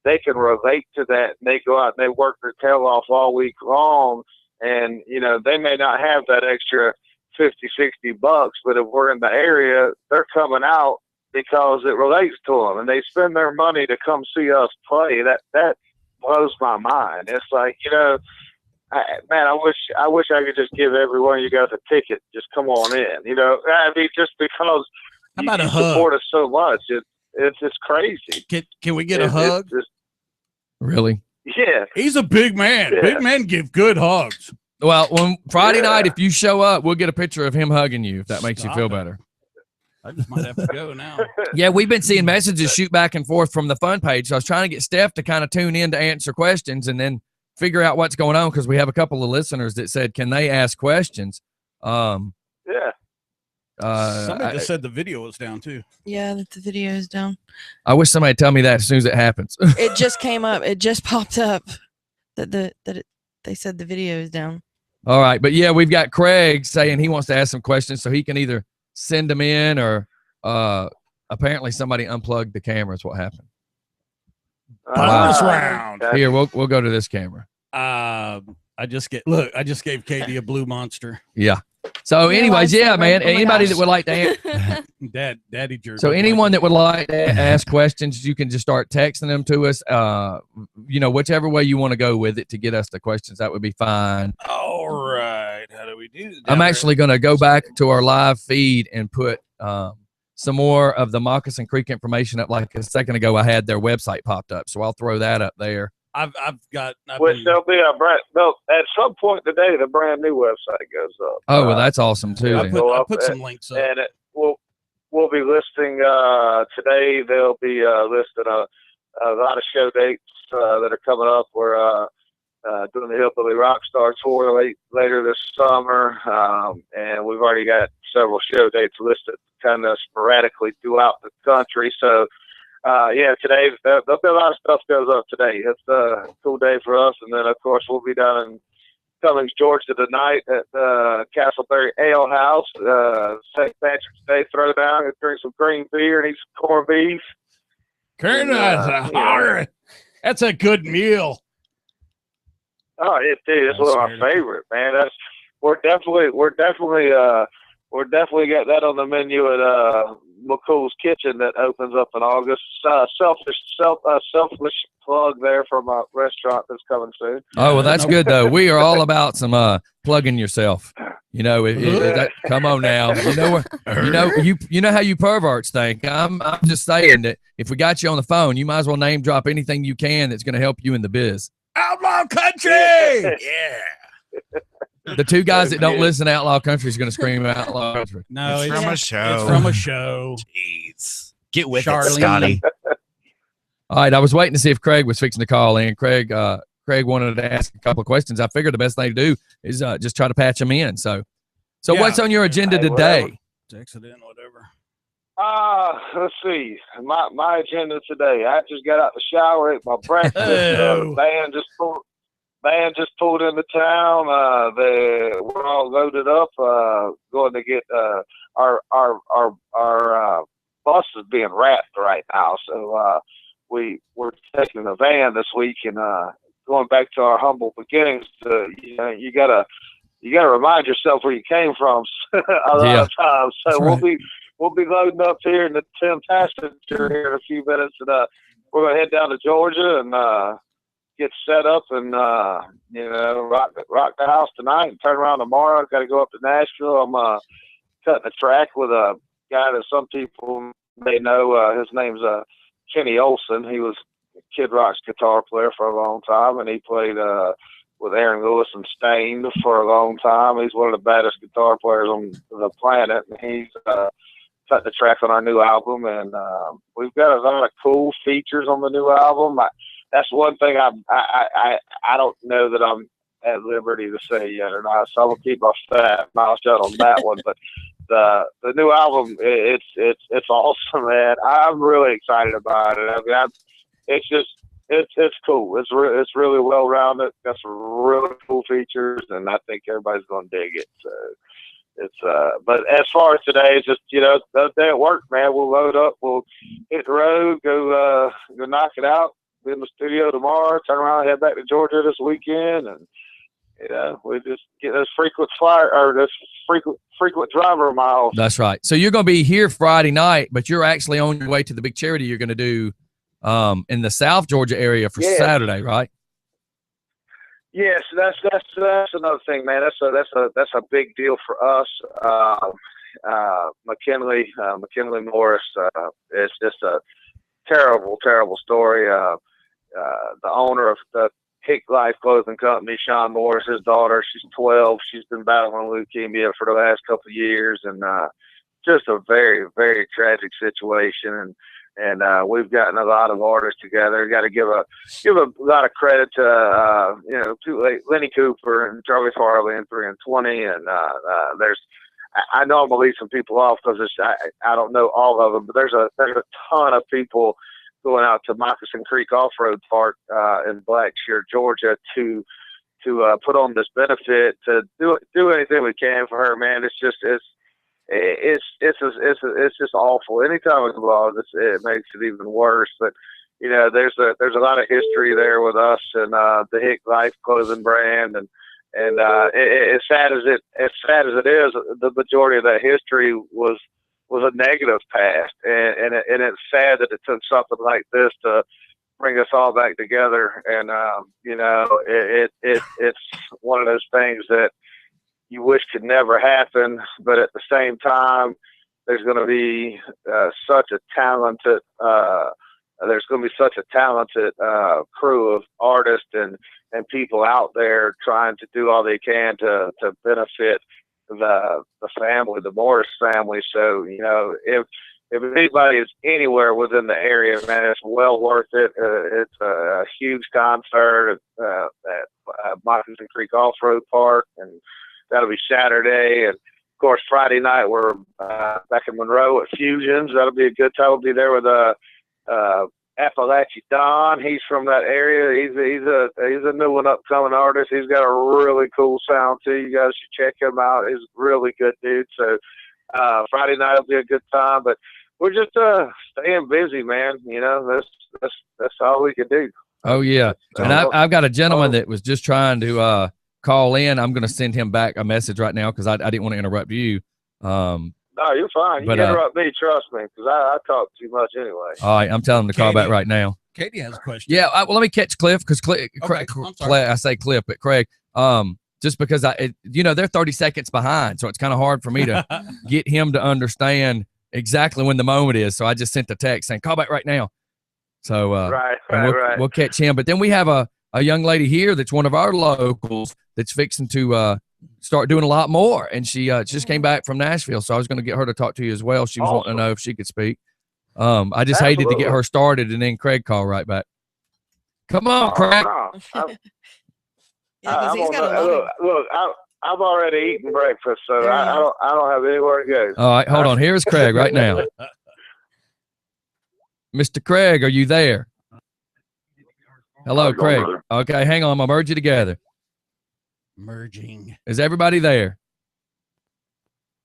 they can relate to that, and they go out and they work their tail off all week long, and they may not have that extra $50-$60, but if we're in the area, they're coming out because it relates to them, and they spend their money to come see us play. That blows my mind. It's like, man, I wish I could just give every one of you guys a ticket. Just come on in. I mean, just because How about you a hug? support us so much, it's just crazy. Can we get a hug? Really? Yeah. He's a big man. Yeah. Big men give good hugs. Well, when Friday night, if you show up, we'll get a picture of him hugging you, if that makes you feel better. I just might have to go now. Yeah, we've been seeing messages shoot back and forth from the fun page. So I was trying to get Steph to kind of tune in to answer questions and then figure out what's going on, because we have a couple of listeners that said, can they ask questions? Yeah. Somebody just said the video was down too. Yeah, that the video is down. I wish somebody would tell me that as soon as it happens. It just came up. It just popped up that they said the video is down. All right. But yeah, we've got Craig saying he wants to ask some questions, so he can either send them in or apparently somebody unplugged the camera is what happened. Bonus round. Here, we'll go to this camera. I just gave Katie a blue monster. Yeah. So anyways, yeah, man, anybody that would like to daddy jerk. So anyone that would like to ask questions, you can just start texting them to us. Whichever way you want to go with it to get us the questions, that would be fine. All right. How do we do that? I'm actually going to go back to our live feed and put some more of the Moccasin Creek information up. Like a second ago, I had their website popped up, so I'll throw that up there I've Which there'll be at some point today, the brand new website goes up. Oh, well, that's awesome too. I put some links up. And we'll be listing today. They'll be listing a lot of show dates that are coming up. We're doing the Hillbilly Rockstar tour later this summer, and we've already got several show dates listed kind of sporadically throughout the country. So, today there'll be a lot of stuff goes up today. It's a cool day for us, and then of course we'll be down in Cummings, Georgia tonight at Castleberry Ale House, St. Patrick's Day Throwdown. We'll drink some green beer and eat some corned beef. That's a good meal. Oh, it's one of my favorite, man. We're definitely got that on the menu at McCool's Kitchen that opens up in August. Selfless plug there for my restaurant that's coming soon. Oh, well, that's good though. We are all about some plugging yourself. You know, come on now. You know how you perverts think. I'm just saying that if we got you on the phone, you might as well name drop anything you can that's going to help you in the biz. Outlaw Country. Yeah. The two guys that don't listen to Outlaw Country is going to scream Outlaw Country. No, it's from a show. It's from a show. Jeez. Get with Charlie. it, Scotty. All right, I was waiting to see if Craig was fixing to call in. Craig wanted to ask a couple of questions. I figured the best thing to do is just try to patch him in. So what's on your agenda today? Text it in, whatever. Let's see. My agenda today. I just got out the shower, ate my breakfast. The band just pulled into town. We're all loaded up, going to get our bus is being wrapped right now. So we're taking a van this week and going back to our humble beginnings. You gotta remind yourself where you came from a lot of times. So right. We'll be loading up here in the 10 passenger here in a few minutes, and we're gonna head down to Georgia and get set up and rock the house tonight and turn around tomorrow. Got to go up to Nashville. I'm cutting a track with a guy that some people may know. His name's Kenny Olson. He was Kid Rock's guitar player for a long time, and he played with Aaron Lewis and Stain for a long time. He's one of the baddest guitar players on the planet, and he's cutting the track on our new album. And we've got a lot of cool features on the new album. That's one thing I don't know that I'm at liberty to say yet or not, so I'm gonna keep my fat mouth shut on that one. But the new album, it's awesome, man. I'm really excited about it. I mean, it's cool. It's really well rounded. Got some really cool features, and I think everybody's gonna dig it. So it's but as far as today, it's just the day at work, man. We'll load up, we'll hit the road, go knock it out. Be in the studio tomorrow, turn around, head back to Georgia this weekend, and we just get those frequent driver miles. That's right. So you're going to be here Friday night, but you're actually on your way to the big charity you're going to do in the South Georgia area for Saturday, right? Yes, that's another thing, man. That's a big deal for us. McKinley Morris. It's just a terrible story. The owner of the Hick Life Clothing Company, Sean Morris, his daughter, she's 12. She's been battling leukemia for the last couple of years, and just a very, very tragic situation. And we've gotten a lot of artists together. Got to give a lot of credit to to Lenny Cooper and Charlie Farley and 3 and 20. And I know I'm gonna leave some people off because I don't know all of them, but there's a ton of people going out to Moccasin Creek Off-Road Park in Blackshear, Georgia, to put on this benefit, to do anything we can for her. Man, it's just awful. Anytime it's involved, it makes it even worse. But there's a lot of history there with us and the Hick Life Clothing brand, and as sad as it is, the majority of that history was a negative past, and it's sad that it took something like this to bring us all back together. And it's one of those things that you wish could never happen, but at the same time, there's going to be such a talented there's going to be such a talented crew of artists and people out there trying to do all they can to benefit the family, the Morris family. So, you know, if anybody is anywhere within the area, man, it's well worth it. It's a huge concert at Moccasin Creek Off-Road Park, and that'll be Saturday. And of course, Friday night we're back in Monroe at Fusions. That'll be a good time. We'll be there with Appalachia Don. He's from that area. He's a new and upcoming artist. He's got a really cool sound too. You guys should check him out. He's a really good dude. So Friday night will be a good time. But we're just staying busy, man. You know, that's all we can do. Oh yeah, and I've got a gentleman that was just trying to call in. I'm going to send him back a message right now because I didn't want to interrupt you. No, you're fine. You interrupt me, trust me, because I talk too much anyway. All right, I'm telling him to call back right now. Katie has a question. Yeah, well, let me catch Cliff because Craig, I say Cliff, but Craig, just because they're 30 seconds behind, so it's kind of hard for me to get him to understand exactly when the moment is. So I just sent the text saying, call back right now. So we'll catch him. But then we have a young lady here that's one of our locals that's fixing to start doing a lot more. And she just came back from Nashville. So I was going to get her to talk to you as well. She was wanting to know if she could speak. I just hated to get her started and then Craig called right back. Come on, Craig. Look, I've already eaten breakfast, so I don't have anywhere to go. All right, hold on. Here's Craig right now. Mr. Craig, are you there? Hello, Craig. Okay, hang on. I'm going to merge you together. Merging. Is everybody there?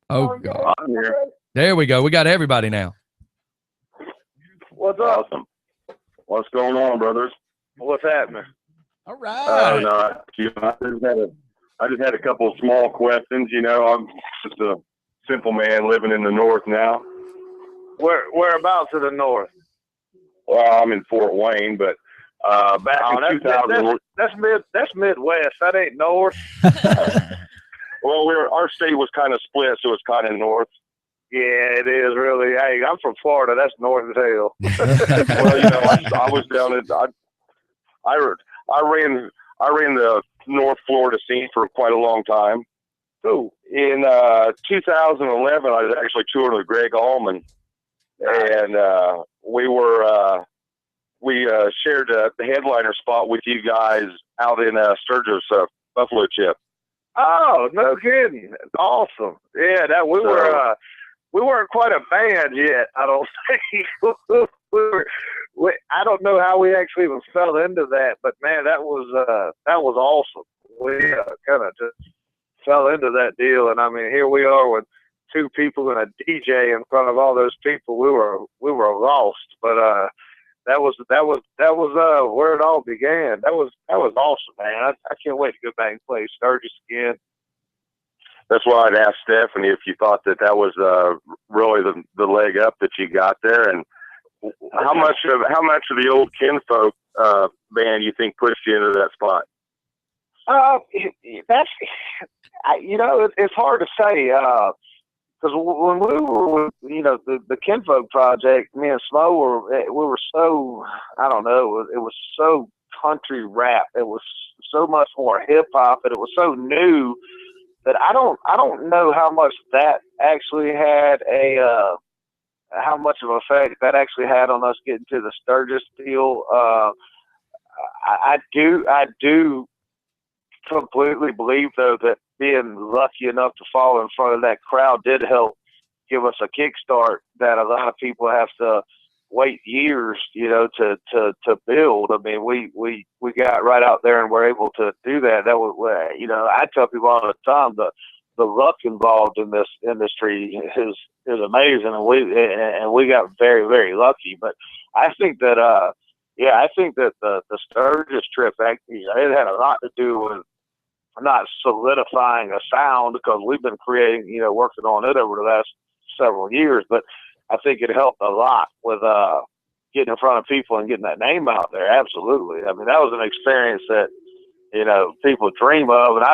Oh, God. There we go. We got everybody now. What's up? Awesome. What's going on, brothers? What's happening? All right. I just had a couple of small questions. You know, I'm just a simple man living in the north now. Whereabouts in the north? Well, I'm in Fort Wayne, but back in 2000. That's Midwest. That ain't north. Well, our state was kind of split, so it's kind of north. Yeah, it is really. Hey, I'm from Florida. That's north as hell. Well, you know, I was down at I ran the North Florida scene for quite a long time. Cool. In 2011, I was actually touring with Greg Allman, and we shared the headliner spot with you guys out in Sturgis, Buffalo Chip. Oh, no kidding! Awesome. Yeah, we weren't quite a band yet. I don't think I don't know how we actually even fell into that, but man, that was awesome. We kind of just fell into that deal, and I mean, here we are with two people and a DJ in front of all those people. We were lost, but that was where it all began. That was awesome, man. I can't wait to go back and play Sturgis again. That's why I'd asked Stephanie if you thought that was really the leg up that you got there, and how much of the old Kinfolk band you think pushed you into that spot? That's it's hard to say because when we were, the Kinfolk project, me and Smo we were so, I don't know, it was so country rap. It was so much more hip hop, and it was so new that I don't know how much that actually had how much of an effect that actually had on us getting to the Sturgis deal. I do completely believe, though, that being lucky enough to fall in front of that crowd did help give us a kickstart that a lot of people have to wait years, to build. I mean, we got right out there and were able to do that. That was, I tell people all the time, the luck involved in this industry is amazing, and we got very, very lucky. But I think that the Sturgis trip actually, it had a lot to do with not solidifying a sound, because we've been creating, working on it over the last several years. But I think it helped a lot with getting in front of people and getting that name out there. Absolutely. I mean, that was an experience that, people dream of, and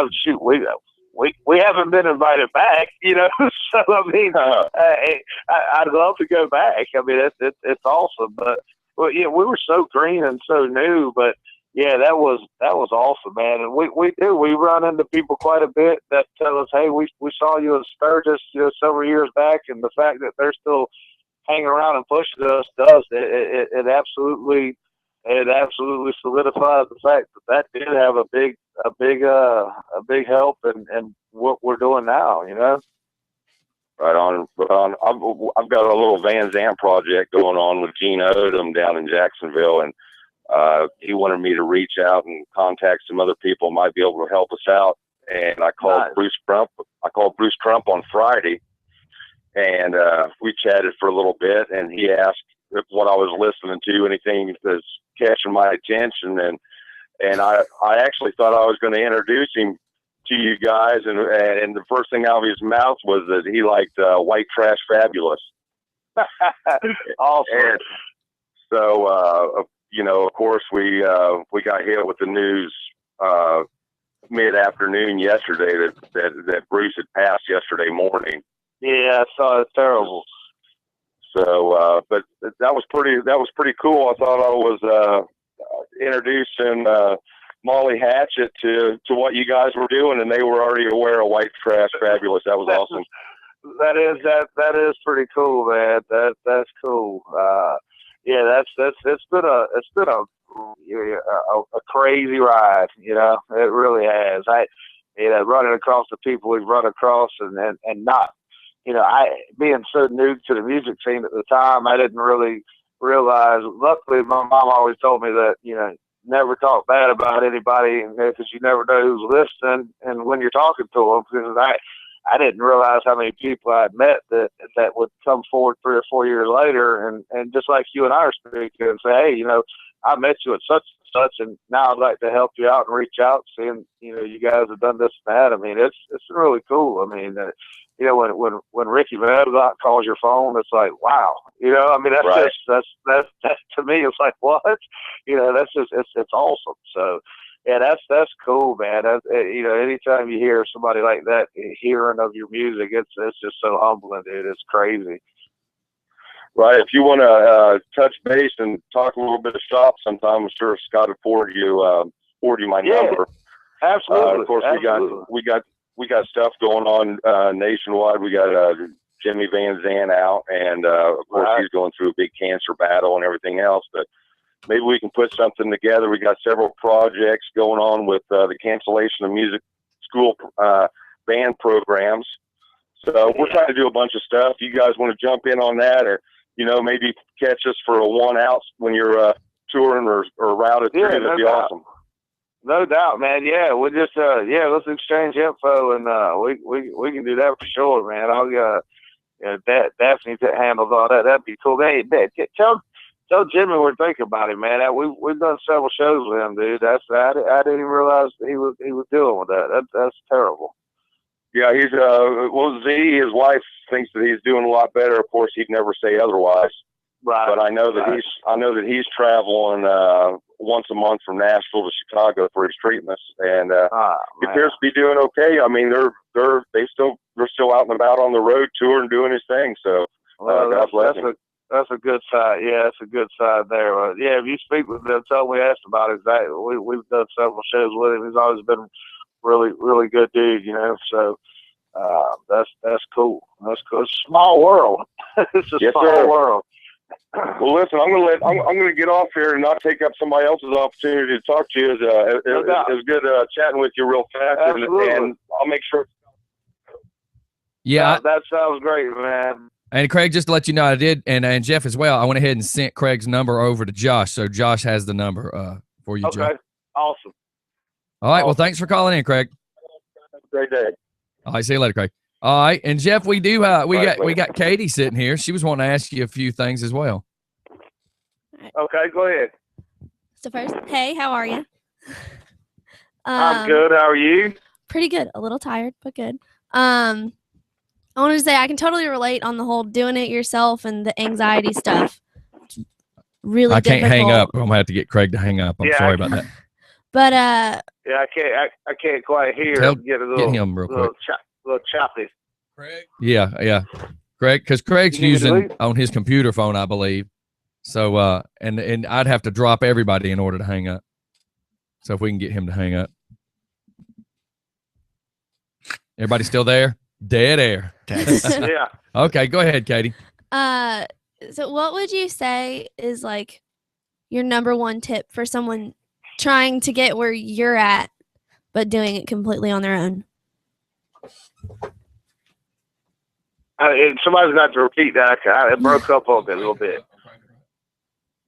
we haven't been invited back, so I mean, I'd love to go back. I mean, it's awesome, but well, yeah, we were so green and so new, but yeah, that was awesome, man. And we run into people quite a bit that tell us, hey, we saw you in Sturgis, several years back, and the fact that they're still hanging around and pushing us it absolutely solidifies the fact that did have a big help in what we're doing now, Right on. I've got a little Van Zandt project going on with Gene Odom down in Jacksonville, and he wanted me to reach out and contact some other people who might be able to help us out. And I called Bruce Crump. I called Bruce Crump on Friday, and we chatted for a little bit. And he asked if what I was listening to, anything that's catching my attention. And I actually thought I was going to introduce him to you guys. And the first thing out of his mouth was that he liked White Trash Fabulous. Awesome. And so, of course, we got hit with the news mid-afternoon yesterday that Bruce had passed yesterday morning. Yeah, I saw it. Terrible. So, but that was pretty cool. I thought I was introducing Molly Hatchet to what you guys were doing, and they were already aware of White Trash Fabulous. That was awesome. That is pretty cool, man. That's cool. Yeah, it's been a crazy ride. It really has. Running across the people we've run across, and not, I being so new to the music scene at the time, I didn't really realize. Luckily, my mom always told me that never talk bad about anybody, because you never know who's listening and when you're talking to them. Because I didn't realize how many people I'd met that would come forward 3 or 4 years later, and just like you and I are speaking, and say, hey, I met you at such and such, and now I'd like to help you out and reach out, seeing you guys have done this and that. I mean, it's really cool. I mean, when Ricky Medlock calls your phone, it's like, wow. I mean, that's right. that's to me, it's like, what? That's just it's awesome. So. Yeah, that's cool, man. Anytime you hear somebody like that hearing of your music, it's just so humbling, dude. It's crazy. Right. If you want to touch base and talk a little bit of shop sometime, I'm sure Scott will forward you my number. Absolutely. Of course, we got stuff going on nationwide. We got Jimmy Van Zandt out, and of course he's going through a big cancer battle and everything else, but maybe we can put something together. We got several projects going on with the cancellation of music school band programs. So we're trying to do a bunch of stuff. You guys want to jump in on that, or, maybe catch us for a one-out when you're touring or routed through? That'd be awesome. No doubt, man. Yeah, we'll just, let's exchange info, and we can do that for sure, man. I'll Daphne handles all that. That'd be cool. Hey, tell Jimmy we're thinking about him, man. We've done several shows with him, dude. I didn't even realize he was dealing with that. That's terrible. Yeah, he's Z. His wife thinks that he's doing a lot better. Of course, he'd never say otherwise. Right. But I know that he's traveling once a month from Nashville to Chicago for his treatments, and he appears to be doing okay. I mean, they're still out and about on the road touring, doing his thing. So God bless him. That's a good side. Yeah, that's a good side there. Yeah, if you speak with them, tell them we asked about it. We've done several shows with him. He's always been really, really good dude, So that's cool. That's cool. It's a small world. It's a small world. Well, listen, I'm gonna get off here and not take up somebody else's opportunity to talk to you. It was good chatting with you real fast, and I'll make sure. Yeah, that sounds great, man. And Craig, just to let you know, I did, and Jeff as well. I went ahead and sent Craig's number over to Josh, so Josh has the number for you, okay. Jeff. Awesome. All right, well, thanks for calling in, Craig. Have a great day. All right, see you later, Craig. All right, and Jeff, we got Katie sitting here. She was wanting to ask you a few things as well. Okay, go ahead. So first, hey, how are you? I'm good. How are you? Pretty good. A little tired, but good. I wanted to say I can totally relate on the whole doing it yourself and the anxiety stuff. Really, I can't hang up. I'm gonna have to get Craig to hang up. I'm sorry about that. But yeah, I can't quite hear. Get him real quick. Little choppy. Craig. Yeah, Craig, because Craig's using on his computer phone, I believe. So and I'd have to drop everybody in order to hang up. So if we can get him to hang up. Everybody still there? Dead air. Yeah. Okay, go ahead, Katie. So what would you say is like your number one tip for someone trying to get where you're at, but doing it completely on their own? Somebody's got to repeat that. It broke up a little bit.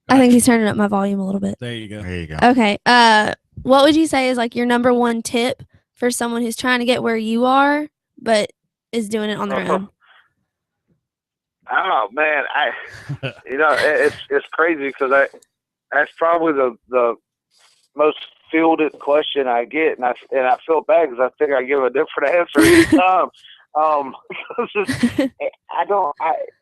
I think he's turning up my volume a little bit. There you go. There you go. Okay. What would you say is like your number one tip for someone who's trying to get where you are, but is doing it on their own? Oh man, it's crazy because that's probably the most fielded question I get, and I feel bad because I think I give a different answer each time.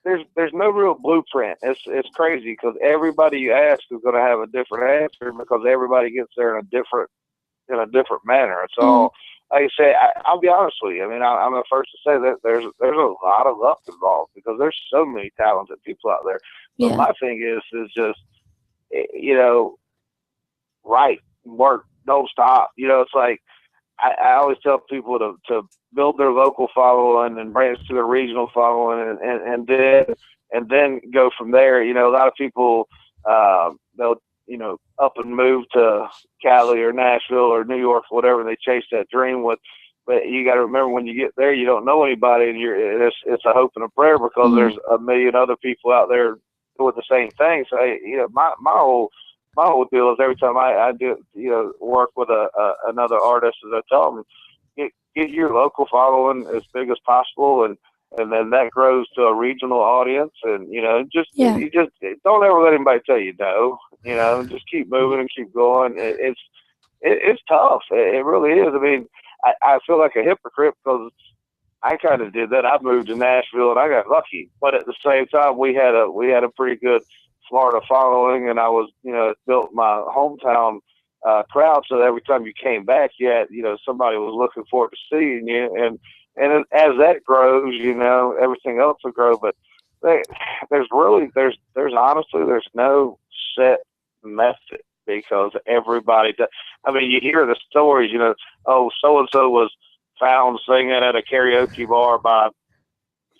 There's no real blueprint. It's crazy because everybody you ask is going to have a different answer because everybody gets there in a different manner. It's all, like I say, I'll be honest with you. I mean, I'm the first to say that there's a lot of luck involved because there's so many talented people out there. But Yeah. my thing is just, write, work, don't stop. It's like I always tell people to build their local following and branch to their regional following and then go from there. A lot of people they'll up and move to Cali or Nashville or New York, whatever, and they chase that dream with. But you got to remember when you get there, you don't know anybody, and it's a hope and a prayer because there's a million other people out there doing the same thing. So my whole deal is every time I do work with another artist, as I tell them, get your local following as big as possible, and then that grows to a regional audience, and you just don't ever let anybody tell you no. Just keep moving and keep going. It's tough. It really is. I mean, I feel like a hypocrite because I kind of did that. I moved to Nashville and I got lucky, but at the same time, we had a pretty good Florida following, and I was built my hometown crowd, so every time you came back, you had somebody was looking forward to seeing you, and as that grows, everything else will grow. But there's honestly no set method because everybody does. I mean, you hear the stories, oh, so and so was found singing at a karaoke bar by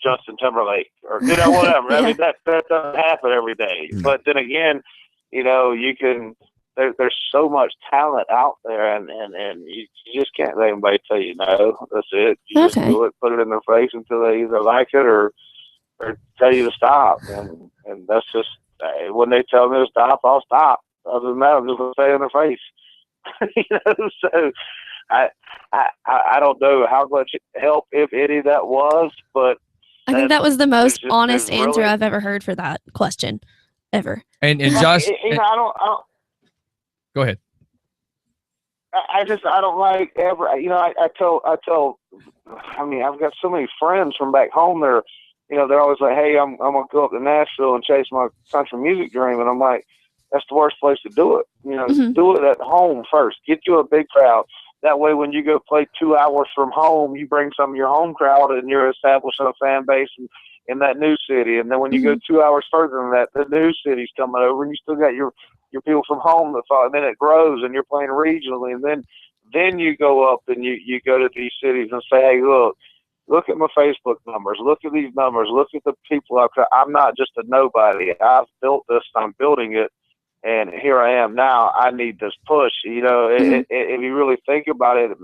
Justin Timberlake or whatever. I mean, that doesn't happen every day. But then again, you can. There's so much talent out there, and you just can't let anybody tell you no. That's it. You just do it, put it in their face until they either like it or tell you to stop. And that's just when they tell me to stop, I'll stop. Other than that, I'm just gonna say in their face. So I don't know how much help, if any, that was, but I think that was the most honest answer I've ever heard for that question, ever. And Josh, I don't. Go ahead. I don't like ever. I tell. I mean, I've got so many friends from back home. They're always like, "Hey, I'm gonna go up to Nashville and chase my country music dream," and I'm like, "That's the worst place to do it. Do it at home first. Get you a big crowd. That way, when you go play 2 hours from home, you bring some of your home crowd, and you're establishing a fan base in that new city. And then when you go 2 hours further than that, the new city's coming over, and you still got your people from home that follow, and then it grows, and you're playing regionally, and then you go up and you go to these cities and say, hey, look at my Facebook numbers, look at these numbers, look at the people I'm not just a nobody. I've built this, I'm building it, and here I am now. I need this push. If you really think about it,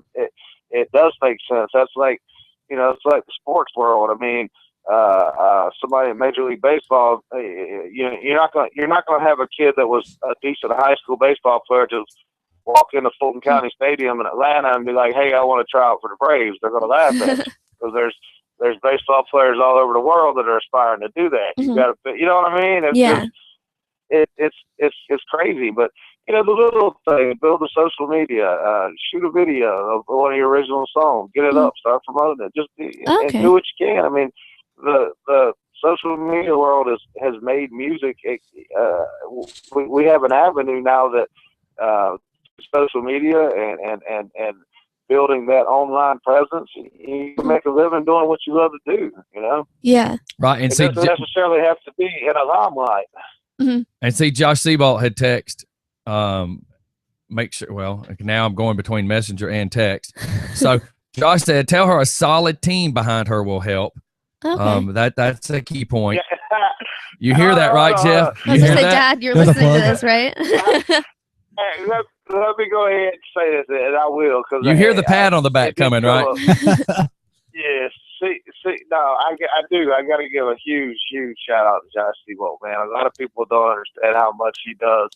it does make sense. That's like, it's like the sports world. I mean, somebody in Major League Baseball, you're not gonna have a kid that was a decent high school baseball player just walk into Fulton County Stadium in Atlanta and be like, "Hey, I want to try out for the Braves." They're gonna laugh at you because there's baseball players all over the world that are aspiring to do that. You got to, you know what I mean? It's crazy, but the little thing, build a social media, shoot a video of one of your original songs, get it up, start promoting it, just and do what you can. I mean, the social media world has made music. We have an avenue now that social media and building that online presence, you can make a living doing what you love to do. Yeah. Right. And it doesn't necessarily have to be in a limelight. And see, Josh Seabolt had text, make sure, well, now I'm going between messenger and text. So Josh said, tell her a solid team behind her will help. Okay. That's a key point. You hear that, right, Jeff? I was going to say, Dad, you're listening to this, right? Hey, let me go ahead and say this, and I will. Cause you hear the pat on the back coming, right? Yes. See, no, I do. I got to give a huge shout out to Josh Seabolt, man. A lot of people don't understand how much he does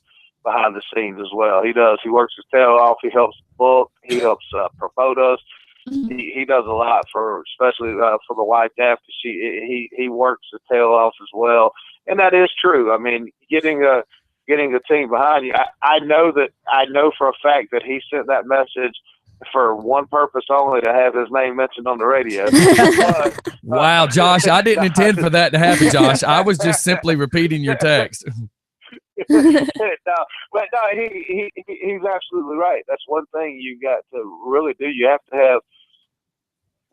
behind the scenes as well. He does. He works his tail off. He helps book. He helps promote us. He does a lot especially for the wife after he works his tail off as well, and that is true. I mean, getting a team behind you. I know for a fact that he sent that message for one purpose only, to have his name mentioned on the radio. Wow, Josh, I didn't intend for that to happen, Josh. I was just simply repeating your text. He's absolutely right. That's one thing you got to really do. You have to have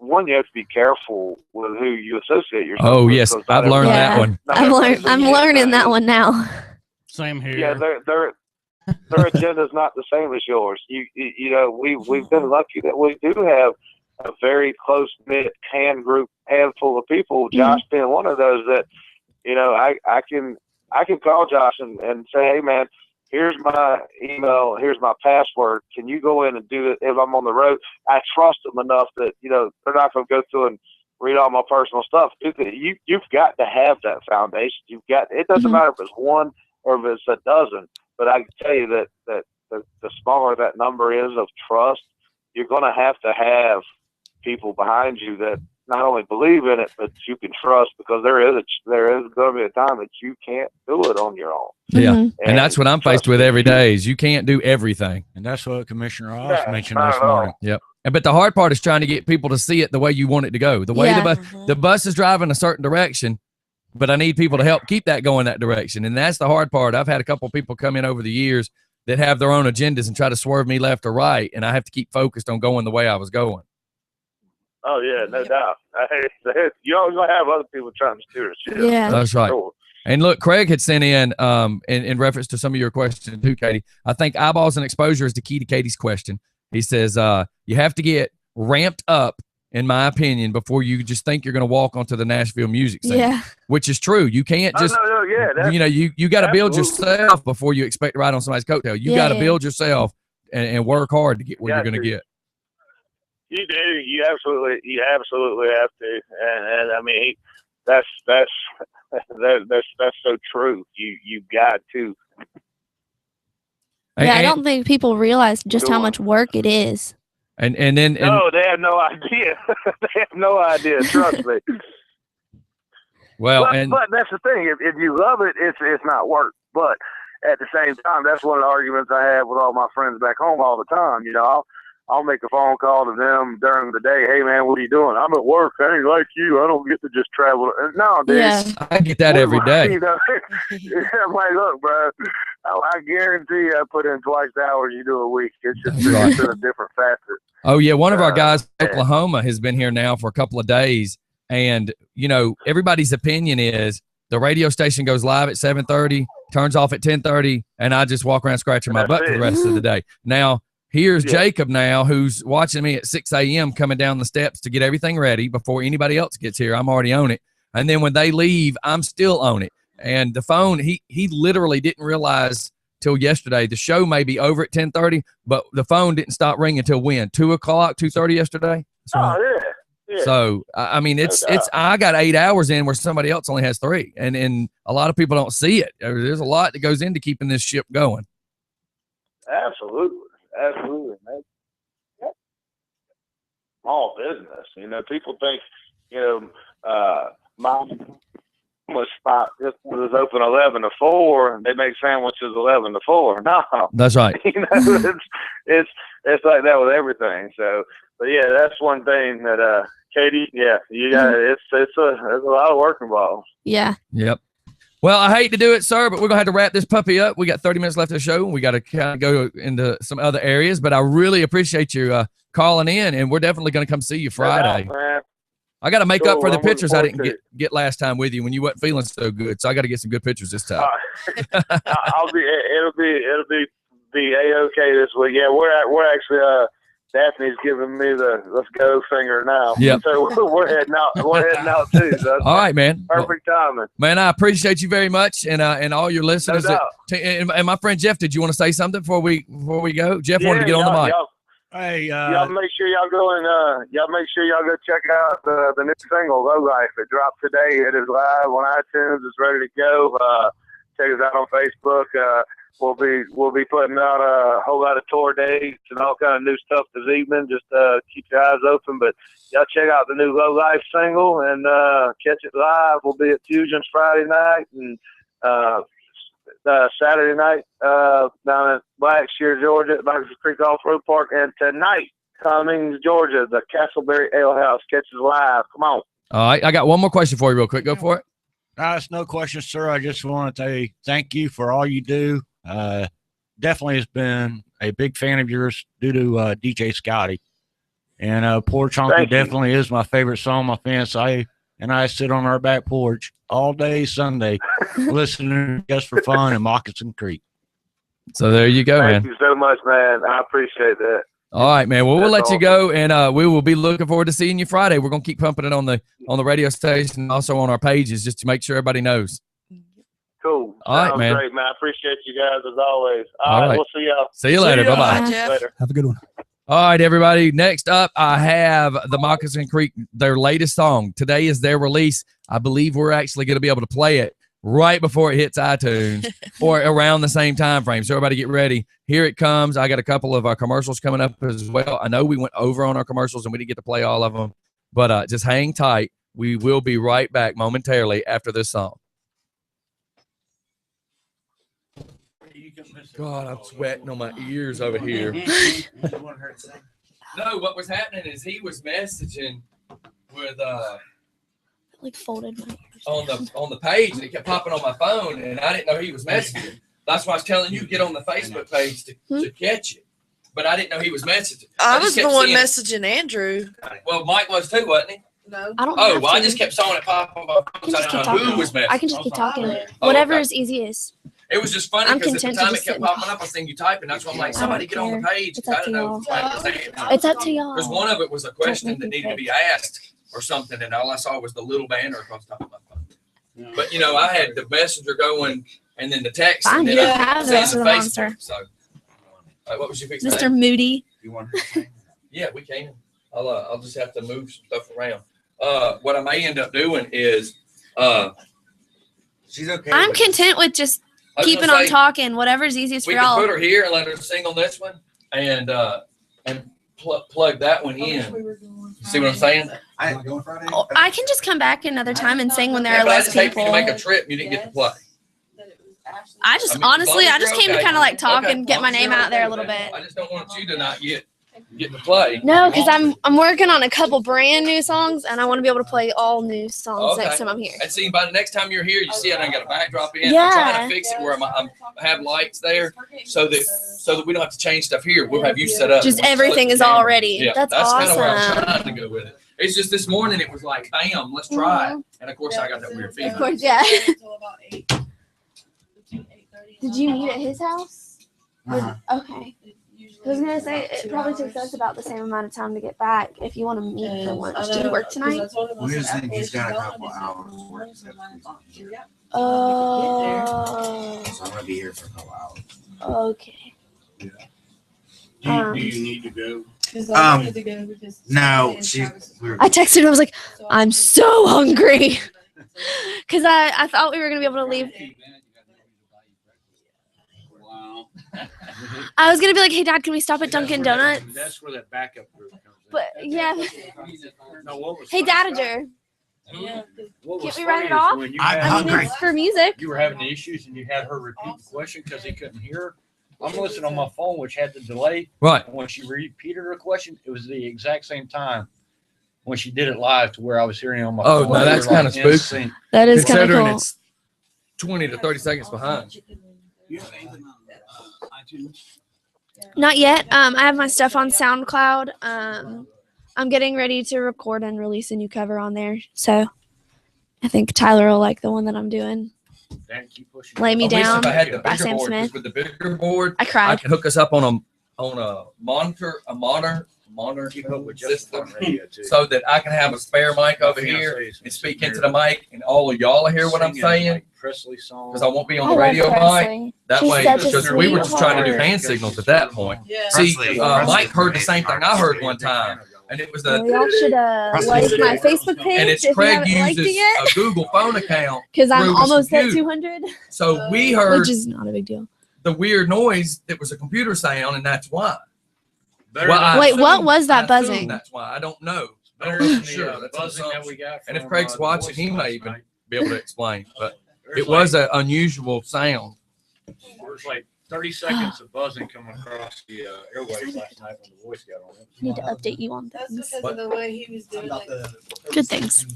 to be careful with who you associate yourself with. Oh, yes, I've learned that one. I'm learning that one now. Same here. Yeah, their agenda is not the same as yours. You know, we've been lucky that we do have a very close knit handful of people. Josh being one of those that, you know, I can call Josh and say, hey man, here's my email, here's my password. Can you go in and do it if I'm on the road? I trust them enough that, you know, they're not going to go through and read all my personal stuff. You've got to have that foundation. It doesn't matter if it's one or if it's a dozen. But I can tell you that the smaller that number is of trust, you're going to have people behind you that not only believe in it, but you can trust, because there is going to be a time that you can't do it on your own. Yeah, and that's what I'm faced with every day is you can't do everything. And that's what Commissioner Oz mentioned this morning. Yep. But the hard part is trying to get people to see it the way you want it to go. The way the bus is driving a certain direction, but I need people to help keep that going that direction. And that's the hard part. I've had a couple of people come in over the years that have their own agendas and try to swerve me left or right, and I have to keep focused on going the way I was going. Oh, yeah, no doubt. You're always going to have other people trying to steer the ship. Yeah. That's right. Sure. And look, Craig had sent in reference to some of your questions too, Katie. I think eyeballs and exposure is the key to Katie's question. He says you have to get ramped up, in my opinion, before you just think you're going to walk onto the Nashville music scene. Yeah. Which is true. You can't just, you got to build yourself before you expect to ride on somebody's coattail. You got to build yourself and work hard to get where you're going to get. You do. You absolutely have to. And I mean, that's so true. You got to. Yeah, I don't think people realize just how much work it is. And no, they have no idea. They have no idea. Trust me. Well, but that's the thing. If you love it, it's not work. But at the same time, that's one of the arguments I have with all my friends back home all the time. You know, I'll make a phone call to them during the day. Hey, man, what are you doing? I'm at work. I ain't like you. I don't get to just travel. No, dude. Yeah. I get that every day. You know, I'm like, look, bro, I guarantee you I put in twice the hours you do a week. It's just it's in a different facet. Oh, yeah. One of our guys in Oklahoma has been here now for a couple of days. And, you know, everybody's opinion is the radio station goes live at 7:30, turns off at 10:30, and I just walk around scratching my butt for the rest of the day. Now, here's Jacob now, who's watching me at 6 a.m. coming down the steps to get everything ready before anybody else gets here. I'm already on it. And then when they leave, I'm still on it. And the phone, he literally didn't realize till yesterday. The show may be over at 10:30, but the phone didn't stop ringing until when? 2 o'clock, 2:30 yesterday? Oh, yeah. So, I mean, I got 8 hours in where somebody else only has 3. And a lot of people don't see it. There's a lot that goes into keeping this ship going. Absolutely, man. Small business, you know. People think, you know, my spot was open 11 to 4, and they make sandwiches 11 to 4. No, that's right. You know, it's like that with everything. So, but yeah, that's one thing that Katie, you got. There's a lot of work involved. Yeah. Yep. Well, I hate to do it, sir, but we're going to have to wrap this puppy up. We got 30 minutes left of the show. We got to kind of go into some other areas, but I really appreciate you calling in, and we're definitely going to come see you Friday. Man. I got to make up for the pictures I didn't get last time with you when you wasn't feeling so good. So I got to get some good pictures this time. It'll be A-okay this week. Yeah, we're actually Daphne's giving me the let's go finger now. Yeah. So we're heading out. We're heading out too. So all right, man. Perfect timing. Man, I appreciate you very much, and all your listeners. No and my friend Jeff, did you want to say something before we go? Jeff wanted to get on the mic. Hey, y'all make sure y'all go check out the new single "Low Life." It dropped today. It is live on iTunes. It's ready to go. Check us out on Facebook. We'll be putting out a whole lot of tour dates and all kind of new stuff this evening. Just keep your eyes open. But y'all check out the new "Low Life" single and catch it live. We'll be at Fusion's Friday night and Saturday night down at Blackshear, Georgia, at Moccasin Creek Off-Road Park, and tonight, Cummings, Georgia, the Castleberry Ale House. Catch us live. Come on. All right, I got one more question for you real quick. Go for it. It's no question, sir. I just want to say thank you for all you do. Definitely has been a big fan of yours due to DJ Scotty. And Poor Chunky definitely is my favorite song my fans say. And I sit on our back porch all day Sunday listening just for fun in Moccasin Creek. So there you go, man. Thank you so much, man. I appreciate that. All right, man. Well, we'll let you go, and we will be looking forward to seeing you Friday. We're gonna keep pumping it on the radio station, and also on our pages, just to make sure everybody knows. Cool. All right, man. Great, man. I appreciate you guys as always. All right. We'll see y'all. See you later. Bye-bye. Later. Have a good one. All right, everybody. Next up, I have the Moccasin Creek, their latest song. Today is their release. I believe we're actually going to be able to play it right before it hits iTunes or around the same time frame. So everybody get ready. Here it comes. I got a couple of our commercials coming up as well. I know we went over on our commercials and we didn't get to play all of them, but just hang tight. We will be right back momentarily after this song. God, I'm sweating on my ears over here. No, what was happening is he was messaging with like folded my ears on the page, and it kept popping on my phone, and I didn't know he was messaging. That's why I was telling you get on the Facebook page to catch it. But I didn't know he was messaging. I was the one messaging Andrew. Well, Mike was too, wasn't he? No. I don't. Oh, well, I just kept seeing it pop on my phone. I didn't know who was messaging. I can just keep talking. Whatever is easiest. It was just funny because at the time it kept popping up, I was thinking you typing. That's why I'm like, somebody get on the page. It's up to y'all. It's up to y'all. Because one of it was a question that needed to be asked or something, and all I saw was the little banner across the top of my phone. But, you know, I had the messenger going and then the text. Fine, and you then have the rest of the monster. So, what was your fixing? Mr. Moody. You want her to say? Yeah, we can. I'll just have to move some stuff around. What I may end up doing is she's okay. I'm content with just keeping on talking. Whatever's easiest for y'all. We can put her here and let her sing on this one, and plug that one in. See what I'm saying? I can just come back another time and sing when there are less people. I just hate to make a trip you didn't get to play. I just came to kind of like talk and get my name out there a little bit. I just don't want you to not get to play. No, because I'm working on a couple brand new songs, and I want to be able to play all new songs next time I'm here. And see, by the next time you're here, you see I got a backdrop in. Yeah. I'm trying to fix it where I have lights there, so that we don't have to change stuff here. We'll have you set up. Just everything is all ready. Yeah, that's awesome. Kind of where I'm trying to go with it. It's just this morning it was like, bam, let's try it. And of course I got that weird feeling. Of course, yeah. Did you meet at his house? Okay. I was gonna say it probably takes us about the same amount of time to get back if you want to meet for lunch. Do you work tonight? Well, here's the thing, he's got a couple hours work. Oh. So I'm gonna be here for a couple hours. Okay. Do you need to go? No, I texted him. I was like, I'm so hungry, because I thought we were gonna be able to leave. I was gonna be like, hey Dad, can we stop at Dunkin' Donuts? That's where that backup group comes in. But yeah. No, what was hey Dadager. Can't we write it off? I mean, it's for music. You were having the issues and you had her repeat the question because he couldn't hear her. I'm listening on my phone, which had the delay. Right. And when she repeated her question, it was the exact same time when she did it live to where I was hearing it on my phone. Oh, no, that's kind of spooky. That is kind of cool. Considering it's 20 to 30 seconds behind. Not yet. I have my stuff on SoundCloud. I'm getting ready to record and release a new cover on there. So I think Tyler will like the one that I'm doing. Lay Me Down If I had the by bigger Sam board, 'cause Smith. with the bigger board, I cried. I can hook us up on a monitor system, so that I can have a spare mic over here and speak into the mic, and all of y'all hear what I'm saying. Because I won't be on the radio mic. That way, because we were just trying to do hand signals at that point. Yeah. See, Mike heard the same thing I heard one time, and it was Well, y'all should like my Facebook page and it's if you Craig haven't liked uses it yet. a Google phone account Because I'm through his almost at computer. 200. So we heard, which is not a big deal. the weird noise that was a computer sound, and that's why. Wait, what was that buzzing? That's why. I don't know. I'm sure. That's buzzing that we got. And if Craig's watching, he may even be able to explain. But it was an unusual sound. There's like 30 seconds of buzzing coming across the airwaves last night when the voice got on it. I need to update you on That's things. because of the way he was doing it. Good things.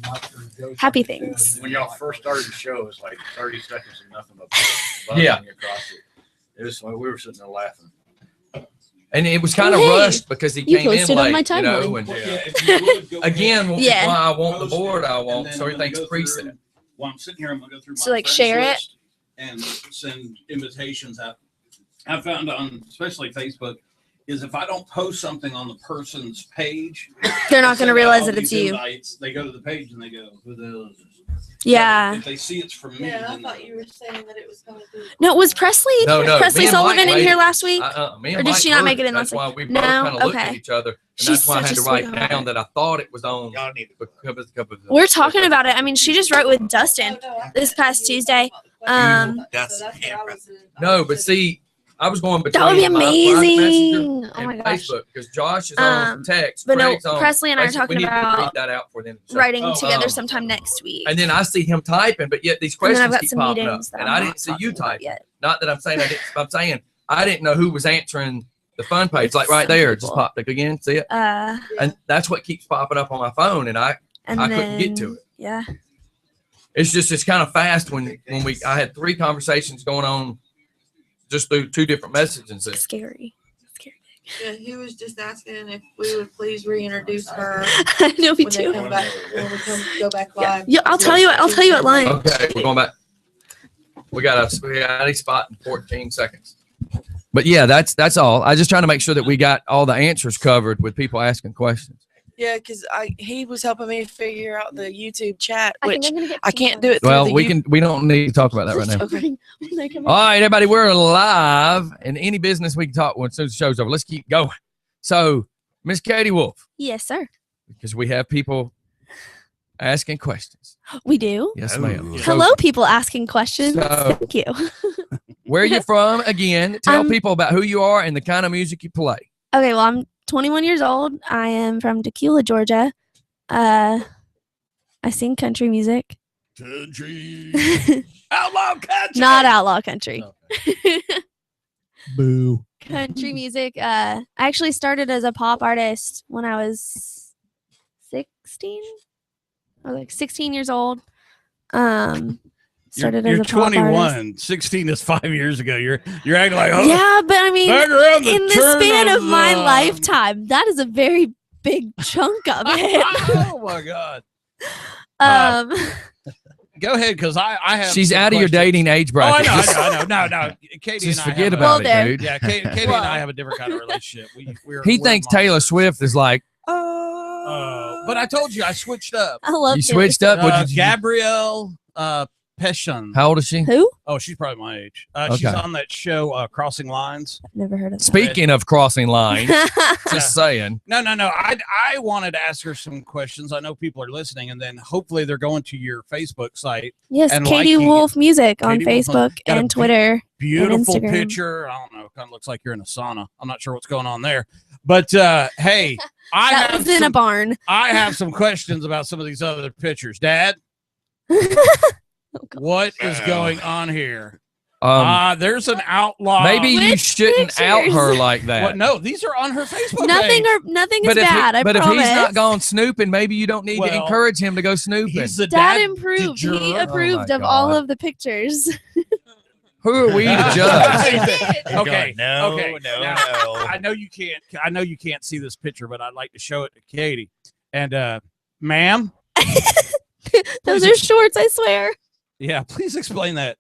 Happy things. When y'all first started the show, it was like 30 seconds of nothing but buzzing across it. It was we were sitting there laughing. And it was kind of rushed because he came in late, you know. And again, why I want the board, so everything's preset. While I'm sitting here, I'm gonna go through my So like share it list and send invitations out. I found on especially Facebook is if I don't post something on the person's page, they're not going to realize that it's you. Invites, they go to the page and they go, "Who the hell is this?" Yeah. If they see it's from me, Yeah, I thought you were saying that it was coming through. No, was Presley Me and Sullivan Mike in here made- last week? Me Or and did Mike she not heard make it in That's last why week? we both No? kind of looked Okay. at each other. And She's that's why I had such to a write sweetheart. down that I thought it was on. We're talking about it. I mean, she just wrote with Dustin this past Tuesday. No, but see, I was going between That would be my private amazing. messenger Oh my and gosh. Facebook because Josh is on text. But no, Craig's on Presley and I are Facebook. talking We need to about read that out for them. writing together sometime next week. And then I see him typing, but yet these And then questions I've got keep some popping up, meetings that and I'm I not didn't see you talking about type yet. Not that I'm saying I didn't. I'm saying I didn't know who was answering the fun page. Like right there, it just popped up again. See it? And that's what keeps popping up on my phone, and I couldn't get to it. Yeah. It's kind of fast when I had 3 conversations going on just through 2 different messages. Scary. Yeah, he was just asking if we would please reintroduce her. I know, me when too. They come back, when we go back live. Yeah, I'll tell you at lunch. Okay, we're going back. We got a spot in 14 seconds. But yeah, that's all. I just trying to make sure that we got all the answers covered with people asking questions. Yeah, because he was helping me figure out the YouTube chat, I think which I'm gonna get I can't do it. Well, through the we don't need to talk about that right now. Okay. All right, everybody, we're live, and any business we can talk when as soon as the show's over. Let's keep going. So, Miss Katie Wolf, Yes, sir. because we have people asking questions. We do. Yes, ma'am. Hello, people asking questions. So- Thank you. Where are you from? Again, tell people about who you are and the kind of music you play. Okay, well, I'm 21 years old. I am from Tequila, Georgia. I sing country music. Country. Outlaw country. Not outlaw country. Boo. Country music. I actually started as a pop artist when I was 16. I was like 16 years old. Started You're as a pop 21. artist. 16 is 5 years ago. You're acting like, oh, Yeah, but I mean, back around the in the turn span of of my the- lifetime, that is a very big chunk of it. Oh my God. Go ahead, because I have. She's some out of your questions. dating age Oh, bracket. I know. No. Katie Just and I forget have about it, dude. Yeah, Katie and I have a different kind of relationship. He thinks Taylor Swift is like, but I told you I switched up. I love you switched up. What did you? Gabrielle Peshan. How old is she? Who? Oh, she's probably my age. She's Okay. on that show, Crossing Lines. Never heard of that. Speaking of crossing lines, just saying. No. I wanted to ask her some questions. I know people are listening, and then hopefully they're going to your Facebook site. Yes, and Katie liking Wolf it. Music on Katie Wolf Facebook got a and Twitter. Beautiful and Instagram. picture. I don't know. Kind of looks like you're in a sauna. I'm not sure what's going on there. But hey, That was in a barn. I have some questions about some of these other pictures. Dad, what is going on here? There's an outlaw. Maybe you shouldn't out her like that. What? No, these are on her Facebook Nothing page. nothing is But if bad. I but if promise. he's not gone snooping, maybe you don't need to Well, encourage him to go snooping. He's the Dad dad improved. He juror. approved Oh my of all God. of the pictures. Who are we to judge? Okay. No, okay. no, Now, no. I know you can't. I know you can't see this picture, but I'd like to show it to Katie. And, ma'am. Those are shorts, I swear. Yeah, please explain that.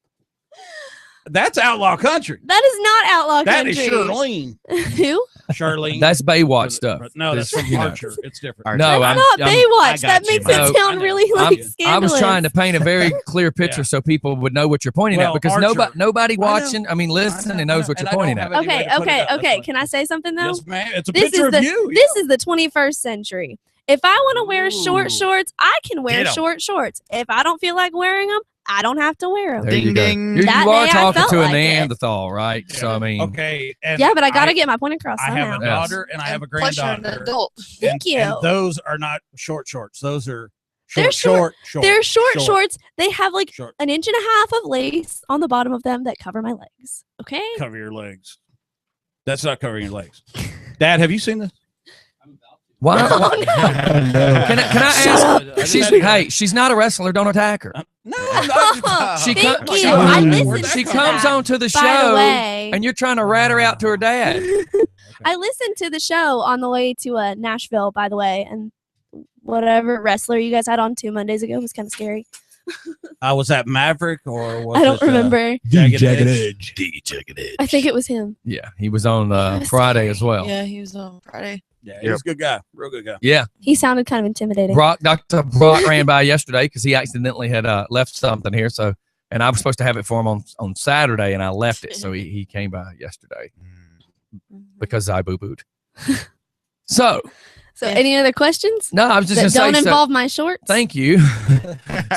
That's outlaw country. That is not outlaw country. That is Charlene. Who? Charlene. That's Baywatch stuff. No, that's from Archer. It's different. No, That's I'm not I'm- Baywatch. That makes it sound really like I scandalous. was trying to paint a very clear picture so people would know what you're pointing Well, at because Archer. nobody watching, listening knows what you're pointing at. Okay. Can I say something though? Yes, ma'am. It's a This picture is of the you. this is the 21st century. If I want to wear short shorts, I can wear Get 'em. short shorts. If I don't feel like wearing them, I don't have to wear them. There you go. You That are day I talking felt to a like it. Neanderthal, right? So I mean, Okay. And Yeah, but I got to get my point across I somehow. have a daughter and I have a Plus, you're an granddaughter. adult. Thank you. And those are not short shorts. Those are They're short. They're short shorts. They have like Short. an inch and a half of lace on the bottom of them that cover my legs. Okay. Cover your legs. That's not covering your legs. Dad, have you seen this? why? No, why- no. Can I ask? She's not a wrestler. Don't attack her. No, She Thank co- you. I listened She to comes that, onto the by the show, way. and you're trying to rat her out to her dad. I listened to the show on the way to Nashville, by the way, and whatever wrestler you guys had on 2 Mondays ago was kind of scary. Was that Maverick or was I don't it, remember. Jagged Jagged Edge? Jagged Edge. I think it was him. Yeah, he was on Friday as well. Yeah, he was on Friday. Yeah, he's a good guy. Real good guy. Yeah. He sounded kind of intimidating. Dr. Brock ran by yesterday because he accidentally had left something here. So, and I was supposed to have it for him on Saturday, and I left it. So he came by yesterday because I boo booed. So any other questions? No, I was just that going to say. don't involve my shorts. Thank you.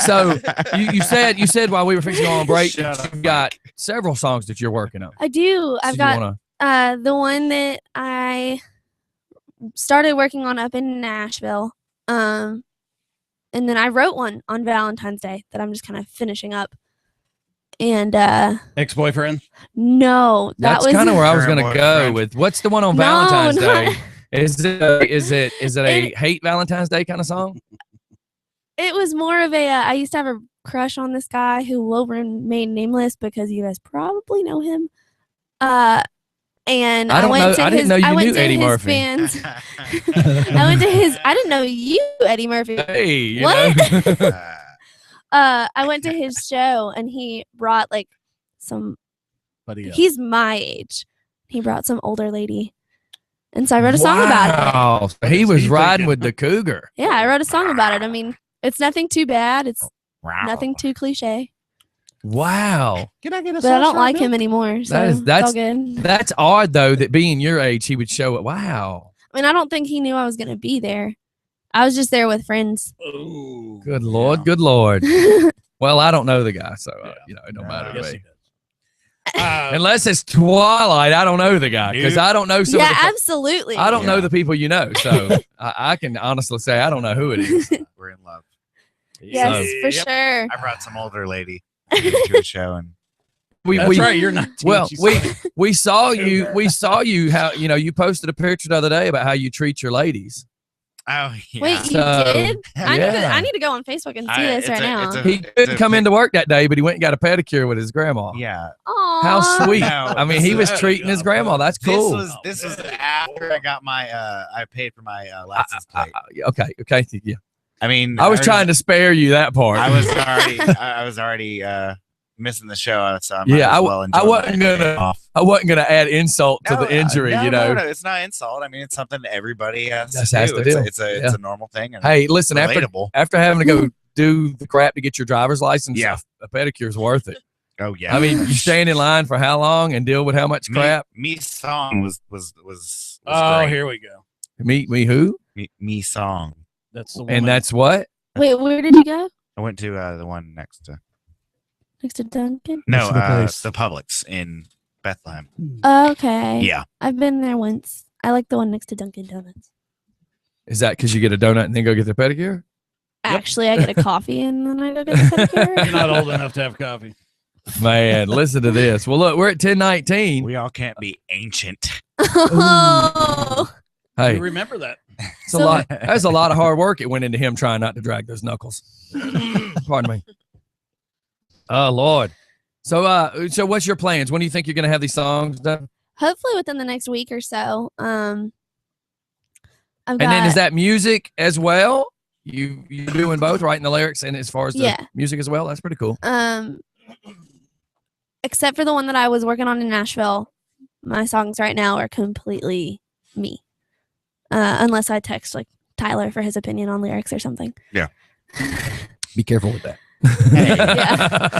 So you said while we were fixing to go on break, you've got several songs that you're working on. I do. I've got the one that I started working on up in Nashville. And then I wrote one on Valentine's Day that I'm just kind of finishing up. And ex-boyfriend? No, That's kind of where I was going to go with. What's the one on Valentine's Day? Is it a hate Valentine's Day kind of song? It was more of a I used to have a crush on this guy who will remain nameless because you guys probably know him. And I went to his Eddie Murphy. band's. I went to his. I didn't know you, Eddie Murphy. Hey, what? I went to his show and he brought like some. He's my age. He brought some older lady, and so I wrote a song about it. Wow, so he was riding with the cougar. Yeah, I wrote a song about it. I mean, it's nothing too bad. It's nothing too cliche. Wow. Can I get a But I don't like him anymore. So it's all good. That's odd though that being your age he would show it. Wow. I mean, I don't think he knew I was gonna be there. I was just there with friends. Ooh. Good Lord, good Lord. Well, I don't know the guy, so it don't matter to me. Unless it's Twilight, I don't know the guy because I don't know some. Yeah, of the, absolutely. I don't know the people you know, so I can honestly say I don't know who it is. We're in love. Yes, for sure. I brought some older lady to a show, and That's right. You're not. Well, we saw you. We saw you. How you posted a picture the other day about how you treat your ladies. Oh, yeah. Wait, you did? I need to go on Facebook and see this right now. He couldn't come into work that day, but he went and got a pedicure with his grandma. Yeah. How sweet. I mean, he was treating his grandma. That's cool. This was after I got my I paid for my license plate. Okay. Yeah. I mean, I was trying to spare you that part. I was already missing the show, so I might as well enjoy I wasn't gonna add insult to the injury. No, it's not insult. I mean, it's something that everybody has to do. It's a normal thing. And hey, listen, relatable. after having to go do the crap to get your driver's license, a pedicure's worth it. Oh yeah. I mean, you stand in line for how long and deal with how much crap? Me song was Oh, great. here we go. Me who? Me song. That's the one. And that's what? Wait, where did you go? I went to the one next to Dunkin'? No, the Publix in Bethlehem. Okay. Yeah. I've been there once. I like the one next to Dunkin' Donuts. Is that because you get a donut and then go get the pedicure? Actually, I get a coffee and then I go get the pedicure. You're not old enough to have coffee. Man, listen to this. Well, look, we're at 10:19. We all can't be ancient. Oh. Hey, You remember that? it's a lot. That's a lot of hard work. It went into him trying not to drag those knuckles. Pardon me. Oh Lord. So what's your plans? When do you think you're going to have these songs done? Hopefully within the next week or so. And then is that music as well? You doing both, writing the lyrics and as far as the music as well? That's pretty cool. Except for the one that I was working on in Nashville, my songs right now are completely me. Unless I text like Tyler for his opinion on lyrics or something. Yeah. Be careful with that.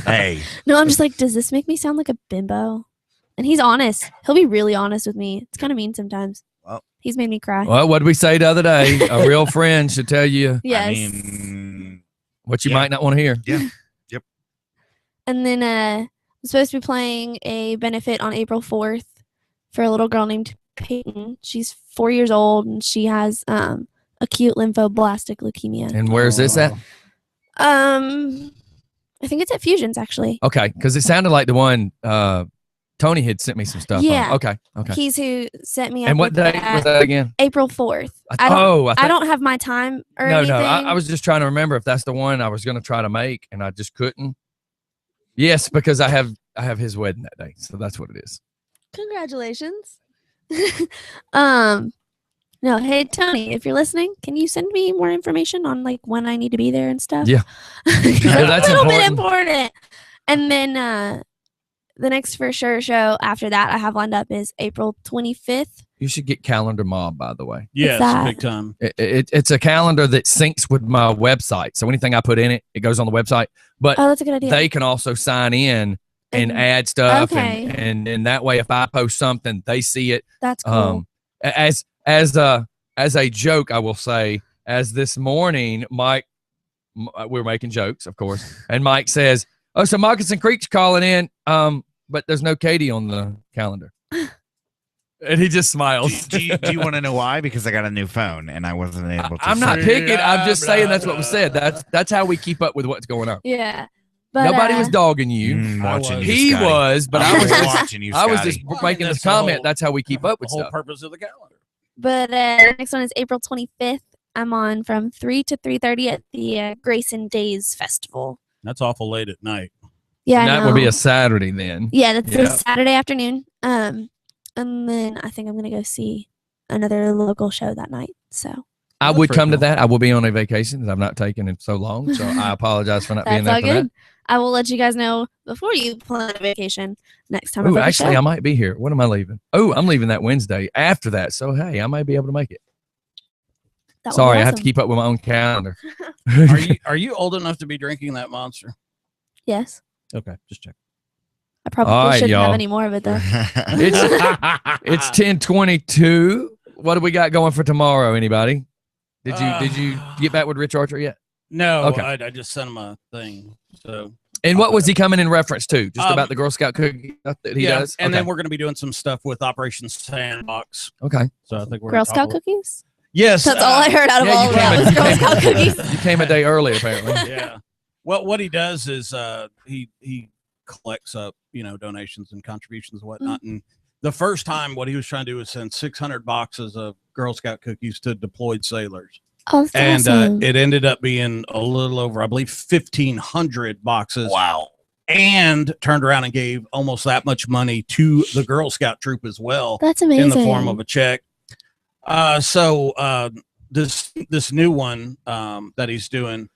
Hey. No, I'm just like, does this make me sound like a bimbo? And he's honest. He'll be really honest with me. It's kind of mean sometimes. Well, he's made me cry. Well, what did we say the other day? A real friend should tell you yes. What you might not want to hear. Yeah. Yep. And then I'm supposed to be playing a benefit on April 4th for a little girl named Peyton. She's 4 years old and she has acute lymphoblastic leukemia. And where's this at? I think it's at Fusions actually. Okay, because it sounded like the one Tony had sent me some stuff on. Okay. He's who set me up. And what day was that again? April 4th. I don't have my time or anything. No. I was just trying to remember if that's the one I was going to try to make, and I just couldn't. Yes, because I have his wedding that day, so that's what it is. Congratulations. No, hey Tony, if you're listening, can you send me more information on like when I need to be there and stuff? Yeah, that's a little bit important. And then the next for sure show after that I have lined up is April 25th. You should get Calendar Mob, by the way. Yes, big time. It's a calendar that syncs with my website, so anything I put in it, it goes on the website. But that's a good idea. They can also sign in and add stuff, and that way, if I post something, they see it. That's cool. As a joke, I will say, as this morning, Mike, we're making jokes, of course, and Mike says, "Oh, so Moccasin Creek's calling in, but there's no Katie on the calendar," and he just smiles. Do you want to know why? Because I got a new phone and I wasn't able to. I'm not picking. I'm just saying that's what was said. That's how we keep up with what's going on. Yeah. But, nobody was dogging you. Watching he you, was, but I was just watching you. I was just making this comment. That's how we keep up with the whole stuff. purpose of the calendar. But the next one is April 25th. I'm on from 3 to 3:30 at the Grayson Days Festival. That's awful late at night. Yeah, and that would be a Saturday then. Yeah, that's a Saturday afternoon. And then I think I'm gonna go see another local show that night. So I would come to that. I will be on a vacation that I've not taken in so long, so I apologize for not being there. That's for all good. That. I will let you guys know before you plan a vacation next time. Oh, actually, I might be here. When am I leaving? Oh, I'm leaving that Wednesday after that. So, hey, I might be able to make it. Sorry, I have to keep up with my own calendar. Are you old enough to be drinking that monster? Yes. Okay, just check. I probably shouldn't have any more of it though. It's 10:22. What do we got going for tomorrow? Anybody? Did you get back with Rich Archer yet? No. Okay. I just sent him a thing. So. And what was he coming in reference to? Just about the Girl Scout cookie stuff that he does? And then we're going to be doing some stuff with Operation Sandbox. Okay. So I think we're Girl Scout cookies? Yes. That's all I heard out of all of that was Girl Scout cookies. You came a day early, apparently. Yeah. Well, what he does is he collects up, donations and contributions and whatnot. And the first time what he was trying to do was send 600 boxes of Girl Scout cookies to deployed sailors. Oh, that's awesome. It ended up being a little over, I believe, 1,500 boxes. Wow. And turned around and gave almost that much money to the Girl Scout troop as well. That's amazing. In the form of a check. So this new one that he's doing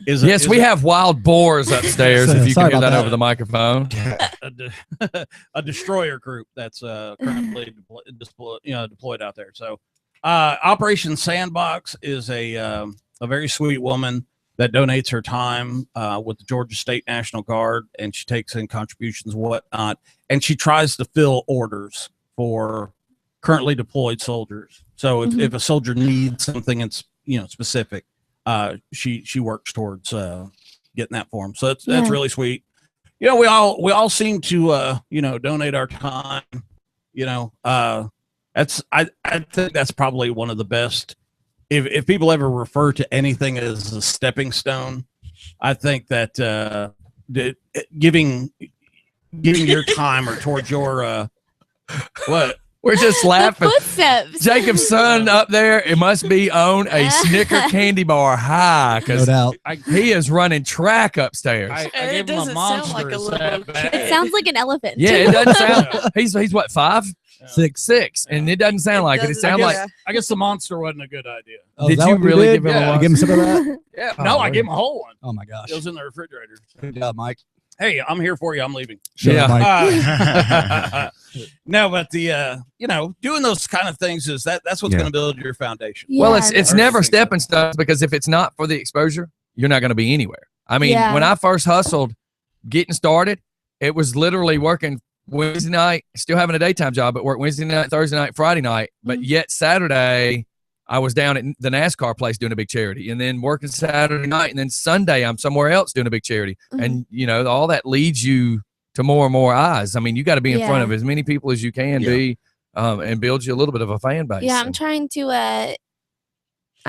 is we have wild boars upstairs. If you can hear that over the microphone. A destroyer group that's currently deployed out there. So Operation Sandbox is a very sweet woman that donates her time with the Georgia State National Guard, and she takes in contributions and whatnot, and she tries to fill orders for currently deployed soldiers. So if a soldier needs something it's specific, she works towards getting that for him. So that's really sweet. We all seem to donate our time. I think that's probably one of the best. If people ever refer to anything as a stepping stone, I think that giving your time or towards your what We're just laughing. Footsteps. Jacob's son up there, it must be on a Snicker candy bar high because No doubt. he is running track upstairs. I And gave it him a doesn't sound like monster. a little kid. It sounds like an elephant. Yeah, it doesn't sound. He's what, 5? Six. 6, and it doesn't sound like it. It doesn't- sounds like. I guess the monster wasn't a good idea. Oh, Did is that you what really did? give him a Yeah. monster? Give him some of that? Yeah. Oh, No, I gave him a whole one. Oh my gosh. It was in the refrigerator. Good job, Mike. Hey, I'm here for you. I'm leaving. Shut up, Mike. No, but the doing those kind of things that's what's going to build your foundation. Yeah. Well, it's never stepping stones because if it's not for the exposure, you're not going to be anywhere. I mean, Yeah. when I first hustled, getting started, it was literally working Wednesday night, still having a daytime job, but work Wednesday night, Thursday night, Friday night. But yet Saturday, I was down at the NASCAR place doing a big charity, and then working Saturday night, and then Sunday I'm somewhere else doing a big charity. And all that leads you to more and more eyes. I mean, you got to be in front of as many people as you can be, and build you a little bit of a fan base. Yeah, I'm trying to.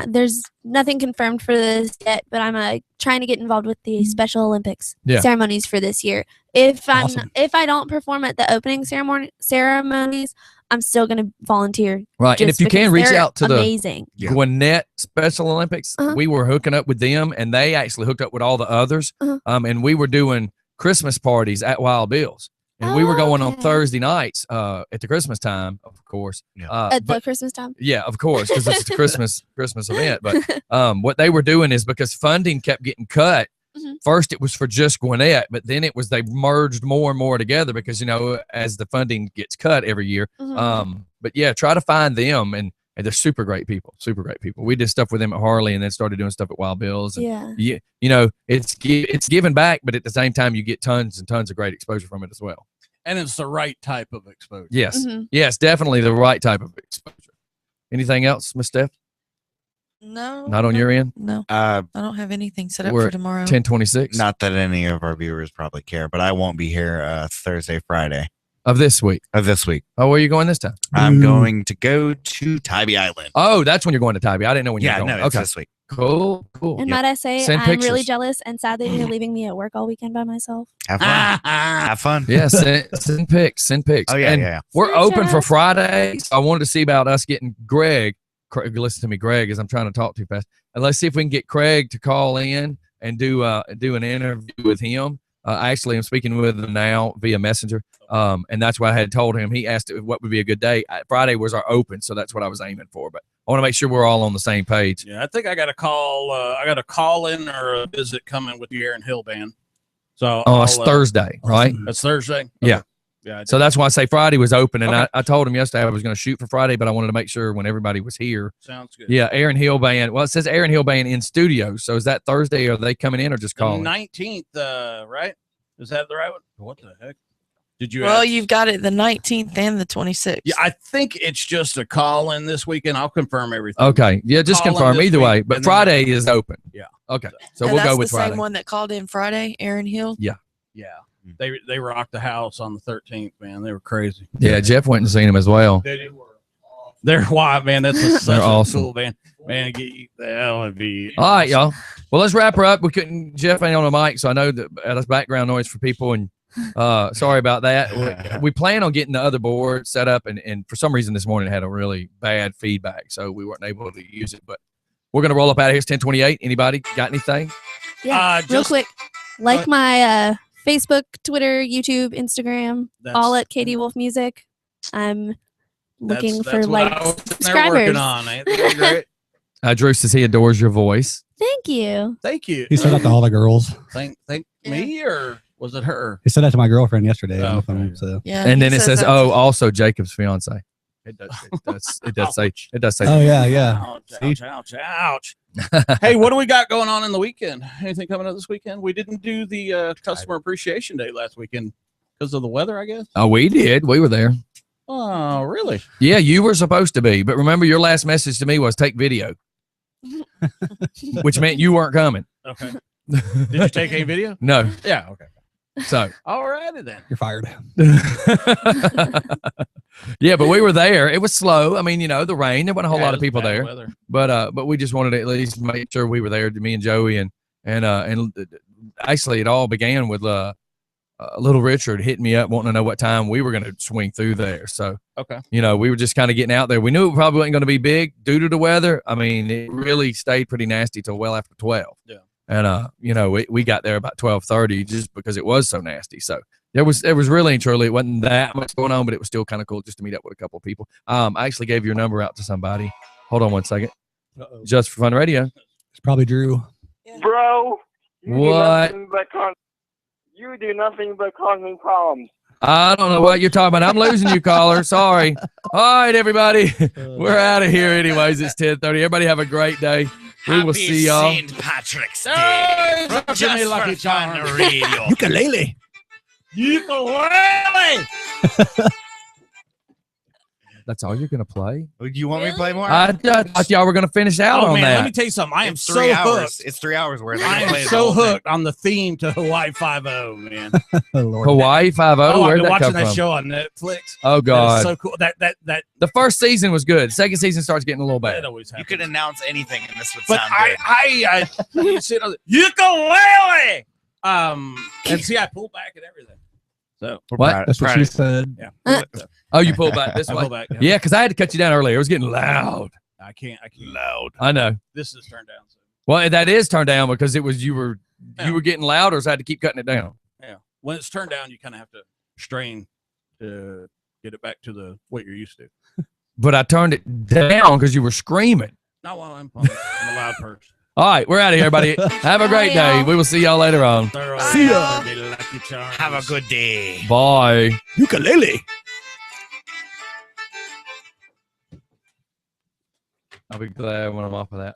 There's nothing confirmed for this yet, but I'm trying to get involved with the Special Olympics ceremonies for this year. If I don't perform at the opening ceremonies, I'm still going to volunteer. Right, and if you can reach out to amazing. the Gwinnett Special Olympics, we were hooking up with them, and they actually hooked up with all the others. And we were doing Christmas parties at Wild Bill's. And we were going on Thursday nights at the Christmas time, of course. At the Christmas time? Yeah, of course, because it's a Christmas event. But what they were doing is because funding kept getting cut, first it was for just Gwinnett, but then they merged more and more together because, as the funding gets cut every year. But yeah, try to find them, and they're super great people. We did stuff with them at Harley and then started doing stuff at Wild Bill's. And it's giving back, but at the same time, you get tons and tons of great exposure from it as well. And it's the right type of exposure. Yes. Yes, definitely the right type of exposure. Anything else, Miss Steph? No. Not on your end? No. I don't have anything set up We're for tomorrow. 10:26. Not that any of our viewers probably care, but I won't be here Thursday, Friday. Of this week. Oh, where are you going this time? I'm going to go to Tybee Island. Oh, that's when you're going to Tybee. I didn't know when you were going. No, it's this week. Cool. And might I say, Send I'm really pictures. jealous and sad that you're leaving me at work all weekend by myself. Have fun. Have fun. Yeah, send pics. Oh, yeah, and yeah. We're Send open for us. Friday. So I wanted to see about us getting Greg. Listen to me, Greg, as I'm trying to talk too fast. And let's see if we can get Craig to call in and do an interview with him. Actually, I'm speaking with him now via Messenger. And that's what I had told him. He asked what would be a good day. Friday was our open, so that's what I was aiming for. But I want to make sure we're all on the same page. Yeah, I think I got a call. I got a call in or a visit coming with the Aaron Hill band. So It's Thursday, right? That's Thursday. Okay. Yeah. Yeah. So that's why I say Friday was open, and I told him yesterday I was going to shoot for Friday, but I wanted to make sure when everybody was here. Sounds good. Yeah, Aaron Hill band. Well, it says Aaron Hill band in studio. So is that Thursday? Or are they coming in or just calling? 19th, right? Is that the right one? What the heck? Did you? Well, ask? you've got it the 19th and the 26th. Yeah, I think it's just a call in this weekend. I'll confirm everything. Okay. Yeah, just Call in confirm this either week, way. But and then- Friday is open. Yeah. Okay. So And we'll that's go with the Friday. same one that called in Friday, Aaron Hill. Yeah. Yeah. They rocked the house on the 13th, man. They were crazy. Yeah, Jeff went and seen him as well. They're wild, man. That's such awesome. a cool band. Man, that would be All right, y'all. Well, let's wrap her up. Jeff ain't on the mic, so I know that that's background noise for people, and sorry about that. We plan on getting the other board set up, and for some reason this morning it had a really bad feedback, so we weren't able to use it. But we're gonna roll up out of here. It's 10:28. Anybody got anything? Yeah, real quick. Like my Facebook, Twitter, YouTube, Instagram, all at Katie Wolf Music. I'm looking for subscribers. Working on, ain't that great? Drew says he adores your voice. Thank you. Thank you. He said that to all the girls. Thank me, or was it her? He said that to my girlfriend yesterday. Oh, on the phone, so. Yeah. And then it says, also Jacob's fiance. It does say. Oh yeah. Ouch. Hey, what do we got going on in the weekend? Anything coming up this weekend? We didn't do the customer appreciation day last weekend because of the weather, I guess. Oh, we did. We were there. Oh, really? Yeah, you were supposed to be, but remember your last message to me was take video, which meant you weren't coming. Okay. Did you take a video? No. Yeah. Okay. So. All righty then. You're fired. Yeah, but we were there. It was slow. I mean, the rain. There wasn't a whole lot of people there, weather. but we just wanted to at least make sure we were there. Me and Joey and actually it all began with Little Richard hit me up wanting to know what time we were going to swing through there. So, okay, we were just kind of getting out there. We knew it probably wasn't going to be big due to the weather. I mean, it really stayed pretty nasty till well after 12. Yeah. And we got there about 12:30 just because it was so nasty. So there was really and truly, it wasn't that much going on, but it was still kind of cool just to meet up with a couple of people. I actually gave your number out to somebody. Hold on one second. Just for Fun Radio. It's probably Drew. Bro, What? You do nothing but cause me problems. I don't know what you're talking about. I'm losing you, caller. Sorry. All right, everybody. We're out of here anyways. It's 10:30. Everybody have a great day. We will see y'all. St. Patrick's Day. Jimmy Lucky Charm. Radio. Ukulele. Ukulele. That's all you're going to play? Do you want me to play more? I thought y'all were going to finish out on man, that. let me tell you something. I am so 3 hours. hooked. It's 3 hours worth. I am so hooked on the theme to Hawaii 5-0, man. Hawaii 5-0? Oh, I've Where'd been that watching come that from? show on Netflix. Oh, God. That is so cool. That The first season was good. Second season starts getting a little bad. It always happens. You could announce anything and this would But sound good. I you sit on the ukulele. And see, I pulled back and everything. So What? That's what she said. Yeah. Oh, you pulled back this I way? pulled back, yeah. Yeah, because I had to cut you down earlier. It was getting loud. I can't. Loud. I know. This is turned down. So. Well, that is turned down because it was you were getting louder, so I had to keep cutting it down. Yeah. When it's turned down, you kind of have to strain to get it back to what you're used to. But I turned it down because you were screaming. Not while I'm pumping. I'm a loud person. All right, we're out of here, everybody. Have a great day. We will see y'all later on. See ya. Have a good day. Bye. Ukulele. I'll be glad when I'm off of that.